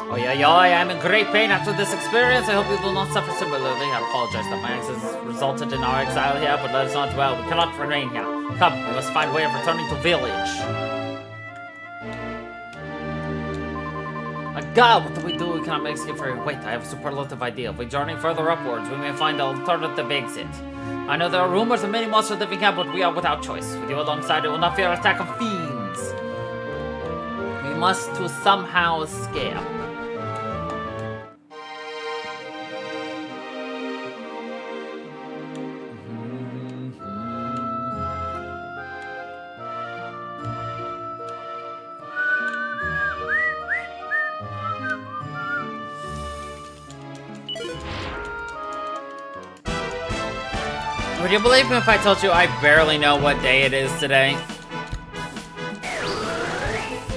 Oh yeah, I am in great pain after this experience. I hope you will not suffer similarly. I apologize that my actions resulted in our exile here, but let us not dwell. We cannot remain here. Come, we must find a way of returning to village. God, what do we do? We cannot make escape for... Wait, I have a superlative idea. If we journey further upwards, we may find an alternative exit. I know there are rumors of many monsters living here, but we are without choice. With you alongside, we will not fear attack of fiends. We must to somehow escape. Would you believe me if I told you I barely know what day it is today?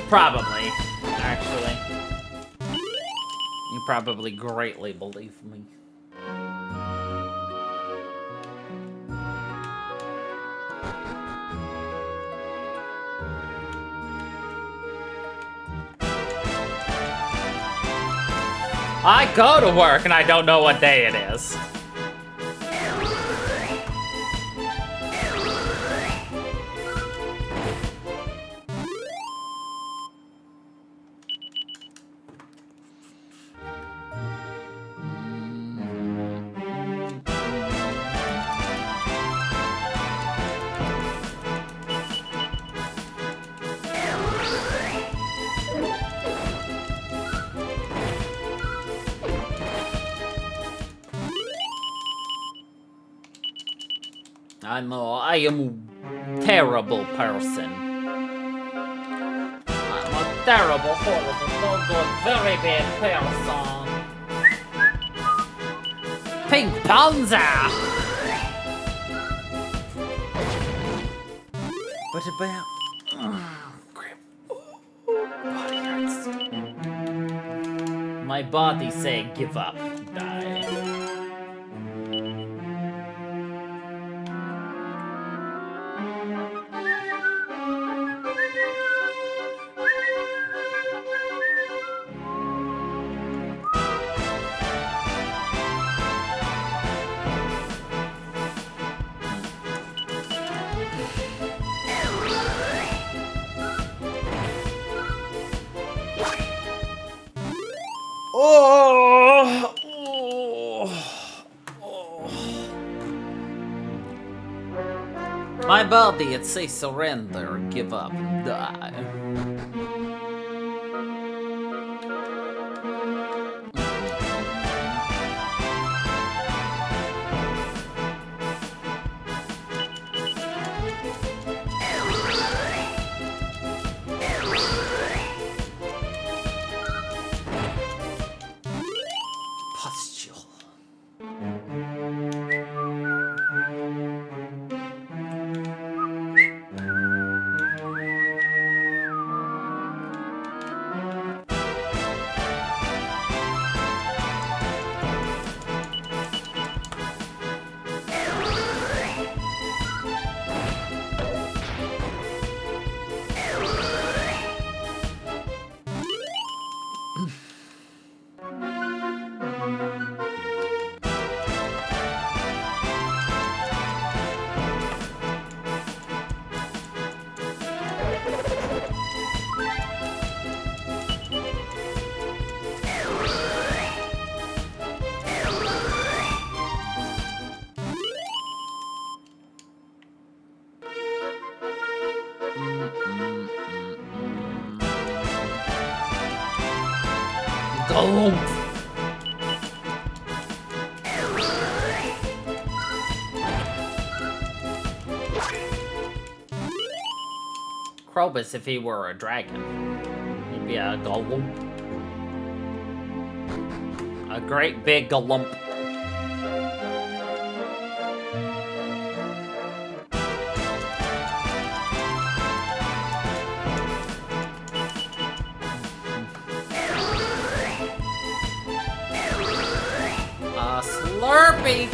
Probably, actually. You probably greatly believe me. I go to work and I don't know what day it is. I know, I am a terrible person. I'm a terrible, horrible, no good, very bad person. Pink Panzer! But about... Crap. Body hurts. My body say give up, die. My body, it says surrender, give up, die. Pustule. Galump. Krobus, if he were a dragon, he'd be a Galump. A great big Galump. A Slurpee!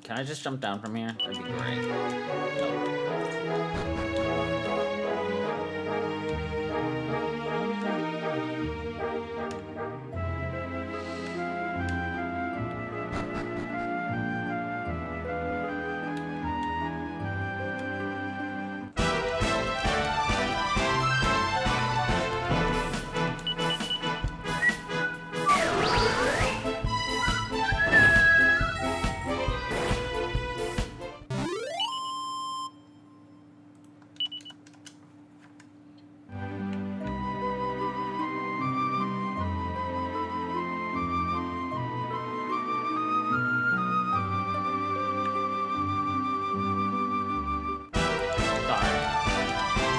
Can I just jump down from here? That'd be great. Nope.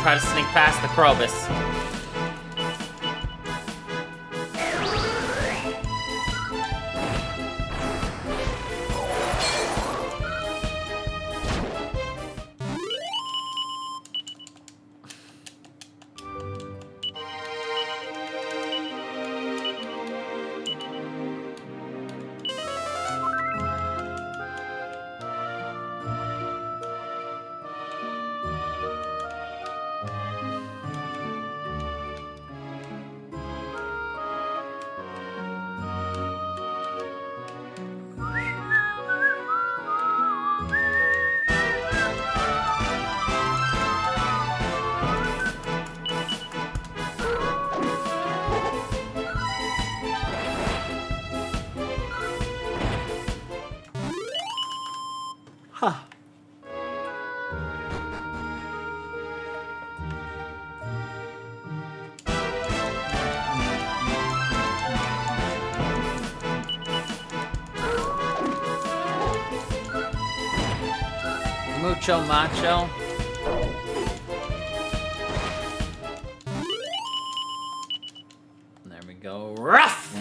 Try to sneak past the Krobus. Huh. Mucho macho. There we go. Rough!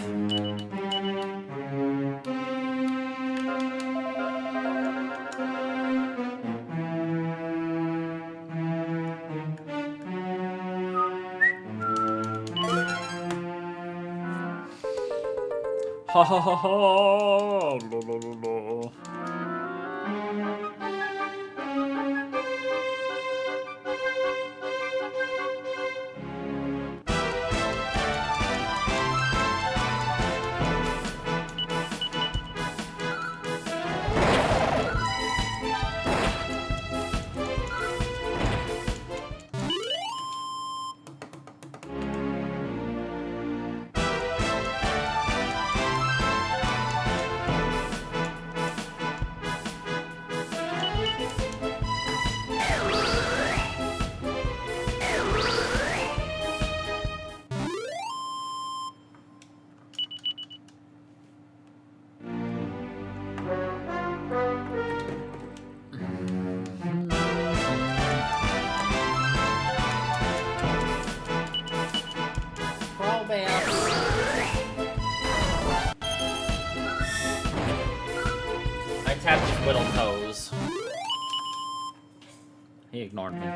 Ha ha ha ha! Lo, lo, lo, lo. I tapped his whittle toes. He ignored me.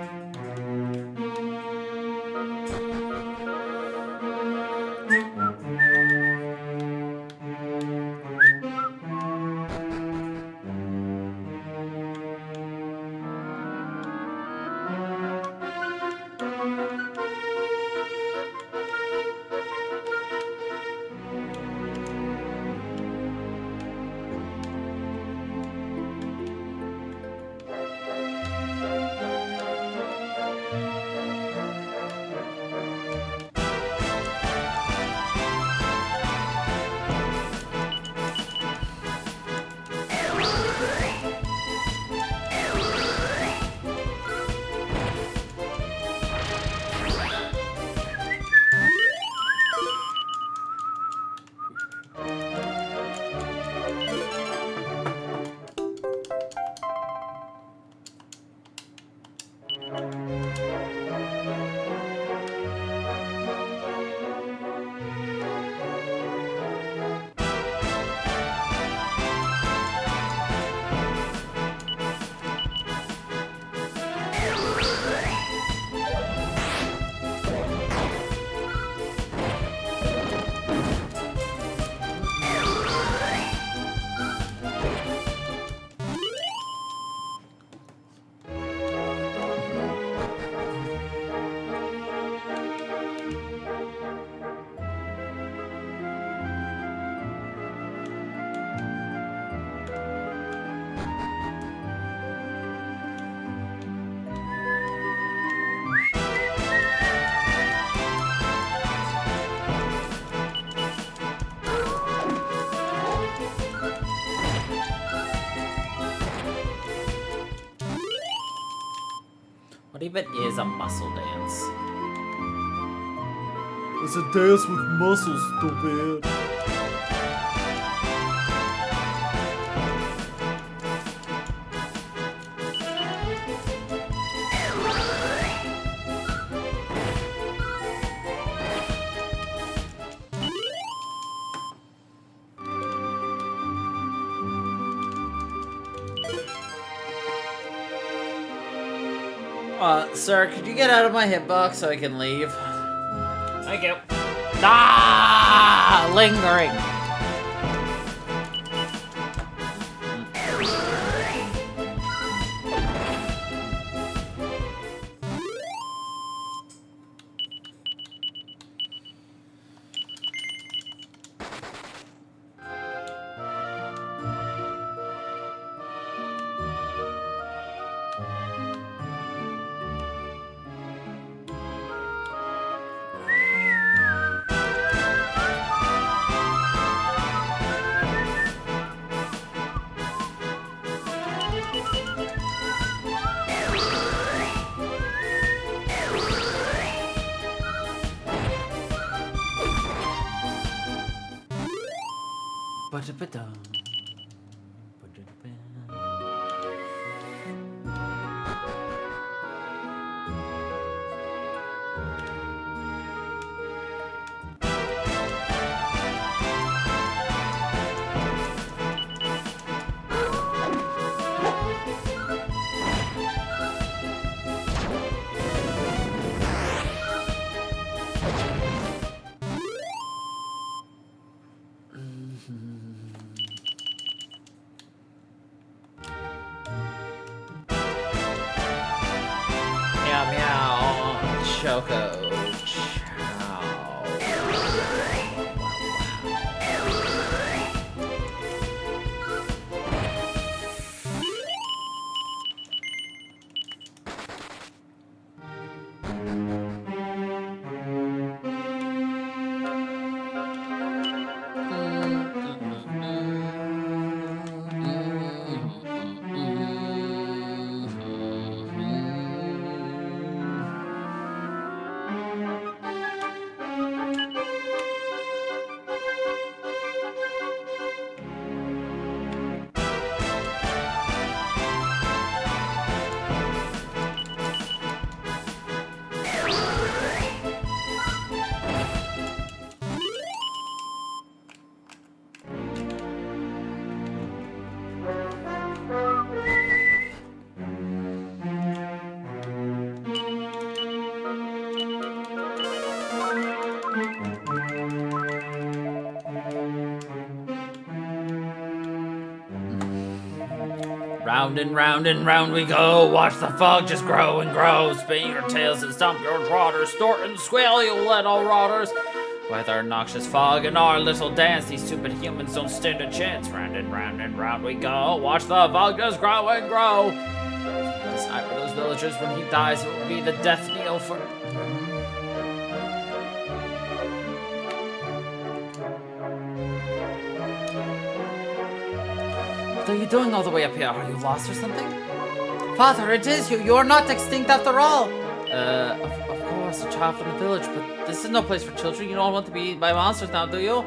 What even is a muscle dance? It's a dance with muscles, stupid. Sir, could you get out of my hitbox so I can leave? Thank you. Ah! Lingering. Ba-da-ba-dum. Meow meow. Choco. Round and round and round we go. Watch the fog just grow and grow. Spin your tails and stomp your trotters. Snort and squeal, you little rotters. With our noxious fog and our little dance, these stupid humans don't stand a chance. Round and round we go. Watch the fog just grow and grow. This night for those villagers, when he dies, it will be the death knell for... What are you doing all the way up here? Are you lost or something? Father, it is you. You are not extinct after all. Of course, a child from the village, but this is no place for children. You don't want to be eaten by monsters now, do you?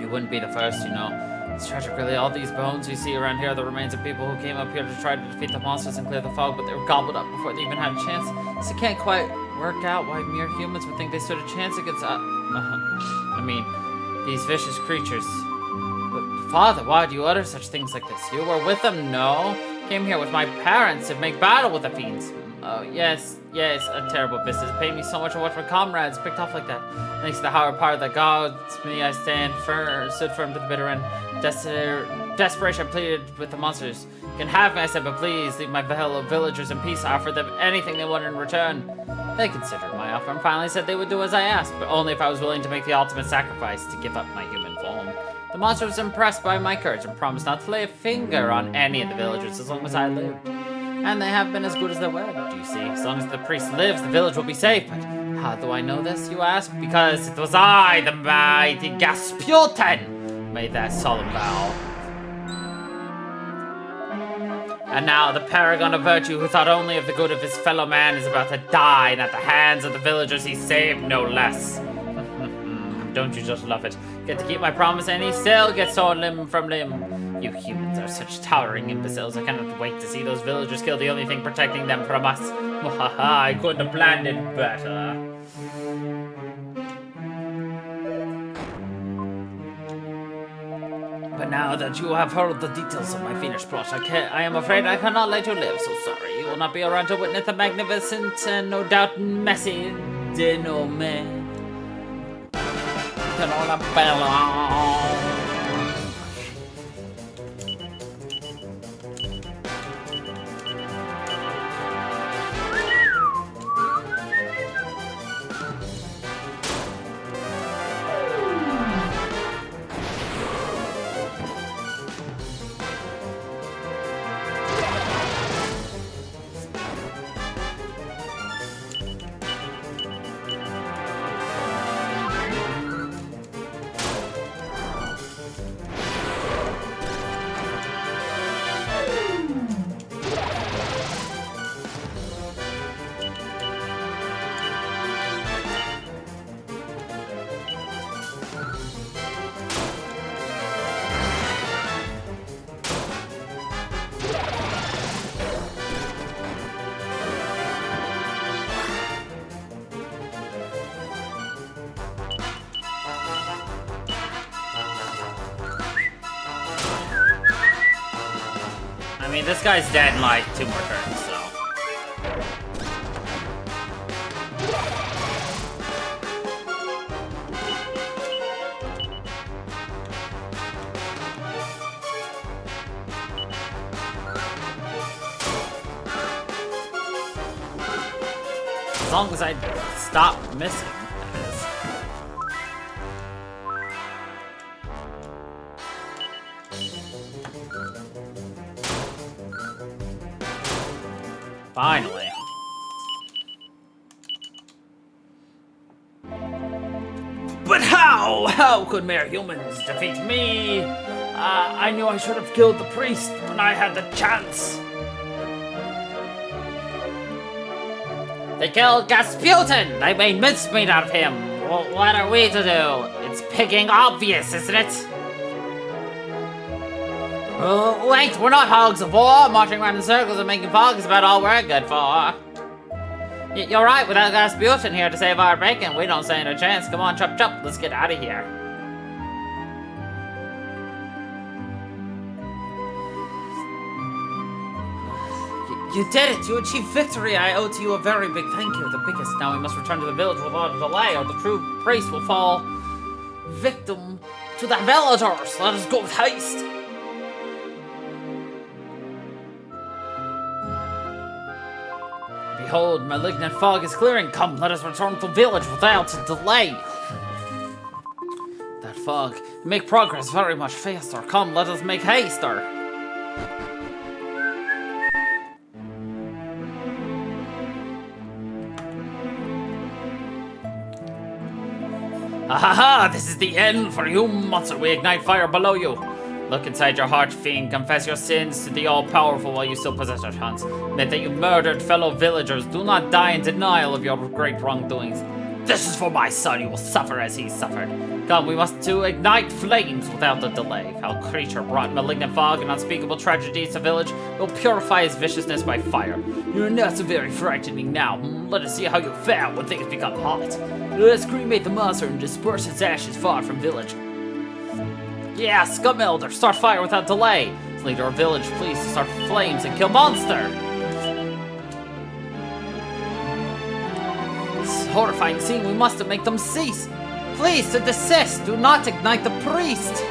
You wouldn't be the first, you know. It's tragic, really. All these bones we see around here are the remains of people who came up here to try to defeat the monsters and clear the fog, but they were gobbled up before they even had a chance. So I can't quite work out why mere humans would think they stood a chance against I mean, these vicious creatures. But Father, why do you utter such things like this? You were with them, no? Came here with my parents to make battle with the fiends. Oh, yes, a terrible business. It paid me so much to watch my comrades picked off like that. Thanks to the higher power that guides me, I stood firm to the bitter end. Desperation, I pleaded with the monsters. You can have me, I said, but please leave my fellow villagers in peace. I offered them anything they wanted in return. They considered my offer and finally said they would do as I asked, but only if I was willing to make the ultimate sacrifice to give up my human form. The monster was impressed by my courage and promised not to lay a finger on any of the villagers as long as I lived. And they have been as good as their word, you see. As long as the priest lives, the village will be safe. But how do I know this, you ask? Because it was I, the mighty Gasputin, made that solemn vow. And now the paragon of virtue who thought only of the good of his fellow man is about to die, and at the hands of the villagers he saved, no less. Don't you just love it? Get to keep my promise and he still gets torn limb from limb. You humans are such towering imbeciles. I cannot wait to see those villagers kill the only thing protecting them from us. I couldn't have planned it better. But now that you have heard the details of my finished plot, I am afraid I cannot let you live, so sorry. You will not be around to witness the magnificent and no doubt messy denouement. I mean, this guy's dead in like 2 more turns, so. As long as I stop missing, that is. Finally. But how? How could mere humans defeat me? I knew I should have killed the priest when I had the chance. They killed Gasputin! They made mincemeat out of him! Well, what are we to do? It's pigging obvious, isn't it? Wait, we're not hogs of war, marching around in circles and making fog is about all we're good for. You're right, without Gasputin here to save our bacon, we don't stand a chance. Come on, chop chop, let's get out of here. You did it! You achieved victory! I owe to you a very big thank you, the biggest. Now we must return to the village without a delay, or the true priest will fall victim to the villagers! Let us go with haste! Behold, malignant fog is clearing. Come, let us return to the village without a delay! That fog, make progress very much faster. Come, let us make haster! Ahaha! This is the end for you, monster! We ignite fire below you! Look inside your heart, fiend. Confess your sins to the all-powerful while you still possess your chance. Admit that you murdered fellow villagers. Do not die in denial of your great wrongdoings. This is for my son. You will suffer as he suffered. Come, we must to ignite flames without a delay. Foul creature brought malignant fog and unspeakable tragedies to village. Will purify his viciousness by fire. You're not so very frightening now. Let us see how you fare when things become hot. Let us cremate the monster and disperse its ashes far from village. Yeah, Scum Elder, start fire without delay. As leader of village, please to start flames and kill monster. This horrifying scene, we must make them cease. Please to desist. Do not ignite the priest.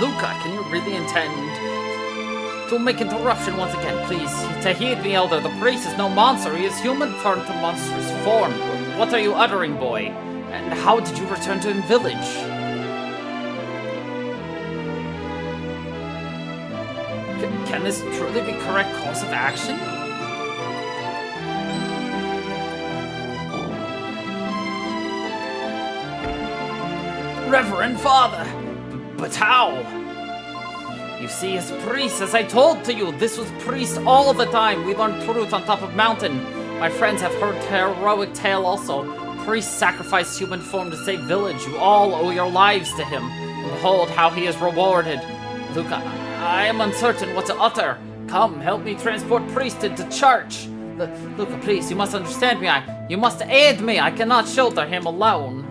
Luca, can you really intend to make interruption once again, please? To heed me, Elder. The priest is no monster. He is human turned to monstrous form. What are you uttering, boy? And how did you return to the village? Can this truly be correct course of action? Reverend Father! But how? You see, as priests, as I told to you, this was priests all the time. We learned truth on top of mountain. My friends have heard heroic tale also. Priests sacrificed human form to save village. You all owe your lives to him. And behold how he is rewarded. Luca, I am uncertain what to utter. Come, help me transport priesthood to church. Luca, please, you must understand me. You must aid me. I cannot shelter him alone.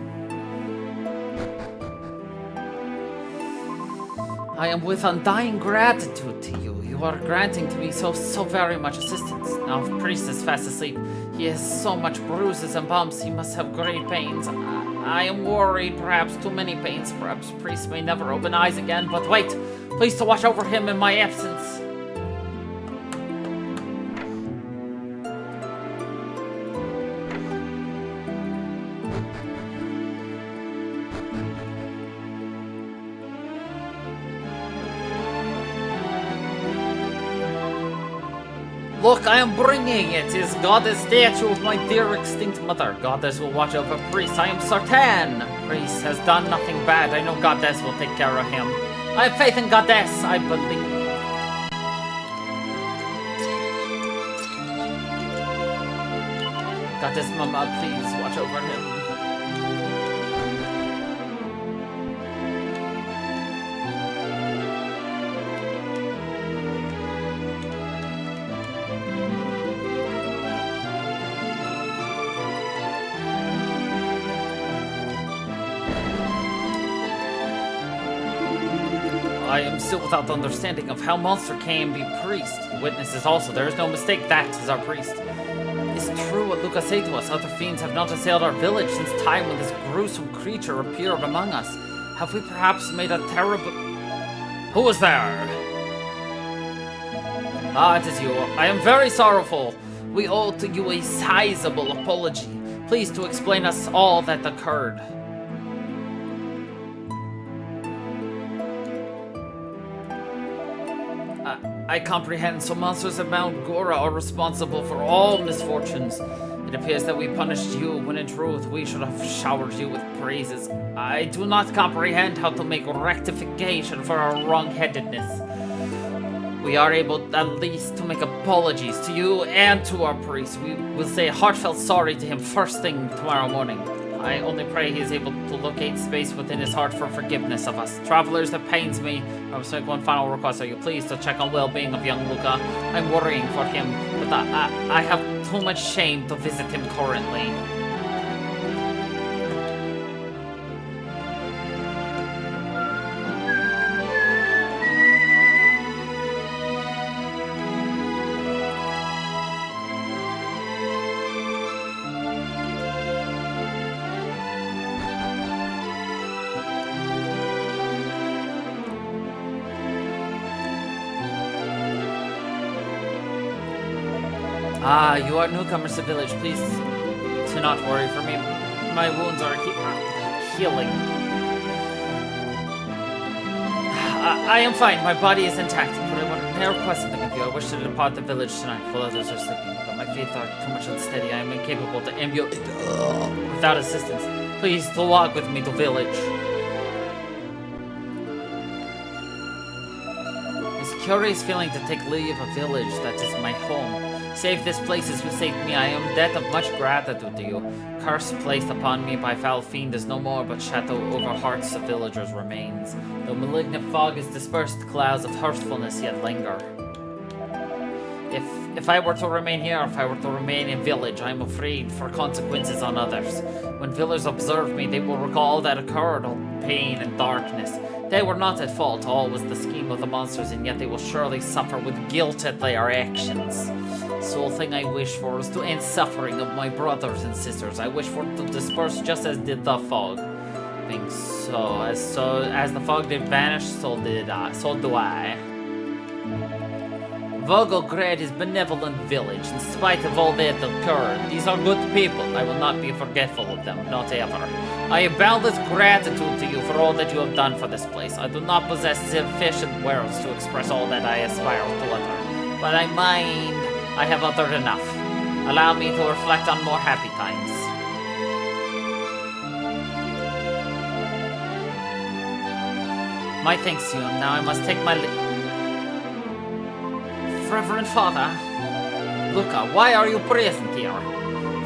I am with undying gratitude to you. You are granting to me so very much assistance. Now, if priest is fast asleep, he has so much bruises and bumps, he must have great pains. I am worried, perhaps too many pains. Perhaps priest may never open eyes again, but wait, please to watch over him in my absence. Look, I am bringing it. His goddess statue of my dear extinct mother. Goddess will watch over priest. I am certain. Priest has done nothing bad. I know goddess will take care of him. I have faith in goddess. I believe. Goddess Mama, please watch over him. I am still without the understanding of how monster can be priest. Witnesses also, there is no mistake, that is our priest. It's true what Luca said to us. Other fiends have not assailed our village since time when this gruesome creature appeared among us. Have we perhaps made a terrible... Who is there? Ah, it is you. I am very sorrowful. We owe to you a sizable apology. Please to explain us all that occurred. I comprehend, so monsters of Mount Gora are responsible for all misfortunes. It appears that we punished you, when in truth we should have showered you with praises. I do not comprehend how to make rectification for our wrong-headedness. We are able at least to make apologies to you and to our priest. We will say a heartfelt sorry to him first thing tomorrow morning. I only pray he is able to locate space within his heart for forgiveness of us. Travelers, that pains me. I must make one final request. Are you pleased to check on well-being of young Luca? I'm worrying for him, but I have too much shame to visit him currently. Ah, you are newcomers to village. Please to not worry for me. My wounds are healing. I am fine. My body is intact. But I want to request something of you. I wish to depart the village tonight while others are sleeping. But my feet are too much unsteady. I am incapable to ambulate without assistance. Please to walk with me to village. It's a curious feeling to take leave of a village that is my home. Save this place as you saved me. I am in debt of much gratitude to you. Curse placed upon me by foul fiend is no more, but shadow over hearts of villagers remains. Though malignant fog is dispersed, clouds of hurtfulness yet linger. If I were to remain here, if I were to remain in village, I am afraid for consequences on others. When villagers observe me, they will recall that occurred, all pain and darkness. They were not at fault, all was the scheme of the monsters, and yet they will surely suffer with guilt at their actions. Sole thing I wish for is to end suffering of my brothers and sisters. I wish for it to disperse just as did the fog. Being as the fog did vanish, so do I. Volgograd is benevolent village, in spite of all that occurred. These are good people. I will not be forgetful of them, not ever. I have boundless gratitude to you for all that you have done for this place. I do not possess sufficient words to express all that I aspire to utter, but I mind I have uttered enough. Allow me to reflect on more happy times. My thanks to you. Now I must take my Reverend Father. Luca, why are you present here?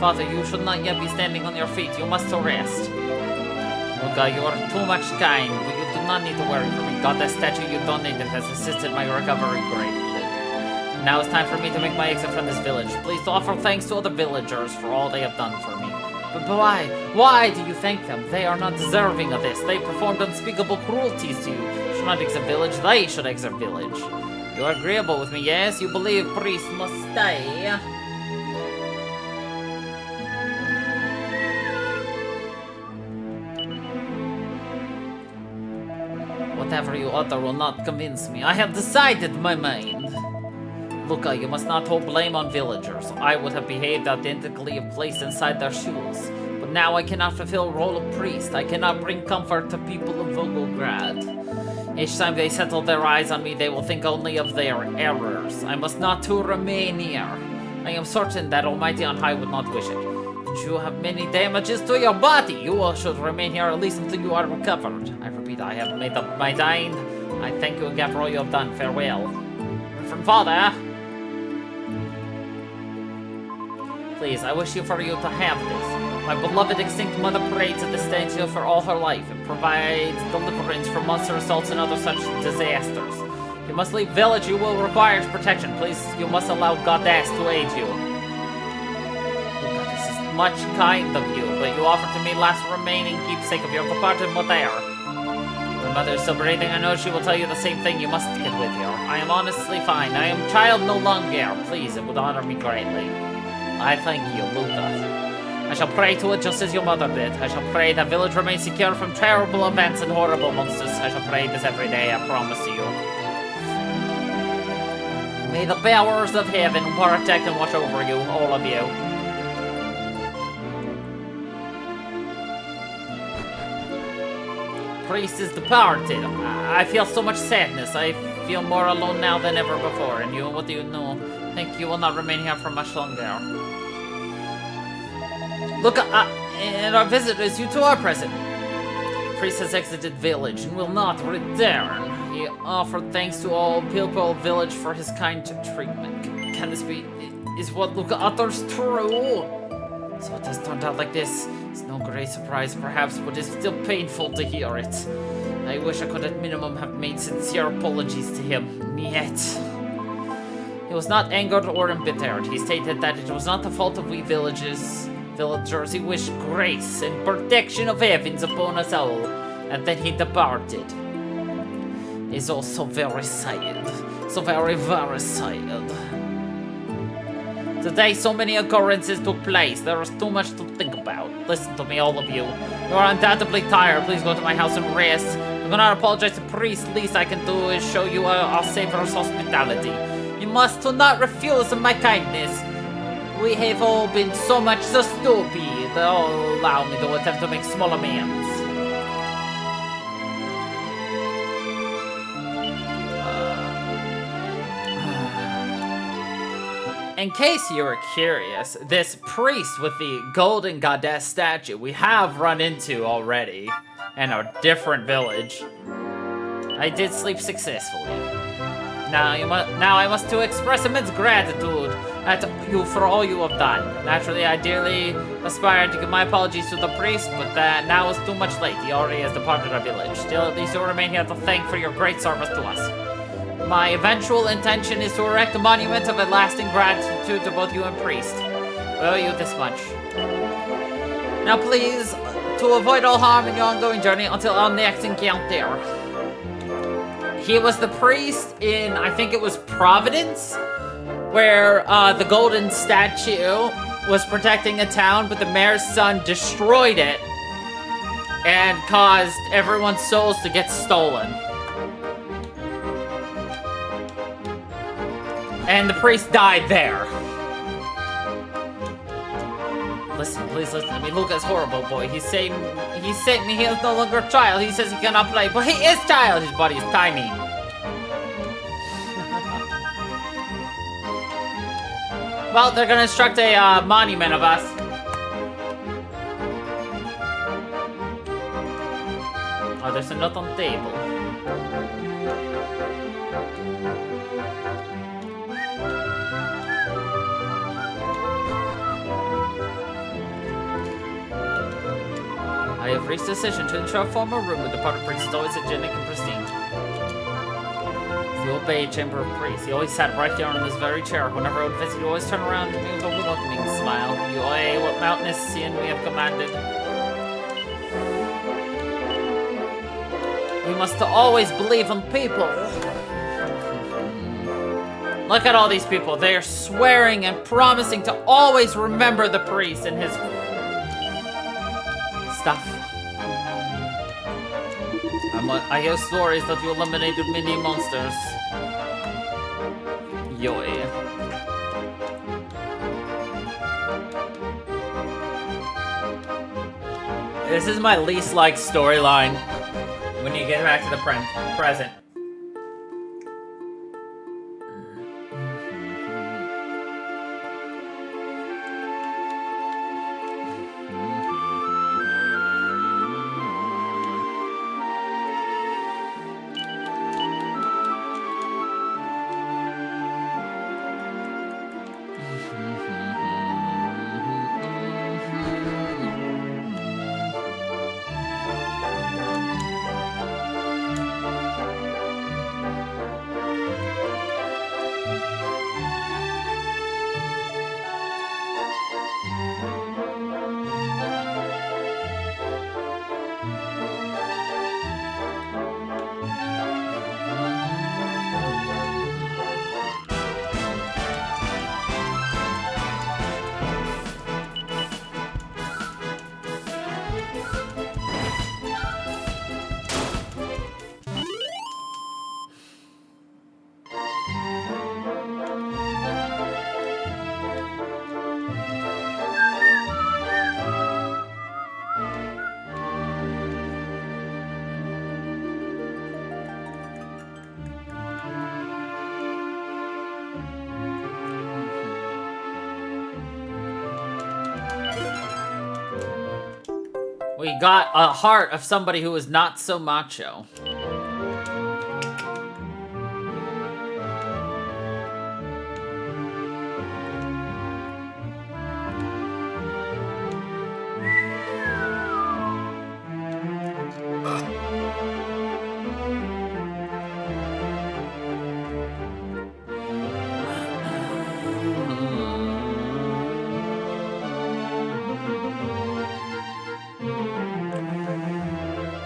Father, you should not yet be standing on your feet. You must rest. Luca, you are too much kind, but you do not need to worry for me. God, that statue you donated has assisted my recovery greatly. Now it's time for me to make my exit from this village. Please offer thanks to other villagers for all they have done for me. But why? Why do you thank them? They are not deserving of this. They performed unspeakable cruelties to you. You should not exit village. They should exit village. You are agreeable with me, yes? You believe priest must stay. Whatever you utter will not convince me. I have decided my mind. Luca, you must not hold blame on villagers. I would have behaved identically if placed inside their shoes. But now I cannot fulfill the role of priest. I cannot bring comfort to people of Volgograd. Each time they settle their eyes on me, they will think only of their errors. I must not too remain here. I am certain that Almighty on High would not wish it. But you have many damages to your body. You should remain here at least until you are recovered. I repeat, I have made up my mind. I thank you again for all you have done. Farewell. From Father. Please, I wish for you to have this. My beloved extinct mother prayed to the statue for all her life. It provides deliverance from monster assaults and other such disasters. You must leave village. You will require its protection. Please, you must allow Goddess to aid you. Oh God, this is much kind of you, but you offer to me last remaining keepsake of your departed mother. My mother is still breathing. I know she will tell you the same thing. You must get with her. I am honestly fine. I am child no longer. Please, it would honor me greatly. I thank you, Luca. I shall pray to it just as your mother did. I shall pray that village remains secure from terrible events and horrible monsters. I shall pray this every day, I promise you. May the powers of heaven protect and watch over you, all of you. Priest is departed. I feel so much sadness. I feel more alone now than ever before. And you, what do you know? I think you will not remain here for much longer. Look, and our visitors, you too are present. Priest has exited village and will not return. He offered thanks to all people of village for his kind treatment. Can this be? Is what Luca utters true? So it has turned out like this. It's no great surprise, perhaps, but it's still painful to hear it. I wish I could at minimum have made sincere apologies to him, yet. He was not angered or embittered. He stated that it was not the fault of we villagers. He wished grace and protection of heavens upon us all, and then he departed. He's also very sad. So very, very sad. Today, so many occurrences took place. There is too much to think about. Listen to me, all of you. You are undoubtedly tired. Please go to my house and rest. I'm gonna apologize to priest. Least I can do is show you our savior's hospitality. You must not refuse my kindness. We have all been so much so stupid. Oh, allow me to attempt to make small amends. In case you were curious, this priest with the golden goddess statue we have run into already in a different village. I did sleep successfully. Now I must to express immense gratitude at you for all you have done. Naturally, I dearly aspire to give my apologies to the priest, but now is too much late. He already has departed our village. Still, at least you remain here to thank for your great service to us. My eventual intention is to erect a monument of a lasting gratitude to both you and priest. I owe you this much. Now please, to avoid all harm in your ongoing journey until our next encounter. He was the priest in, I think it was Providence, where the golden statue was protecting a town, but the mayor's son destroyed it and caused everyone's souls to get stolen. And the priest died there. Listen, please listen to me. Luca's horrible, boy. He's saying me he is no longer a child. He says he cannot play, but he is child. His body is tiny. Well, they're gonna construct a monument of us. Oh, there's a note on the table. I have reached a decision to ensure a former room with the departed priest is always hygienic and pristine. The old Bay Chamber of Priests. He always sat right here on this very chair. Whenever I would visit, he would always turn around to me with a welcoming smile. You, what mountainous sin we have commanded. We must always believe in people. Look at all these people. They are swearing and promising to always remember the priest and his stuff. I hear stories that you eliminated many monsters. Yoy. This is my least liked storyline when you get back to the present. We got a heart of somebody who is not so macho.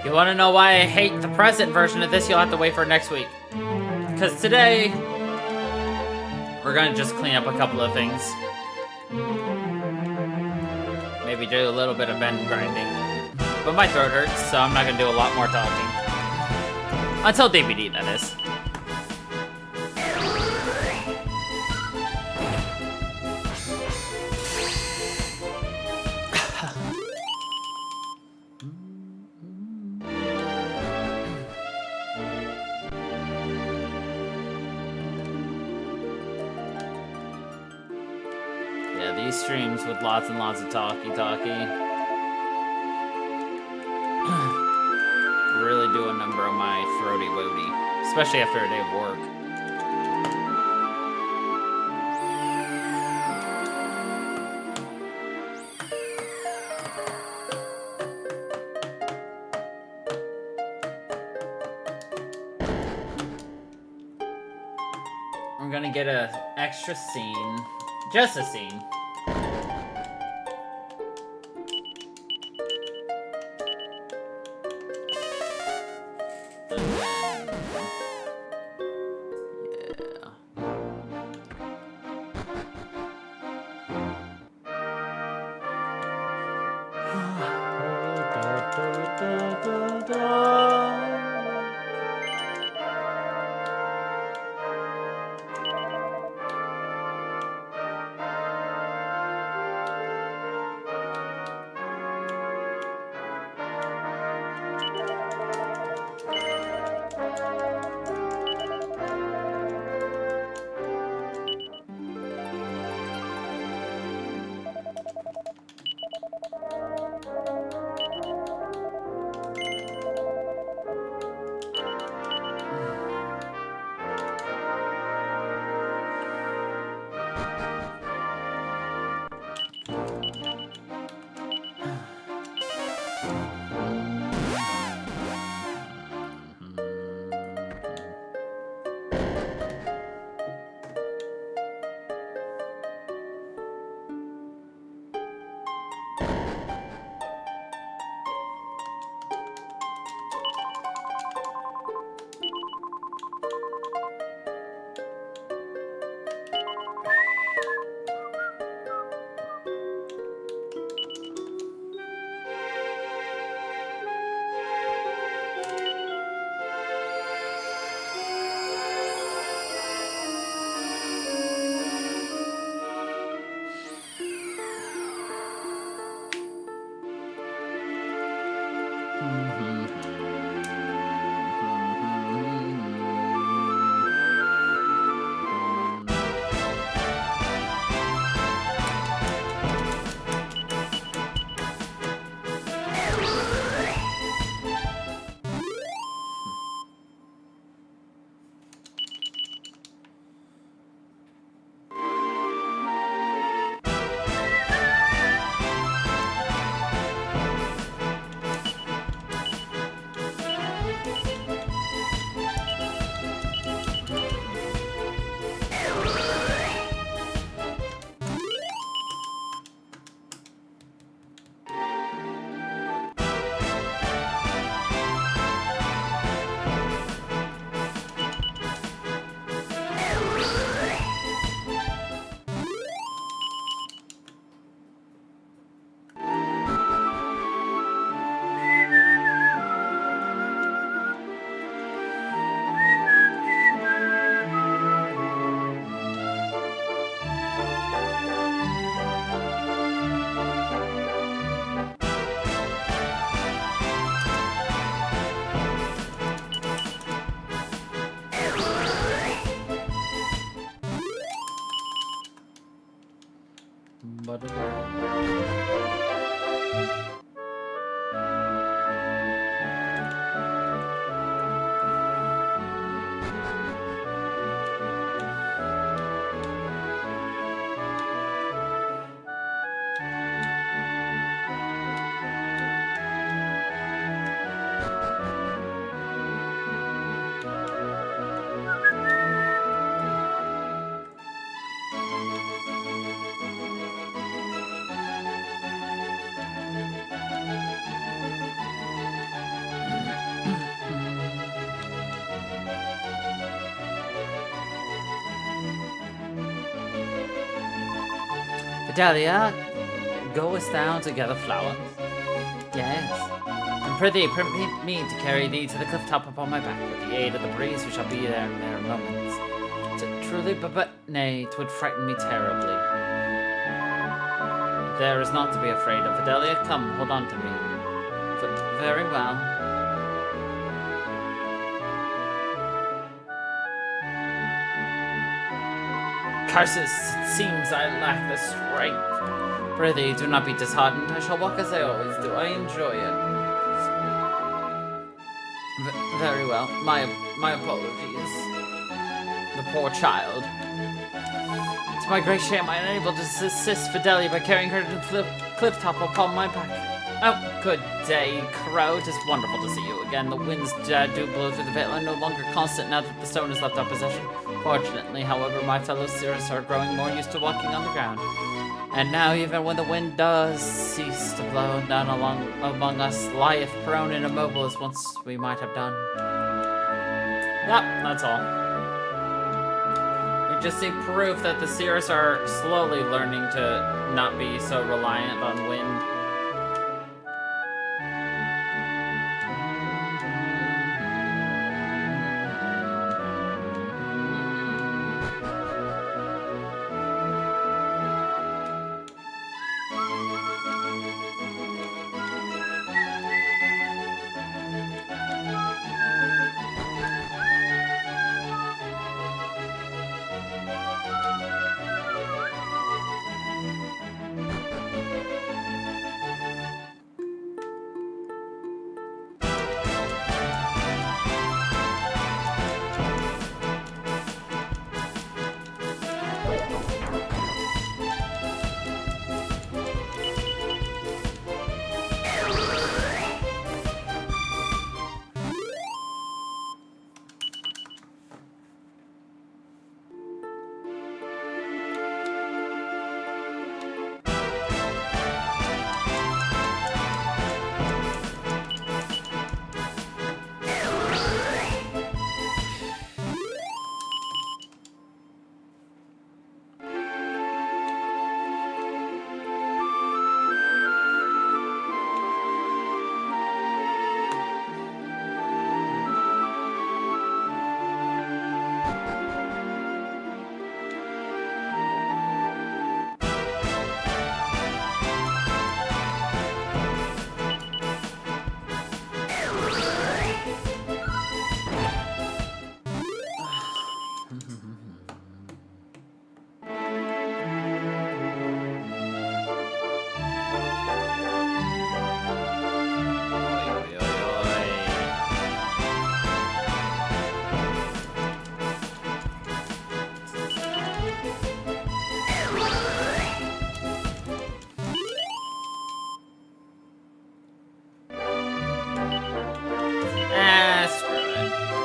You want to know why I hate the present version of this? You'll have to wait for next week. Because today, we're going to just clean up a couple of things. Maybe do a little bit of bend grinding. But my throat hurts, so I'm not going to do a lot more talking. Until DVD, that is. Streams with lots and lots of talky. Really do a number on my throaty woody, especially after a day of work. I'm gonna get an extra scene, just a scene. Fidelia, goest thou to gather flowers? Yes. And prithee, permit me to carry thee to the cliff top upon my back. With the aid of the breeze, we shall be there in mere moments. Truly, but nay, 'twould frighten me terribly. There is naught to be afraid of. Fidelia, come, hold on to me. Very well. Curses, it seems I lack the strength. Prithee, do not be disheartened. I shall walk as I always do. I enjoy it. Very well. My apologies. The poor child. To my great shame, I am unable to assist Fidelia by carrying her to the cliff top upon my back. Oh, good day, Crow. It is wonderful to see you again. The winds do blow through the veil and no longer constant now that the stone has left our possession. Fortunately, however, my fellow Cirrus are growing more used to walking on the ground. And now, even when the wind does cease to blow, none among us lieth prone and immobile as once we might have done. Yep, that's all. We just see proof that the Cirrus are slowly learning to not be so reliant on wind.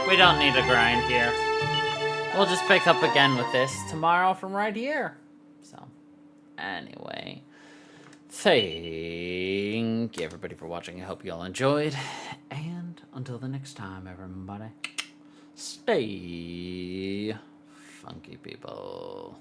We don't need a grind here. We'll just pick up again with this tomorrow from right here. So, anyway. Thank you everybody for watching. I hope you all enjoyed. And until the next time, everybody, stay funky, people.